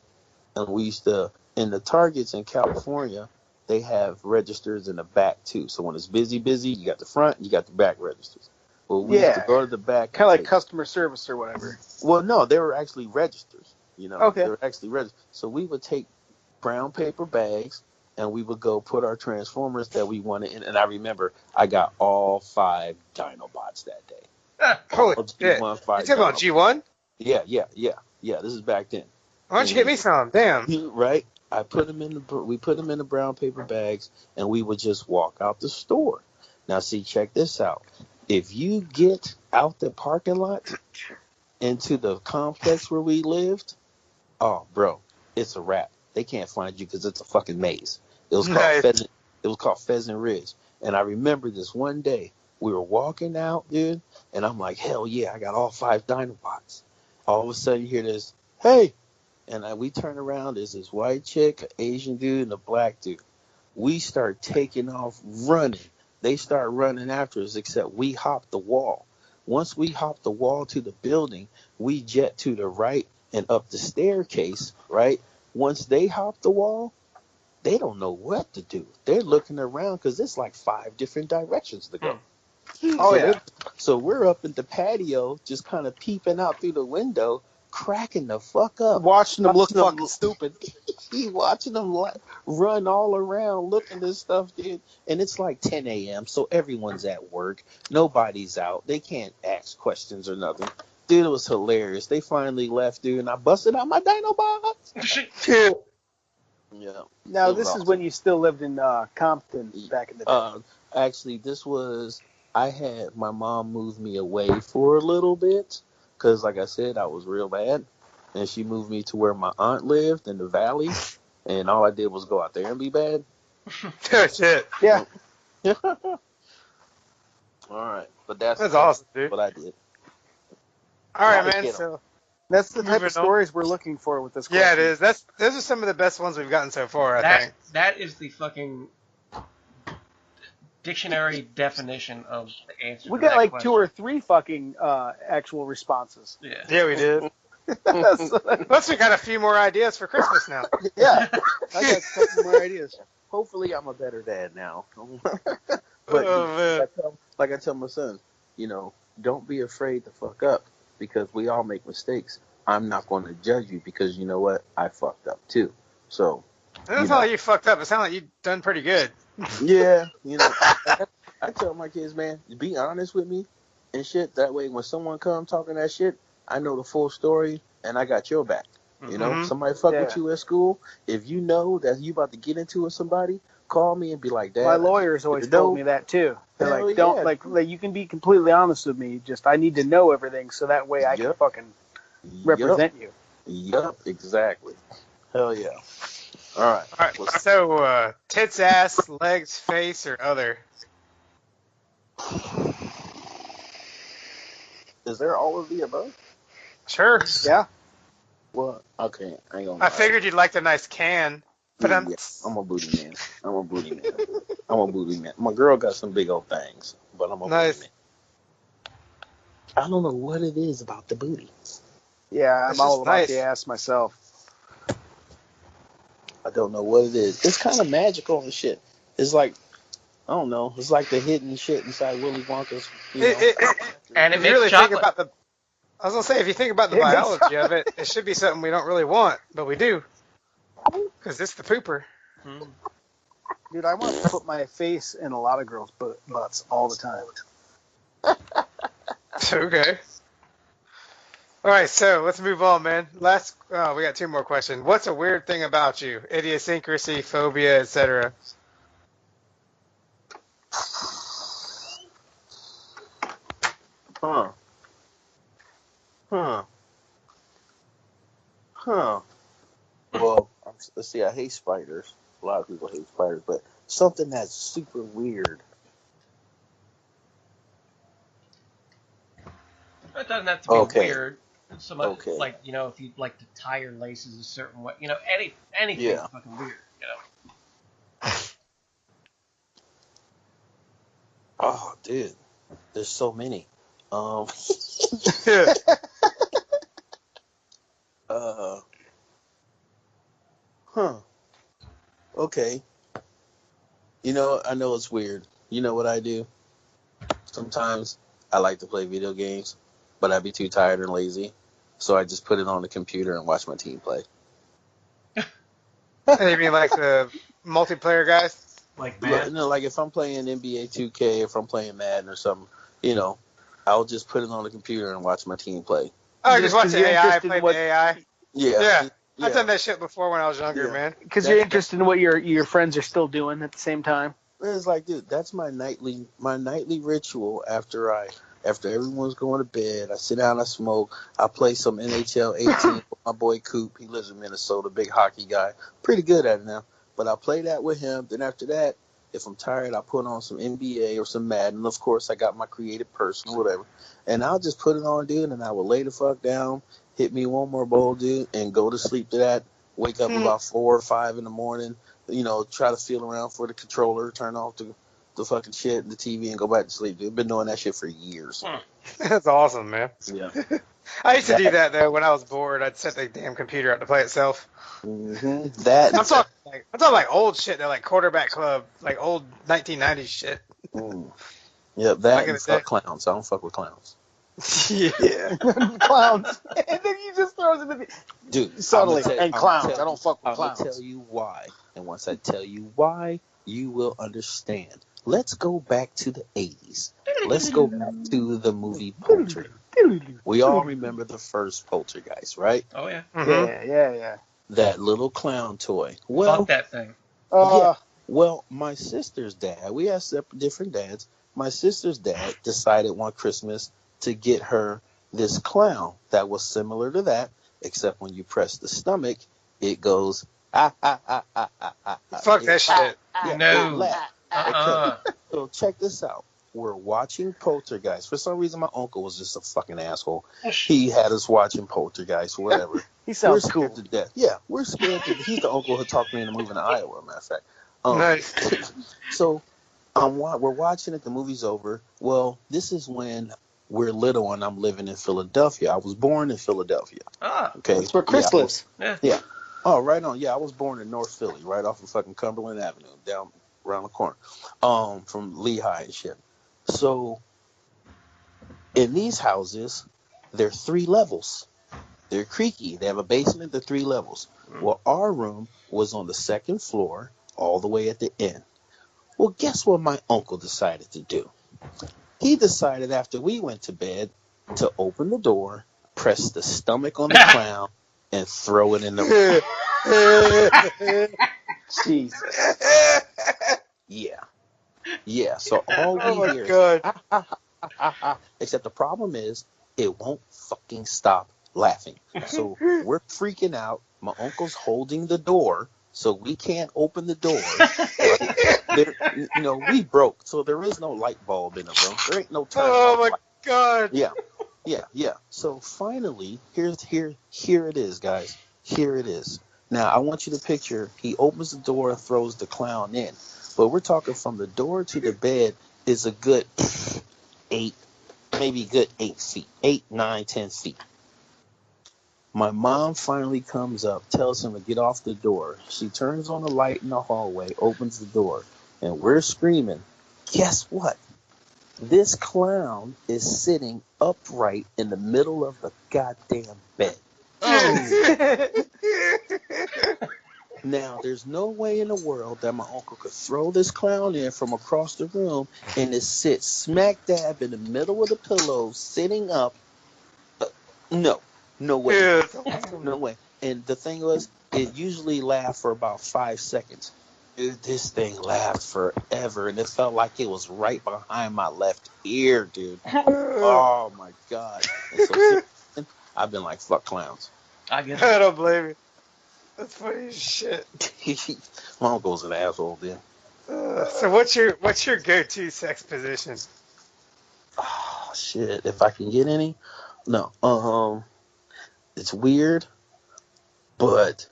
and we used to, in the Targets in California, they have registers in the back too. So when it's busy, you got the front, you got the back registers. Well, we used to go to the back. Kind of like customer service or whatever. Well, no, they were actually registers. You know, okay. They were actually registers. So we would take brown paper bags and we would go put our Transformers that we wanted in. And I remember I got all 5 Dinobots that day. Holy All shit. G1 You 5 talking about Dinobots. G1? Yeah. This is back then. Why don't you get me some? Damn. Right? We put them in the brown paper bags, and we would just walk out the store. Now, see, check this out. If you get out the parking lot into the complex where we lived, oh, bro, it's a wrap. They can't find you because it's a fucking maze. It was called Pheasant. It was called Pheasant Ridge. And I remember this one day we were walking out, dude, and I'm like, hell yeah, I got all 5 Dinobots. All of a sudden, you hear this, hey, and we turn around. There's this white chick, an Asian dude, and a black dude. We start taking off running. They start running after us, except we hopped the wall. Once we hopped the wall to the building, we jet to the right and up the staircase, right? Once they hop the wall, they don't know what to do. They're looking around because it's like 5 different directions to go. So we're up in the patio, just kind of peeping out through the window, cracking the fuck up. Watching them look fucking stupid. Watching them run all around looking at stuff, dude. And it's like 10 a.m., so everyone's at work. Nobody's out. They can't ask questions or nothing. Dude, it was hilarious. They finally left, dude, and I busted out my Dinobots. Yeah. Now, this is when you still lived in Compton back in the day. Actually, I had my mom move me away for a little bit because, like I said, I was real bad. And she moved me to where my aunt lived in the valley. And all I did was go out there and be bad. Shit. Yeah. All right. But that's awesome, dude. What I did. All right, man. So that's the type of stories we're looking for with this question. Yeah, it is. Those are some of the best ones we've gotten so far, I think. That is the fucking dictionary definition of the answer. We got like question. 2 or 3 fucking actual responses. Yeah, we did. Plus, we got a few more ideas for Christmas now. Yeah, I got a couple more ideas. Hopefully, I'm a better dad now. But like I tell my son, don't be afraid to fuck up because we all make mistakes. I'm not going to judge you because you know what? I fucked up too. So it doesn't sound like you fucked up. It sounds like you've done pretty good. Yeah, I tell my kids, man, be honest with me and shit. That way, when someone comes talking that shit, I know the full story and I got your back. Somebody fuck with you at school. If you know that you about to get into it with somebody, call me and be like, Dad. My lawyers always told me that too. They're like, don't like you can be completely honest with me. Just I need to know everything so that way I can fucking represent you. Yup, exactly. Hell yeah. All right. So, tits, ass, legs, face, or other? Is there all of the above? Sure. Yeah. Well, okay. I figured you'd like the nice can. But I'm a booty man. I'm a booty man. My girl got some big old things, but I'm a booty man. I don't know what it is about the booty. Yeah, I'm all about the ass myself. I don't know what it is. It's kind of magical and shit. It's like, I don't know. It's like the hidden shit inside Willy Wonka's. And it makes really chocolate. Think about I was going to say, if you think about the biology of it, it should be something we don't really want, but we do. Because it's the pooper. Dude, I want to put my face in a lot of girls' butts all the time. Okay. All right, so let's move on, man. We got 2 more questions. What's a weird thing about you? Idiosyncrasy, phobia, etc. Well, let's see. I hate spiders. A lot of people hate spiders, but something that's super weird. It doesn't have to be weird. So much, like, if you'd like to tie your laces a certain way, anything's fucking weird, Oh, dude, there's so many. Okay. I know it's weird. You know what I do? Sometimes I like to play video games, but I'd be too tired and lazy, so I just put it on the computer and watch my team play. You mean like the multiplayer guys? Like Yeah, Madden? no, like if I'm playing NBA 2K, if I'm playing Madden or something, I'll just put it on the computer and watch my team play. Oh, just watch 'cause the you're AI, interested play in what, the AI. Yeah, Yeah, I've done yeah, that shit before when I was younger, yeah. man. because you're interested in what your friends are still doing at the same time. It's like, dude, that's my nightly ritual after everyone's going to bed. I sit down, I smoke, I play some NHL 18 with my boy Coop. He lives in Minnesota, big hockey guy, pretty good at it now. But I play that with him. Then after that, if I'm tired, I put on some NBA or some Madden. Of course, I got my creative person or whatever, and I'll just put it on, dude, and I will lay the fuck down, hit me one more bowl, dude, and go to sleep to that. Wake up about 4 or 5 in the morning. Try to feel around for the controller, turn off the fucking shit and the TV and go back to sleep, dude. Been doing that shit for years. That's awesome, man. Yeah. I used to do that though when I was bored. I'd set the damn computer up to play itself. Mm-hmm. That. I'm talking like old shit. They're like Quarterback Club, like old 1990s shit. Yeah, that Back in and the fuck day. clowns. I don't fuck with clowns. Yeah. Clowns. And then he just throws it in the Dude, subtly. I'ma And clowns. I don't fuck with I'm gonna clowns. tell you why. And once I tell you why, you will understand. Let's go back to the 80s. Let's go back to the movie Poltergeist. We all remember the first Poltergeist, right? Oh, yeah. Mm-hmm. Yeah. That little clown toy. Fuck Well, that thing. yeah. Well, my sister's dad, we have different dads. My sister's dad decided one Christmas to get her this clown that was similar to that, except when you press the stomach, it goes, ah, ah, ah, ah, ah, ah. Fuck that shit. Yeah, No. it laughed. Uh-uh. Okay, so check this out. We're watching Poltergeist. For some reason, my uncle was just a fucking asshole. He had us watching Poltergeist, whatever. He sounds We're cool. scared to death. Yeah, we're scared to death. He's the uncle who talked me into moving to Iowa, matter of fact. Nice. So we're watching it. The movie's over. Well, this is when we're little and I'm living in Philadelphia. I was born in Philadelphia. Ah. Okay, That's where Chris lives. Yeah. Oh, right on. Yeah, I was born in North Philly, right off of fucking Cumberland Avenue, down around the corner, from Lehigh and shit. So, in these houses, there are 3 levels. They're creaky. They have a basement. They're 3 levels. Well, our room was on the 2nd floor, all the way at the end. Well, guess what my uncle decided to do? He decided after we went to bed to open the door, press the stomach on the clown, and throw it in the room. Jesus. Yeah. So all we hear is, except the problem is, it won't fucking stop laughing. So we're freaking out. My uncle's holding the door, so we can't open the door. Right? We broke, so there is no light bulb in the room. There ain't no turn. Oh my god. Yeah. So finally, here it is, guys. Here it is. Now I want you to picture. He opens the door and throws the clown in, but we're talking from the door to the bed is a good 8 feet, 8, 9, 10 feet. My mom finally comes up, tells him to get off the door. She turns on the light in the hallway, opens the door, and we're screaming. Guess what? This clown is sitting upright in the middle of the goddamn bed. Now, there's no way in the world that my uncle could throw this clown in from across the room and it sits smack dab in the middle of the pillow, sitting up. No way. Yeah. No way. And the thing was, it usually laughed for about 5 seconds. Dude, this thing laughed forever, and it felt like it was right behind my left ear, dude. Oh, my God. And so I've been like, fuck clowns. I get I it. don't blame you. That's funny as shit. My uncle's an asshole, then. So what's your go-to sex position? Oh, shit. If I can get any? No. It's weird, but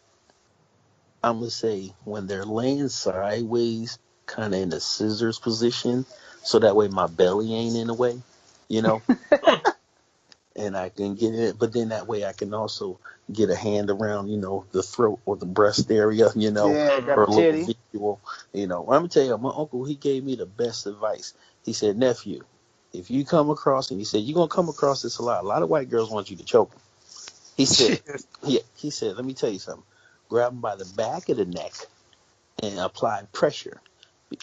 I'm going to say when they're laying sideways, kind of in the scissors position, so that way my belly ain't in the way, and I can get it, but then that way I can also get a hand around, the throat or the breast area, Yeah, or a little titty. visual, I'm going to tell you, my uncle, he gave me the best advice. He said, nephew, if you come across, and he said, you're going to come across this a lot of white girls want you to choke them. He said, let me tell you something. Grab them by the back of the neck and applied pressure.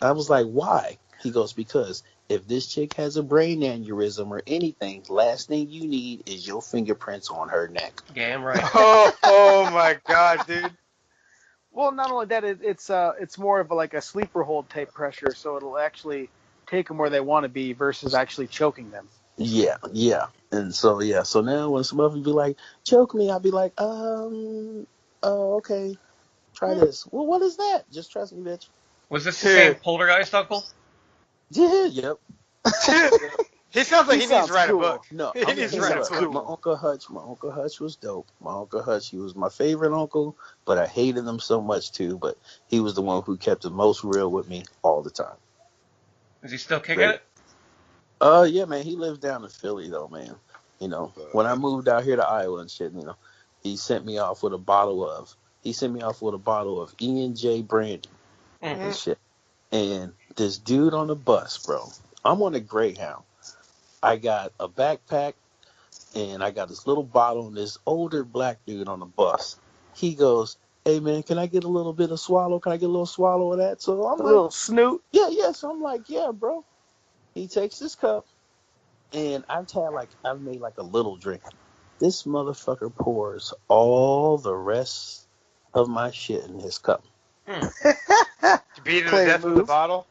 I was like, why? He goes, because if this chick has a brain aneurysm or anything, last thing you need is your fingerprints on her neck. Damn right. Oh my god, dude. Well, not only that, it's more of like a sleeper hold type pressure, so it'll actually take them where they want to be versus actually choking them. Yeah. And so now when somebody be like, choke me, I'll be like, oh, okay, try this. Well, what is that? Just trust me, bitch. Was this the same poltergeist uncle? Yeah, yep. He sounds like he needs to write cool. a book. No, He needs to write a book. My Uncle Hutch was dope. My Uncle Hutch, he was my favorite uncle, but I hated him so much too. But he was the one who kept the most real with me all the time. Is he still kicking it? Yeah, man. He lives down in Philly though, man. You know, when I moved out here to Iowa and shit, you know, he sent me off with a bottle of E&J brandy and shit. And this dude on the bus, bro. I'm on a Greyhound. I got a backpack, and I got this little bottle, and this older black dude on the bus. He goes, hey, man, can I get a little bit of swallow? Can I get a little swallow of that? So I'm a little snoot? Yeah. So I'm like, yeah, bro. He takes his cup, and I've made like a little drink. This motherfucker pours all the rest of my shit in his cup. You beat him to death with the bottle?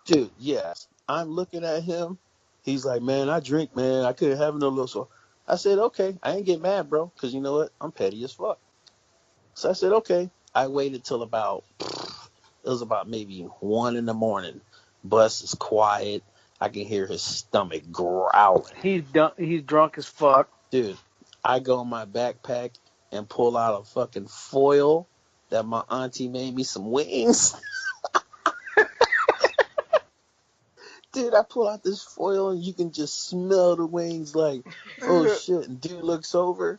Dude, yes. I'm looking at him. He's like, man, I drink, man. I couldn't have no little so. I said, okay. I ain't get mad, bro, because you know what? I'm petty as fuck. So I said, okay. I waited till it was about maybe 1 a.m. Bus is quiet. I can hear his stomach growling. He's drunk as fuck. Dude, I go in my backpack and pull out a fucking foil that my auntie made me some wings. Dude, I pull out this foil and you can just smell the wings like, oh shit. And dude looks over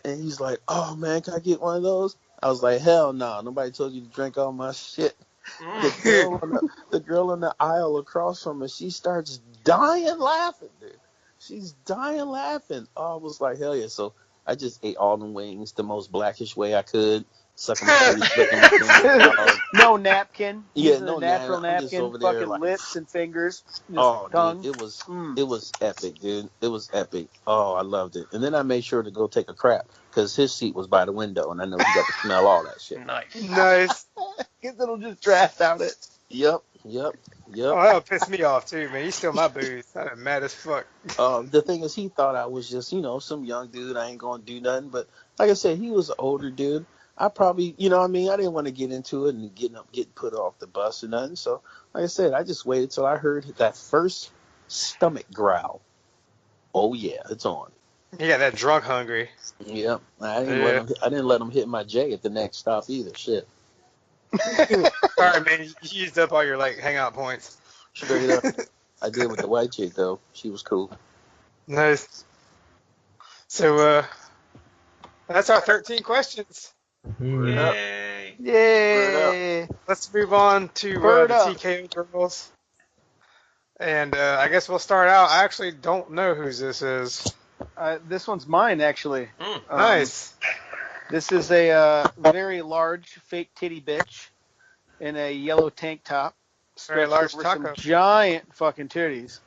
and he's like, oh man, can I get one of those? I was like, hell no, nobody told you to drink all my shit. The girl in the aisle across from her, she starts dying laughing, dude. She's dying laughing. Oh, I was like, hell yeah. So I just ate all the wings the most blackish way I could. Sucking my teeth, licking my fingers. No napkin. Yeah, no natural napkin. Fucking like, lips and fingers. Tongue. Dude, it was epic, dude. It was epic. Oh, I loved it. And then I made sure to go take a crap because his seat was by the window, and I know he got to smell all that shit. Nice. Because it'll just draft out it. Yep. Oh, that'll piss me off too, man. You steal my booze. I'm mad as fuck. The thing is, he thought I was just, some young dude. I ain't gonna do nothing. But like I said, he was an older dude. I probably, I didn't want to get into it and get put off the bus or nothing. So, like I said, I just waited till I heard that first stomach growl. Oh yeah, it's on. You got that drunk hungry. Yep. I didn't let him hit my J at the next stop either. Shit. All right, man. You used up all your hangout points. Straight up. I did with the white chick though. She was cool. Nice. So that's our 13 questions. Yay! Let's move on to the TKO girls. And I guess we'll start out. I actually don't know whose this is. This one's mine, actually. Nice. This is a very large fake titty bitch in a yellow tank top. Very large over taco. some giant fucking titties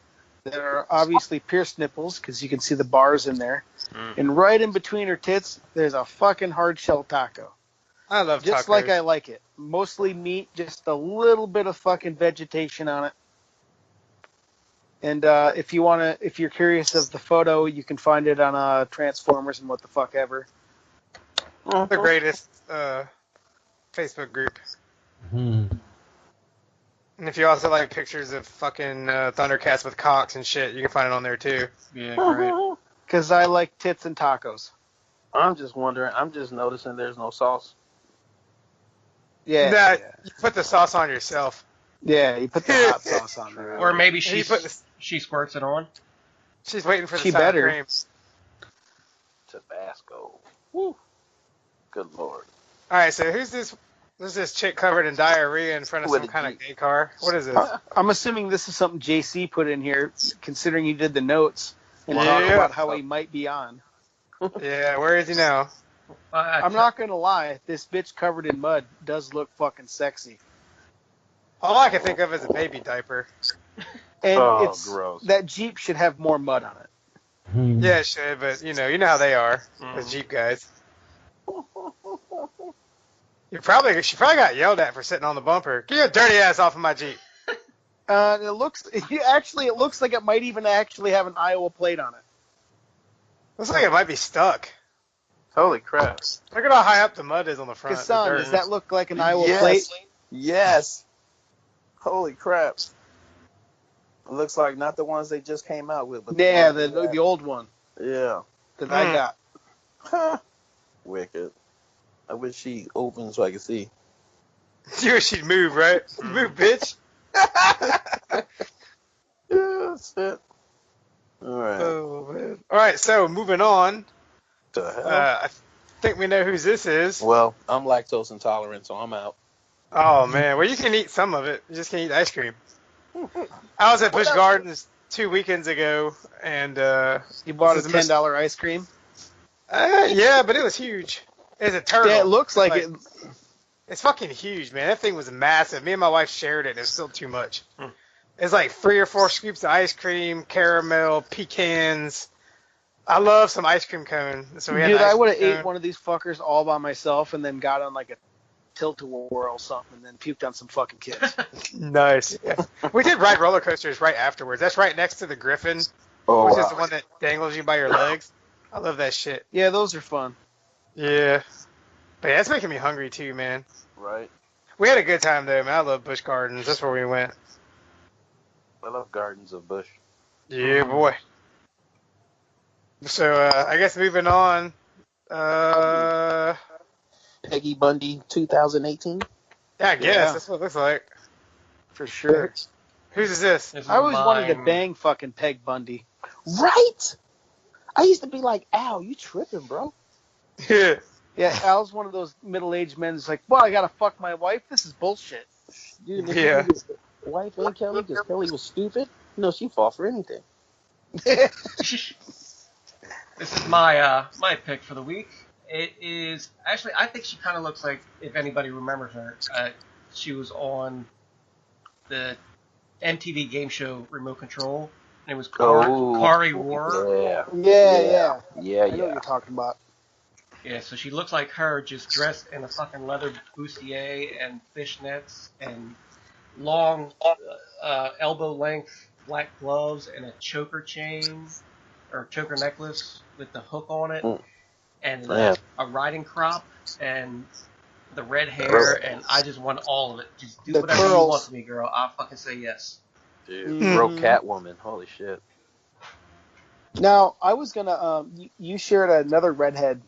that are obviously pierced nipples because you can see the bars in there. And right in between her tits, there's a fucking hard shell taco. I love tacos. Just like I like it. Mostly meat, just a little bit of fucking vegetation on it. And if you're curious of the photo, you can find it on Transformers and what the fuck ever. The greatest Facebook group. And if you also like pictures of fucking Thundercats with cocks and shit, you can find it on there too. Yeah, great. Because I like tits and tacos. I'm just noticing there's no sauce. Yeah. You put the sauce on yourself. Yeah, you put the hot sauce on there. Or maybe she squirts it on. She's waiting for the sour cream. Tabasco. Woo. Good lord. All right, so who's this? There's this chick covered in diarrhea in front of some kind of gay car. What is this? I'm assuming this is something JC put in here, considering you did the notes and talked about how he might be on. Yeah, where is he now? I'm not going to lie. This bitch covered in mud does look fucking sexy. All I can think of is a baby diaper. And Gross. that Jeep should have more mud on it. Yeah, it should, but you know how they are, those Jeep guys. She probably got yelled at for sitting on the bumper. Get your dirty ass off of my Jeep. It looks like it might even actually have an Iowa plate on it. Looks like it might be stuck. Holy crap. Look at how high up the mud is on the front. Kasan, does that look like an Iowa plate? Yes. Holy crap. It looks like not the ones they just came out with, but the old one. Yeah. That I got. Huh. Wicked. I wish she opened so I could see. You wish she'd move, right? Move, bitch. Yeah, that's it. All right. Oh, man. All right, so moving on. The hell? I think we know who this is. Well, I'm lactose intolerant, so I'm out. Oh, man. Well, you can eat some of it. You just can't eat ice cream. I was at Busch Gardens 2 weekends ago, and you bought a $10 ice cream? Yeah, but it was huge. It's a turtle. Yeah, it looks like it. It's fucking huge, man. That thing was massive. Me and my wife shared it, and it was still too much. It's like 3 or 4 scoops of ice cream, caramel, pecans. I love some ice cream cone. So I would have ate one of these fuckers all by myself and then got on like a tilt-a-whirl or something and then puked on some fucking kids. Nice. Yeah. We did ride roller coasters right afterwards. That's right next to the Griffin, which is the one that dangles you by your legs. I love that shit. Yeah, those are fun. Yeah. But yeah, it's making me hungry too, man. Right. We had a good time though, man. I love Busch Gardens. That's where we went. I love Gardens of Busch. Yeah, boy. So, I guess moving on. Peggy Bundy 2018? Yeah, I guess. That's what it looks like. For sure. Whose is this? I always wanted to bang fucking Peg Bundy. Right? I used to be like, Al, you tripping, bro. Yeah. Yeah, Al's one of those middle-aged men who's like, well, I gotta fuck my wife? This is bullshit. Dude, his wife ain't Kelly because Kelly was stupid. No, she fought for anything. This is my pick for the week. It is actually, I think she kind of looks like, if anybody remembers her, she was on the MTV game show Remote Control, and it was Kari War. Yeah. I know what you're talking about. Yeah, so she looks like her, just dressed in a fucking leather bustier and fishnets and long elbow-length black gloves and a choker chain or choker necklace with the hook on it and a riding crop and the red hair, and I just want all of it. Just do whatever you want to me, girl. I'll fucking say yes. Dude, broke Catwoman. Holy shit. Now, I was gonna. You shared another redhead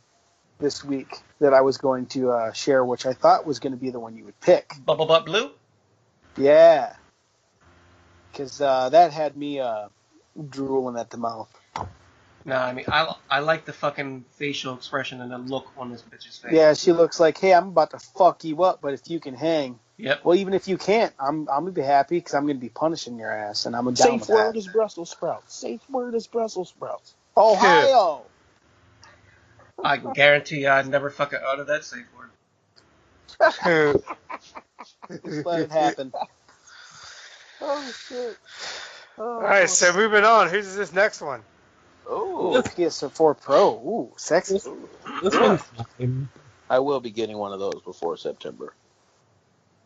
this week that I was going to share, which I thought was going to be the one you would pick. Bubble Butt Blue? Yeah. Because that had me drooling at the mouth. No, I mean, I like the fucking facial expression and the look on this bitch's face. Yeah, she looks like, hey, I'm about to fuck you up, but if you can hang. Yep. Well, even if you can't, I'm going to be happy because I'm going to be punishing your ass, and I'm down Safe with word that. is Brussels sprouts. Safe word is Brussels sprouts. Ohio! I can guarantee I'd never fucking utter that safe word. Just let it happen. Oh, shit. All right, so moving on. Who's this next one? Oh, PS4 Pro. Ooh, sexy. This one's fine. I will be getting one of those before September.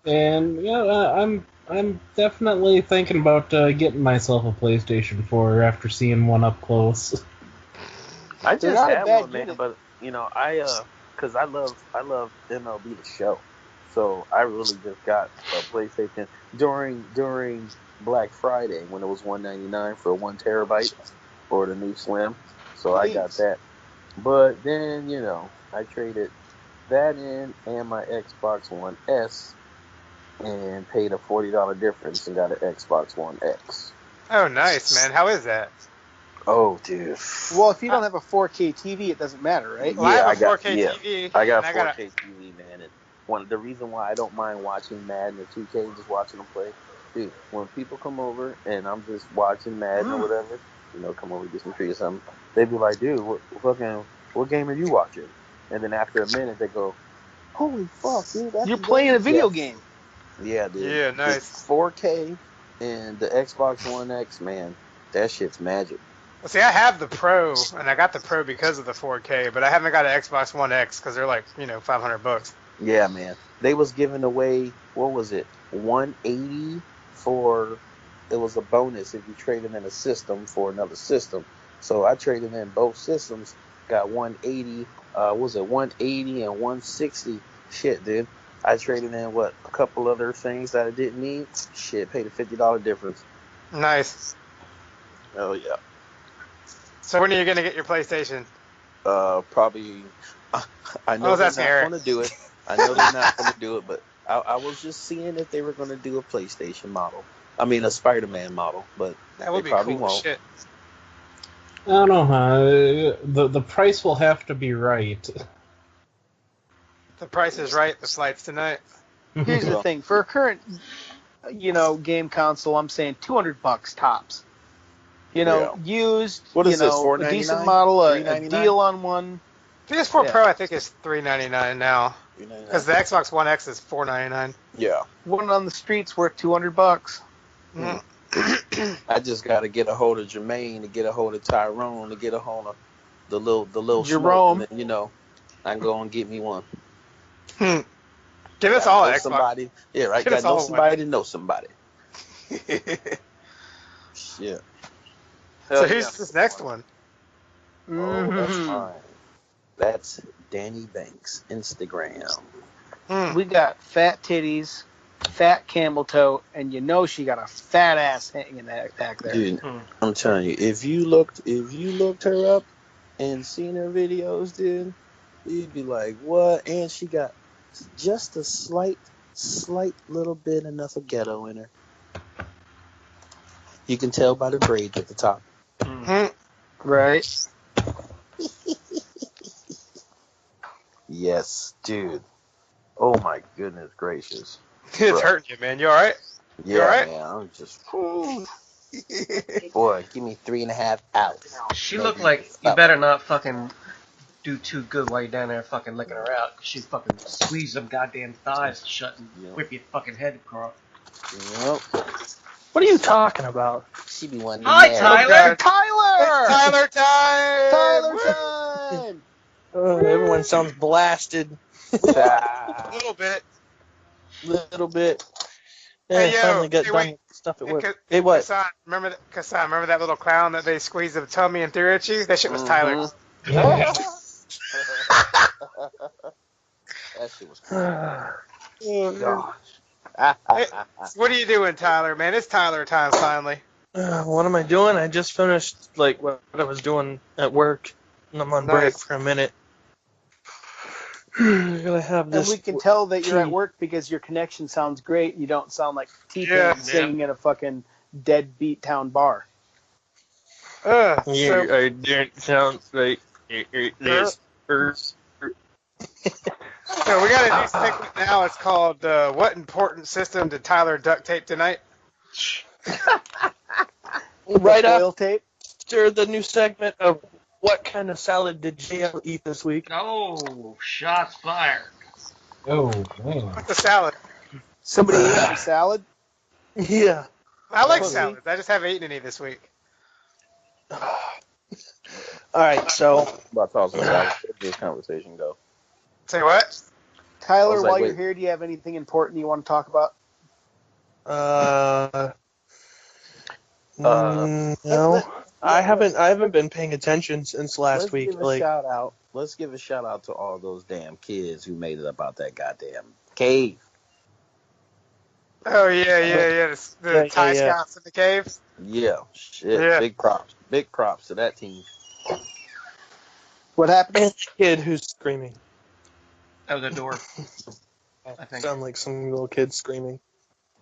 And I'm definitely thinking about getting myself a PlayStation 4 after seeing one up close. I They're just not a had bad one, man, unit. but because I love MLB the show, so I really just got a PlayStation during Black Friday when it was $199 for 1 terabyte for the new Slim. So I got that, but then I traded that in and my Xbox One S and paid a $40 difference and got an Xbox One X. Oh, nice, man. How is that? Oh, dude. Well, if you don't have a 4K TV, it doesn't matter, right? Well, I have a 4K TV. I got a 4K TV, man. And the reason why I don't mind watching Madden or 2K and just watching them play, dude, when people come over and I'm just watching Madden or whatever, come over, get some treat or something, they be like, dude, what game are you watching? And then after a minute, they go, holy fuck, dude. You're playing a video game. Yeah, dude. Yeah, The nice. 4K and the Xbox One X, man, that shit's magic. Well, see, I have the Pro, and I got the Pro because of the 4K, but I haven't got an Xbox One X because they're like, $500. Yeah, man. They was giving away, what was it, 180 for, it was a bonus if you traded in a system for another system. So I traded in both systems, got 180, was it 180 and 160? Shit, dude. I traded in, a couple other things that I didn't need? Shit, paid a $50 difference. Nice. Oh, yeah. So when are you going to get your PlayStation? Probably, I know they're not going to do it. I know they're not going to do it, but I was just seeing if they were going to do a PlayStation model. I mean, a Spider-Man model, but that would they be probably cool won't. Shit. I don't know. The price will have to be right. The price is right. The flight's tonight. Here's the thing: for a current, game console, I'm saying $200 tops. Used. What is this? A decent model, a deal on one. PS4 Pro, I think, is $399 now. Because the Xbox One X is $499. Yeah. One on the streets worth $200. I just got to get a hold of Jermaine, to get a hold of Tyrone, to get a hold of the little Jerome. Smoke, and then, I can go and get me one. Give us all Xbox. Somebody. Yeah, right. Got to know somebody to know somebody. Shit. So who's this next one? Oh, that's fine. That's Danny Banks, Instagram. We got fat titties, fat camel toe, and she got a fat ass hanging back there. Dude, I'm telling you, if you looked her up and seen her videos, dude, you'd be like, what? And she got just a slight little bit enough of ghetto in her. You can tell by the braids at the top. Right. Yes, dude. Oh my goodness gracious. It's hurting you, man. You all right? Yeah, all right? Man. I'm just. Boy, give me 3.5 hours. She looked like you better not fucking do too good while you're down there fucking licking her out. She fucking squeeze them goddamn thighs shut and whip your fucking head across. Yep. What are you talking about? She be one. Hi, Tyler. Tyler time. Tyler time. Everyone sounds blasted. A little bit. Yeah, finally got done with stuff at work. Hey, what? Kasan, remember that little clown that they squeezed the tummy and threw at you? That shit was Tyler. That shit was cool. Gosh. Hey, what are you doing, Tyler, man? It's Tyler time finally. What am I doing? I just finished what I was doing at work, and I'm on break for a minute. Gonna have this. And we can tell that you're at work because your connection sounds great. You don't sound like T-Pain singing at a fucking deadbeat town bar. I don't sound like this. So we got a new segment now. It's called "What Important System Did Tyler Duct Tape Tonight?" Right after the new segment of "What kind of salad did JL eat this week?" Oh, shots fired. Oh, man. What's the salad? Somebody ate some salad? Yeah. I like salads. I just haven't eaten any this week. All right, so. About to talk about how this conversation go. Say what? Tyler, while you're here, do you have anything important you want to talk about? No. I haven't been paying attention since last week. Let's give a shout out to all those damn kids who made it up out that goddamn cave. Oh yeah. The Thai Scouts in the cave. Yeah, shit. Yeah. Big props to that team. What happened? And the kid who's screaming. That was a door. I think. Sound like some little kid screaming.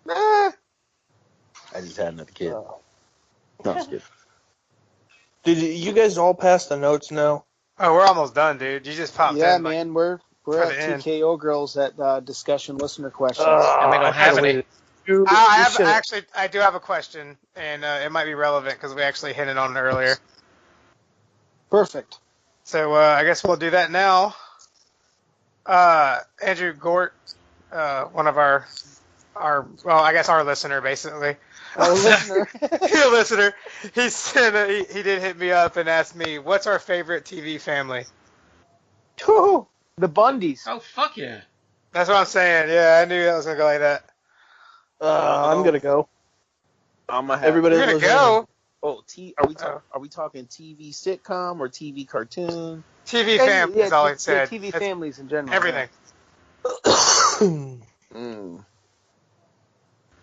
I just had another kid. No, I'm just kidding. Did you guys all pass the notes now? Oh, we're almost done, dude. You just popped in. Yeah, man, we're at TKO Girls at discussion listener questions. And we don't have any. I do have a question, and it might be relevant because we actually hit it on it earlier. Perfect. So I guess we'll do that now. Andrew Gort, one of our our listener, basically. Our listener. Your listener. He did hit me up and asked me, what's our favorite TV family? The Bundys. Oh, fuck yeah. That's what I'm saying. Yeah, I knew that was going to go like that. I'm gonna go. I'm gonna have. Everybody You're going to loves go? Oh, are we talking TV sitcom or TV cartoon? TV family is all it said. TV families in general. Everything.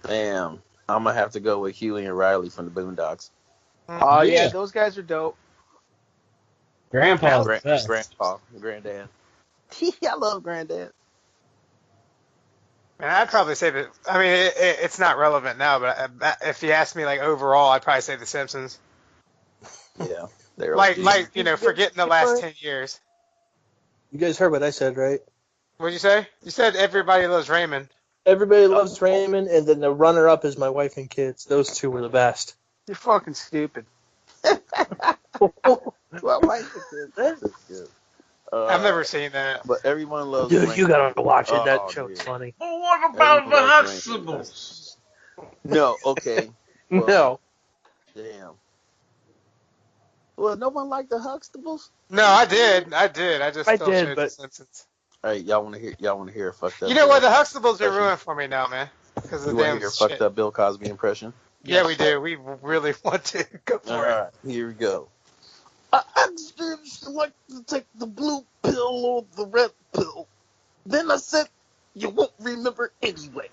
Damn. I'm gonna have to go with Huey and Riley from the Boondocks. Oh, yeah, those guys are dope. Grandpa's the best. Grandpa, Granddad. I love Granddad. Man, I'd probably say that. I mean, it's not relevant now, but if you ask me, like, overall, I'd probably say The Simpsons. Yeah. They're forgetting the last 10 years. You guys heard what I said, right? What'd you say? You said Everybody Loves Raymond. Everybody loves Raymond, and then the runner-up is My Wife and Kids. Those two were the best. You're fucking stupid. Well, Wife and Kids. That's good. I've never seen that. But everyone loves Dude, Raymond. you gotta watch it. That show's funny. Well, what about the Huxtables? No, okay. Well, No. Damn. Well, no one liked the Huxtables? No, I did. I just I still did, showed but- The Simpsons. All right, y'all want to hear a fucked up? You know what? The Huxtables are ruined for me now, man. Because of You the want to damn hear a shit. fucked up Bill Cosby impression? Yeah, we do. We really want to go for All it. right, here we go. I just like to take the blue pill or the red pill. Then I said, you won't remember anyway.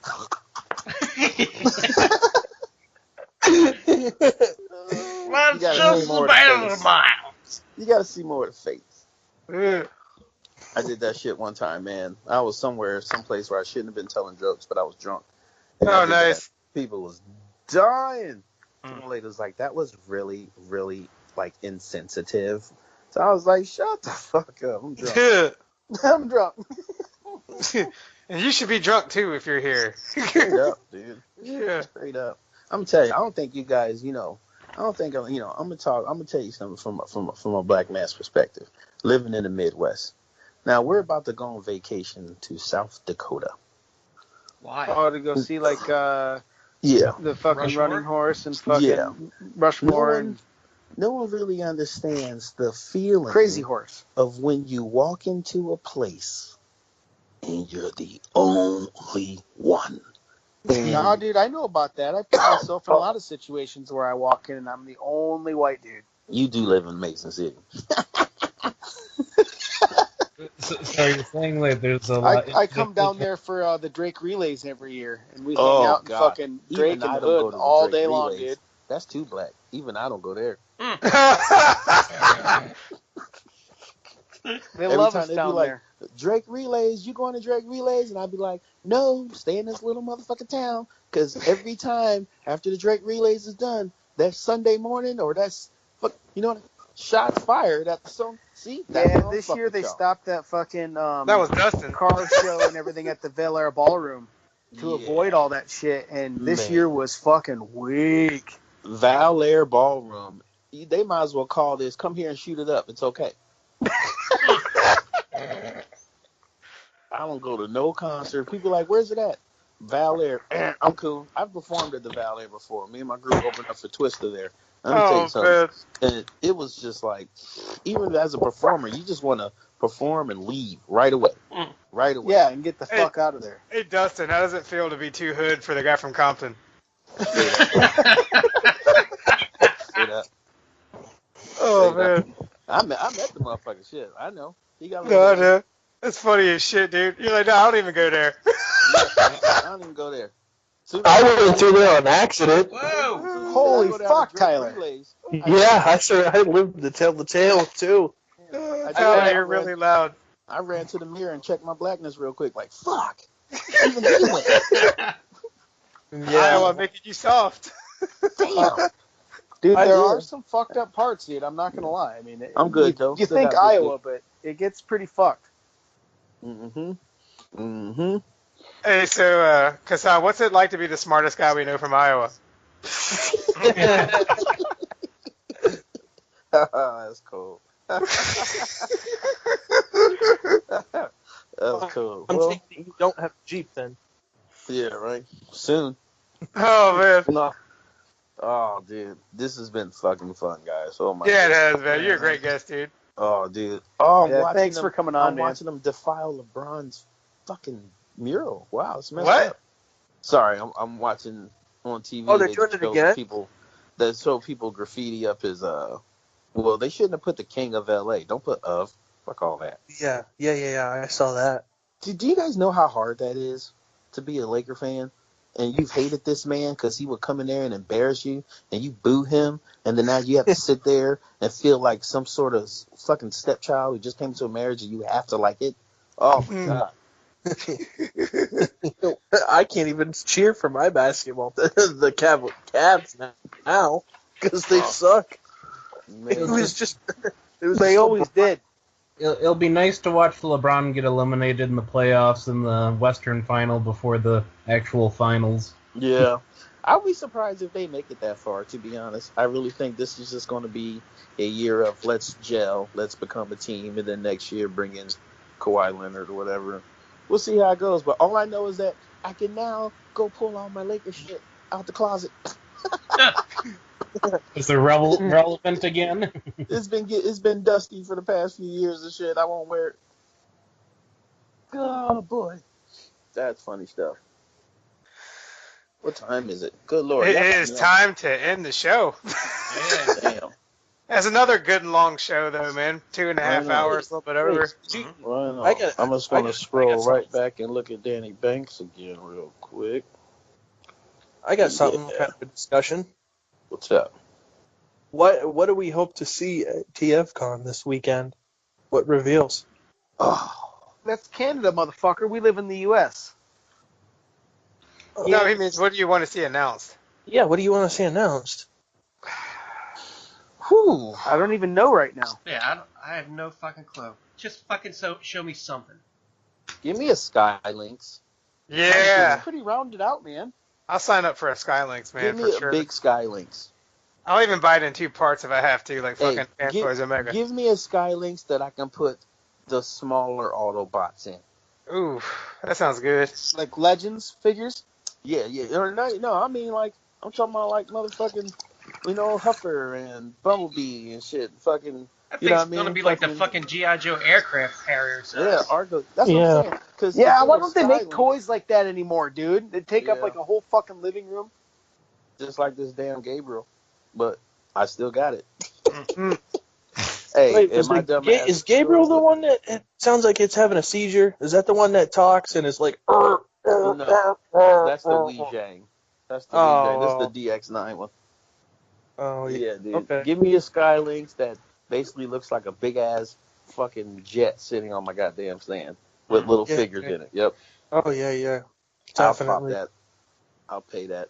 That's just the battle miles. You got to see more of the face. Ugh. I did that shit one time, man. I was someplace where I shouldn't have been telling jokes, but I was drunk. And I Oh, did that. nice. People was dying. The lady was like, that was really, really, like, insensitive. So I was like, shut the fuck up. I'm drunk. I'm drunk. And you should be drunk, too, if you're here. Straight up, dude. Yeah. Straight up. I'm telling you, I don't think you guys, I'm gonna tell you something from a black man's perspective, living in the Midwest. Now we're about to go on vacation to South Dakota. Why? Oh, to go see, like, Yeah. the fucking Rushmore? running horse and fucking Yeah. Rushmore and No one really understands the feeling Crazy Horse. of when you walk into a place and you're the only one. No, dude, I know about that. I put myself in a lot of situations where I walk in and I'm the only white dude. You do live in Mason City. So you're saying that there's a lot. I come down there for the Drake relays every year, and we hang Oh, out in God. fucking Even Drake I and don't go Hood to the all Drake day long, relays. dude. That's too black. Even I don't go there. They Every love time us they be down like, there. Drake relays, you going to Drake relays? And I'd be like, no, stay in this little motherfucking town. Because every time after the Drake relays is done, that Sunday morning or that's, shots fired at the song. See? That's Yeah, what I'm this fucking year they with y'all. stopped that fucking That was Dustin. car show and everything at the Bel Air Ballroom to avoid all that shit. And this Man. year was fucking weak. Val Air Ballroom. They might as well call this, come here and shoot it up. It's okay. I don't go to no concert. People like, where's it at? Val Air. I'm cool. I've performed at the Val Air before. Me and my group opened up for Twister there. Let me tell you something. Man. And it was just like, even as a performer, you just want to perform and leave right away. Right away. Yeah, and get the fuck out of there. Hey, Dustin, how does it feel to be too hood for the guy from Compton? Straight up. Oh, Straight up. man. I met the motherfucker. Shit, I know. He got a No, little no. That's funny as shit, dude. You're like, no, I don't even go there. I don't even go there. I went through there on accident. Whoa! Holy fuck, Tyler. Yeah, I lived to tell the tale, too. Oh, you're really loud. I ran to the mirror and checked my blackness real quick. Like, fuck. Even he went. Iowa making you soft. Damn. Dude, there did. are some fucked up parts, dude. I'm not gonna lie. I mean, I'm good, though. You Still think got good Iowa, but it gets pretty fucked. Hey, so, Kasan, what's it like to be the smartest guy we know from Iowa? That's cool. That was cool. I'm Well, thinking you don't have a Jeep then. Yeah, right. Soon. Oh man. No. Oh, dude, this has been fucking fun, guys. Oh my. Yeah, it God. has, man. You're a great guest, dude. Oh, dude. Oh, I'm Yeah, watching thanks them. for coming on, I'm man. watching them defile LeBron's fucking mural. Wow, it's messed What? up. Sorry, I'm watching on TV. Oh, they're doing it again? Show people graffiti up his Well, they shouldn't have put the King of LA. Don't put of. Fuck all that. Yeah. I saw that. Do you guys know how hard that is to be a Laker fan? And you've hated this man because he would come in there and embarrass you, and you boo him, and then now you have to sit there and feel like some sort of fucking stepchild who just came to a marriage and you have to like it. Oh my God. I can't even cheer for my basketball. The Cavs now because they suck. Man, It was just. They always did. It'll be nice to watch LeBron get eliminated in the playoffs in the Western Final before the actual finals. Yeah. I'll be surprised if they make it that far, to be honest. I really think this is just going to be a year of let's gel, let's become a team, and then next year bring in Kawhi Leonard or whatever. We'll see how it goes. But all I know is that I can now go pull all my Lakers shit out the closet. Is it relevant again? It's been dusty for the past few years and shit. I won't wear it. Oh, boy. That's funny stuff. What time is it? Good Lord. It is time to end the show. Yeah. Damn. That's another good long show, though, man. 2.5 hours, a little bit over. Well, I'm just going to scroll right back and look at Danny Banks again real quick. I got something kind of a discussion. What's up? What do we hope to see at TFCon this weekend? What reveals? Oh, That's Canada, motherfucker. We live in the U.S. No, he means what do you want to see announced? Yeah, what do you want to see announced? Whew. I don't even know right now. Yeah, I have no fucking clue. Just fucking show me something. give me a Skylinks. Yeah. It's pretty rounded out, man. I'll sign up for a Skylinks, man, Give for me sure. a big Skylinks. I'll even buy it in 2 parts if I have to, like Hey, fucking Fanboys Omega. give me a Skylinks that I can put the smaller Autobots in. Ooh, that sounds good. Like Legends figures. Yeah. Or no, I mean like I'm talking about like motherfucking, Huffer and Bumblebee and shit. Fucking, That you know thing's what I mean? gonna be like the fucking G.I. Joe aircraft carrier. So. Yeah, Argo. That's what I'm saying. 'Cause Yeah, if why it was don't they make Skylinks, toys like that anymore, dude? They take up Yeah. like a whole fucking living room. just like this damn Gabriel? But I still got it. Mm. Hey, Wait, and my dumb ass is Gabriel the one that it sounds like it's having a seizure? Is that the one that talks and is like? No, that's the Weejang. That's the Weejang. That's the DX9 one. Oh Yeah, dude. Okay. Give me a Skylinks that basically looks like a big ass fucking jet sitting on my goddamn stand with little figures in it. Yep. Oh yeah. I'll pop Definitely. that. I'll pay that.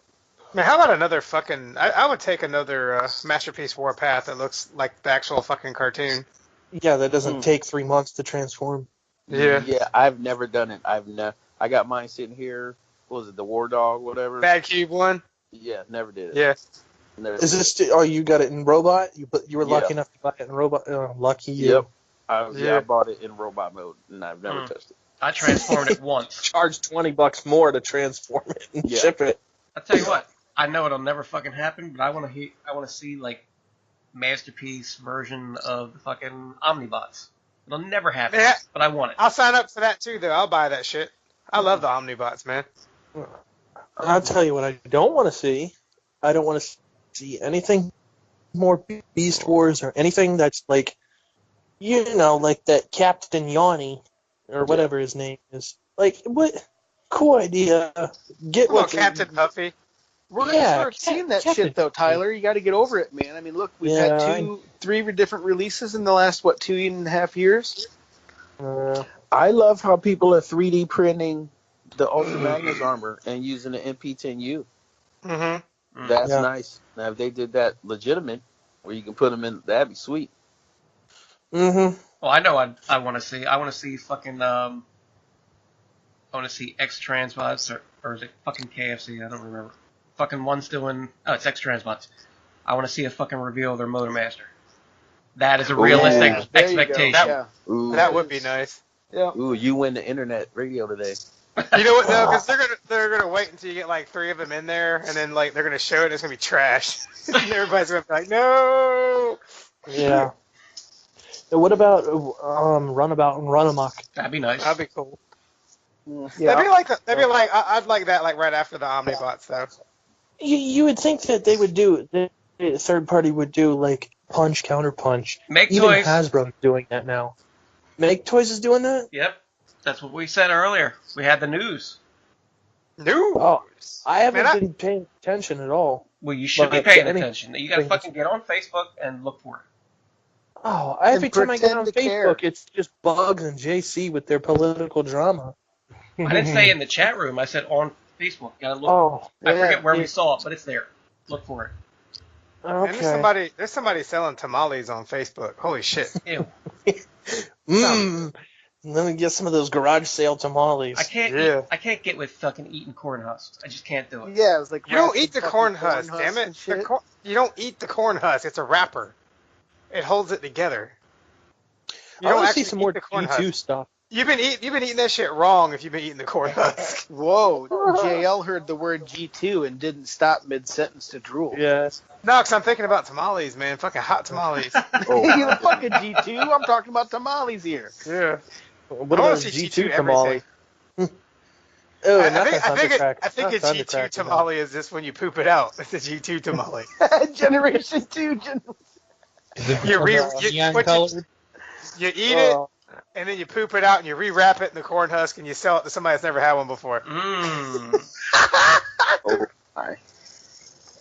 Man, how about another fucking... I would take another Masterpiece Warpath that looks like the actual fucking cartoon. Yeah, that doesn't take 3 months to transform. Yeah. Yeah, I've never done it. I got mine sitting here. What was it, the War Dog, whatever? Bad Cube one? Yeah, never did it. Yeah. Never Is did this? Oh, you got it in robot? You were Yeah. lucky enough to buy it in robot. Oh, lucky you. Yep. I bought it in robot mode, and I've never touched it. I transformed it once. Charge $20 more to transform it and ship it. I'll tell you what. I know it'll never fucking happen, but I want to see like Masterpiece version of the fucking Omnibots. It'll never happen, Yeah. but I want it. I'll sign up for that too, though. I'll buy that shit. I love the Omnibots, man. I'll tell you what I don't want to see. I don't want to see anything more Beast Wars or anything that's like, like that Captain Yanni or whatever his name is. Like, what? Cool idea. Get Well, what Captain Puffy. We're gonna start seeing that shit though, Tyler. You got to get over it, man. I mean, look, we've had 3 different releases in the last 2.5 years. I love how people are 3D printing the Ultra Magnus armor and using the MP10U. Mm-hmm. That's nice. Now, if they did that legitimate, where you can put them in, that'd be sweet. Mm-hmm. Well, I know I want to see. I want to see fucking. I want to see X Transbots or is it fucking KFC? I don't remember. Fucking one's doing. Oh, it's X Transbots. I want to see a fucking reveal of their Motor Master. That is a realistic expectation. That would be nice. Yeah. Ooh, you win the internet radio today. You know what? No, because they're gonna wait until you get like 3 of them in there, and then like they're gonna show it. And it's gonna be trash, and everybody's gonna be like, "No." Yeah. So what about Runabout and Run Amok? That'd be nice. That'd be cool. Yeah. That'd be like I'd like that like right after the Omnibots though. You would think that they would do, the third party would do like punch, counter punch. Make Even toys. Hasbro's doing that now. Make Toys is doing that? Yep. That's what we said earlier. We had the news. News. Oh, I haven't Man, been paying attention at all. Well, you should be But paying any- attention. You gotta fucking get on Facebook and look for it. Oh, every time I get on pretend to care. Facebook, it's just Bugs and JC with their political drama. I didn't say in the chat room. I said on Facebook. You gotta look. Oh, I yeah, forget where yeah. we saw it, but it's there. Look for it. And okay. there's somebody selling tamales on Facebook. Holy shit. Ew. Let me get some of those garage sale tamales. I can't. Yeah. I can't get with fucking eating corn husks. I just can't do it. Yeah, it was like You don't wrapped eat the in corn fucking husk, damn and it. shit. You don't eat the corn husk. It's a wrapper. It holds it together. You I don't want to actually see some eat more the corn G2 husk. stuff. You've been eating that shit wrong if you've been eating the corn husk. Whoa, JL heard the word G2 and didn't stop mid-sentence to drool. Yes. No, because I'm thinking about tamales, man. Fucking hot tamales. Oh, the fucking G2? I'm talking about tamales here. Yeah. What I wanna about a see G2 G2 tamale? Oh, I not think, the I think, Thundercracker. I think Not a G2 Thundercracker, though. tamale is just when you poop it out. It's a G2 tamale. Generation 2. Is it You re- because you- neon what you- colored? You eat it, Oh, and then you poop it out, and you rewrap it in the corn husk, and you sell it to somebody that's never had one before. Mmm. Oh, my.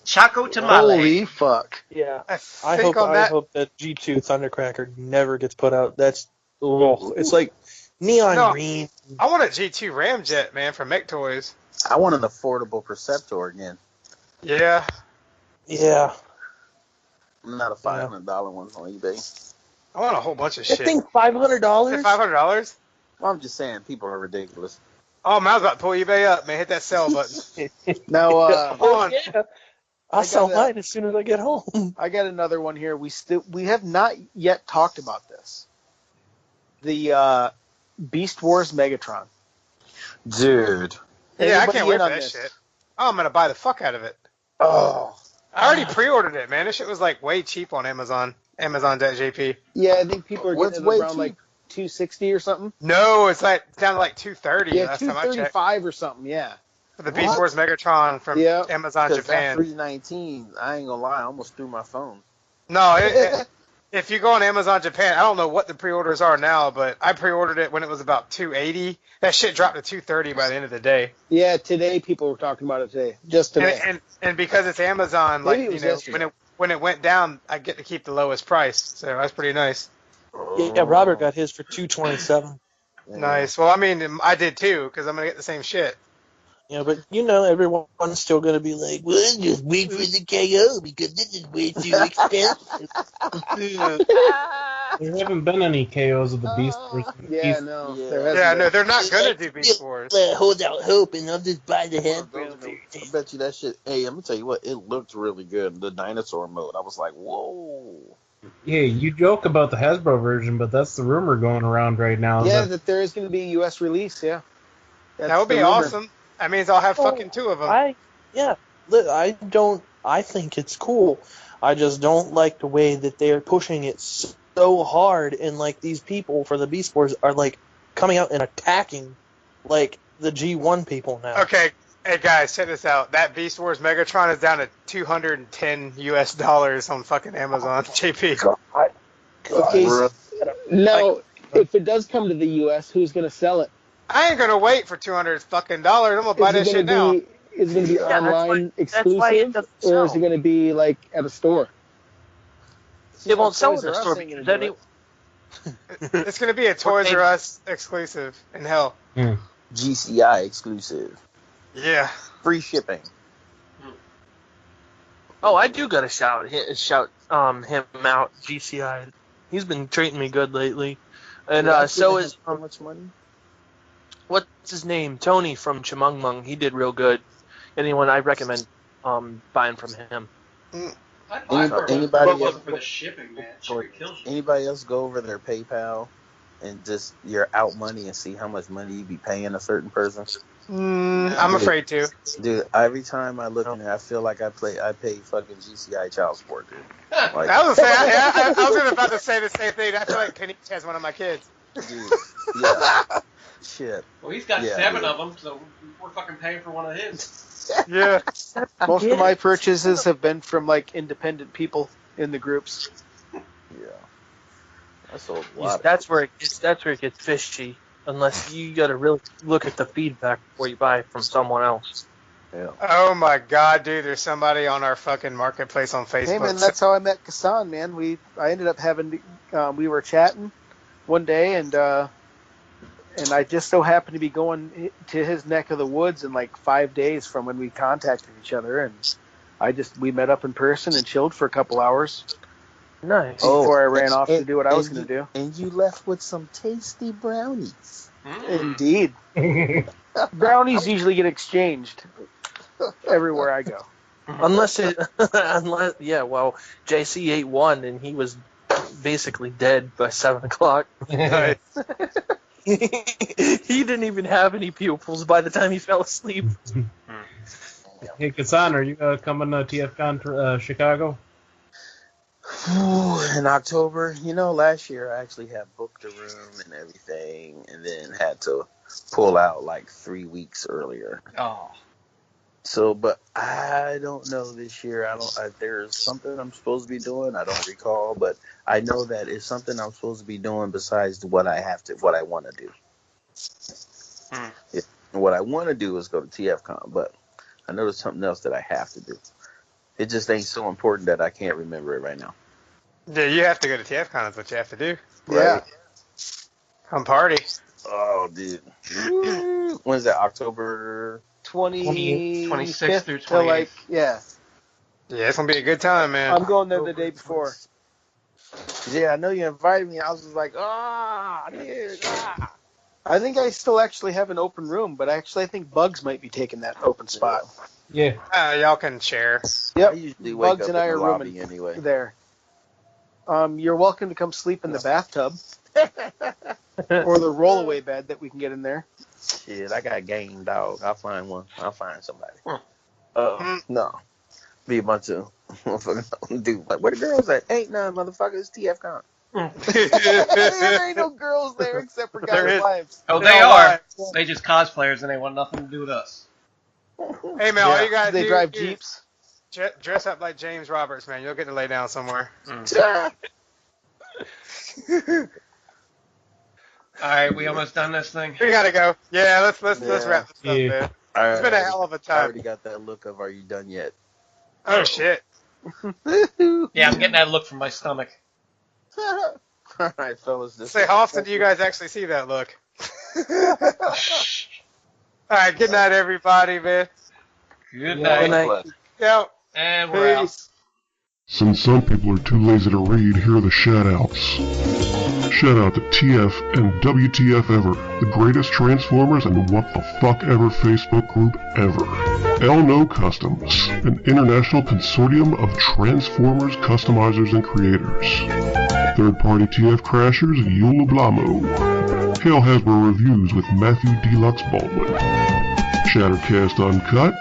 Choco tamale. Holy fuck. yeah. I think on I that. hope that G2 Thundercracker never gets put out. That's it's like neon No. green. I want a G2 Ramjet, man, from Make Toys. I want an affordable Perceptor again. Yeah. Yeah. Not a $500 one on eBay. I want a whole bunch of That shit. thing $500. $500? Well, I'm just saying, people are ridiculous. Oh, man, I was about to pull eBay up, man. Hit that sell button. Now, Hold on. Yeah. I'll sell mine as soon as I get home. I got another one here. We have not yet talked about this. The Beast Wars Megatron. Dude. Yeah, I Anybody can't wait in for on that this? shit. Oh, I'm going to buy the fuck out of it. Oh. I already pre-ordered it, man. This shit was like way cheap on Amazon. Amazon.jp. Yeah, I think people are What's getting it way around cheap? like $260 or something. No, it's like down to like $230 Yeah, last time I checked. $235 or something. Yeah. For the Beast What? Wars Megatron from Yeah. Amazon Because that Japan. $319, I ain't gonna lie, I almost threw my phone. No, if you go on Amazon Japan, I don't know what the pre-orders are now, but I pre-ordered it when it was about $280. That shit dropped to $230 by the end of the day. Yeah, today people were talking about it today. Just today. And because it's Amazon, Maybe like it was you know, yesterday. when it went down, I get to keep the lowest price. So that's pretty nice. Yeah, Robert got his for $227. Nice. Well, I mean, I did too, because I'm gonna get the same shit. Yeah, but you know, everyone's still gonna be like, "Well, just wait for the KO because this is way too expensive." There haven't been any KOs of the Beast Wars. Yeah, no. Yeah. There hasn't Yeah, been. no, they're not gonna do Beast Wars. Hold out hope, and I'll just buy the Hasbro. I bet you that shit. Hey, I'm gonna tell you what, it looked really good. The dinosaur mode, I was like, whoa. Yeah, you joke about the Hasbro version, but that's the rumor going around right now. Yeah, that- that there is going to be a U.S. release, yeah. That's That would be the rumor. awesome. That means I'll have fucking 2 of them. I think it's cool. I just don't like the way that they're pushing it so hard, and like these people for the Beast Wars are like coming out and attacking like the G1 people now. Okay, hey guys, check this out. That Beast Wars Megatron is down to $210 on fucking Amazon. JP. Okay, Bruh. now, if it does come to the U.S., who's going to sell it? I ain't gonna wait for $200 fucking dollars. I'm gonna buy that Is it shit gonna now. be? Is it going to be Yeah, online that's why it exclusive, doesn't or is sell. it going to be like at a store? It won't sell Toys in the R Us store ain't gonna because do any, it. It's gonna be a Toys R Us exclusive in hell. GCI exclusive. Yeah. Free shipping. Oh, I do gotta shout him out, GCI. He's been treating me good lately, and so is how much money? what's his name, Tony from Chemungmung. He did real good. Anyone I recommend buying from him. I'd buy it Anybody if it wasn't else? for the shipping, man. Shipping kills you. Anybody else go over their PayPal and just you're out money and see how much money you be paying a certain person? I'm afraid to. Dude, every time I look in there, I feel like I pay fucking GCI child support, dude. Like, I was about to say the same thing. I feel like Penny has one of my kids. dude, yeah. Shit. Well, he's got Yeah, 7 dude. of them, so we're fucking paying for one of his. Yeah. Most of my purchases have been from like independent people in the groups. Yeah. I sold a lot. That's where it gets fishy. Unless you got to really look at the feedback before you buy it from someone else. Yeah. Oh my god, dude! There's somebody on our fucking marketplace on Facebook. Hey man, that's how I met Kasan, man. I ended up having we were chatting one day, and I just so happened to be going to his neck of the woods in like 5 days from when we contacted each other, and we met up in person and chilled for a couple hours. Nice. Before I ran off to do what I was going to do. And you left with some tasty brownies. Indeed. Brownies usually get exchanged everywhere I go. Unless JC ate one and he was basically dead by 7 o'clock. Nice. He didn't even have any pupils by the time he fell asleep. Hey, Kasan, are you coming to TFCon Chicago? In October, last year I actually had booked a room and everything, and then had to pull out like 3 weeks earlier. Oh. So, but I don't know this year. There's something I'm supposed to be doing. I don't recall, but I know that it's something I'm supposed to be doing besides what I want to do. Yeah, what I want to do is go to TFCon, but I know there's something else that I have to do. It just ain't so important that I can't remember it right now. Yeah, you have to go to TFCon. That's what you have to do. Yeah. Right? Come party. Oh, dude. When's that? October 26th through 28th. to like, yeah. Yeah, it's gonna be a good time, man. I'm going there the day before. Yeah, I know you invited me. I was just like, dude. I think I still actually have an open room, but actually I think Bugs might be taking that open spot. Yeah. Y'all can share. Yep. I usually wake Bugs up and I in are the lobby rooming anyway. there. You're welcome to come sleep in the bathtub. Or the rollaway bed that we can get in there. Shit, I got game, dog. I'll find one. I'll find somebody. No. Be a bunch of motherfuckers. Dude, like, where the girls at? Ain't none, motherfuckers. TFCon. There ain't no girls there except for guys' wives. Oh, they are. They just cosplayers and they want nothing to do with us. Hey, man, all you gotta They do drive is Jeeps. dress up like James Roberts, man. You'll get to lay down somewhere. Alright, we almost done this thing. We gotta go. Yeah, let's wrap this up, Yeah. man. It's been a hell of a I time. already got that look of, are you done yet? Oh, shit. Yeah, I'm getting that look from my stomach. All right, fellas. Say, how often do you guys actually see that look? All right, good night, everybody, man. Good Good night. night. Yo. And we're out. Since some people are too lazy to read, here are the shout-outs. Shout out to TF and WTF Ever, the greatest Transformers and what the fuck ever Facebook group ever. Elno Customs, an international consortium of Transformers customizers and creators. Third-party TF Crashers, Yula Blamo. Hail Hasbro Reviews with Matthew Deluxe Baldwin. Shattercast Uncut,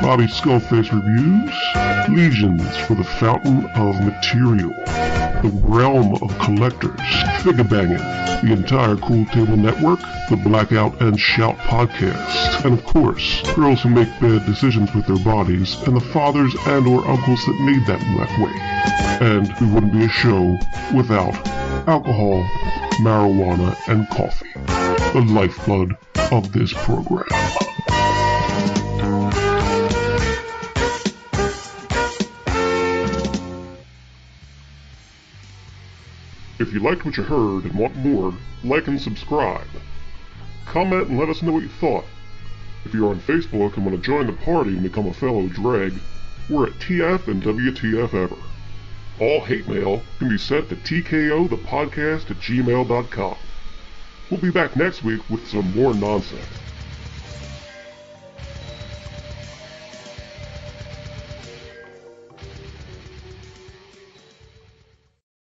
Bobby Skullface Reviews, Legions for the Fountain of Material, the Realm of Collectors, Figure Bangin', the entire Cool Table Network, the Blackout and Shout podcast, and of course, girls who make bad decisions with their bodies, and the fathers and or uncles that made them that way. And we wouldn't be a show without alcohol, marijuana, and coffee, the lifeblood of this program. If you liked what you heard and want more, like and subscribe. Comment and let us know what you thought. If you're on Facebook and want to join the party and become a fellow dreg, we're at TF and WTF Ever. All hate mail can be sent to tkothepodcast@gmail.com. We'll be back next week with some more nonsense.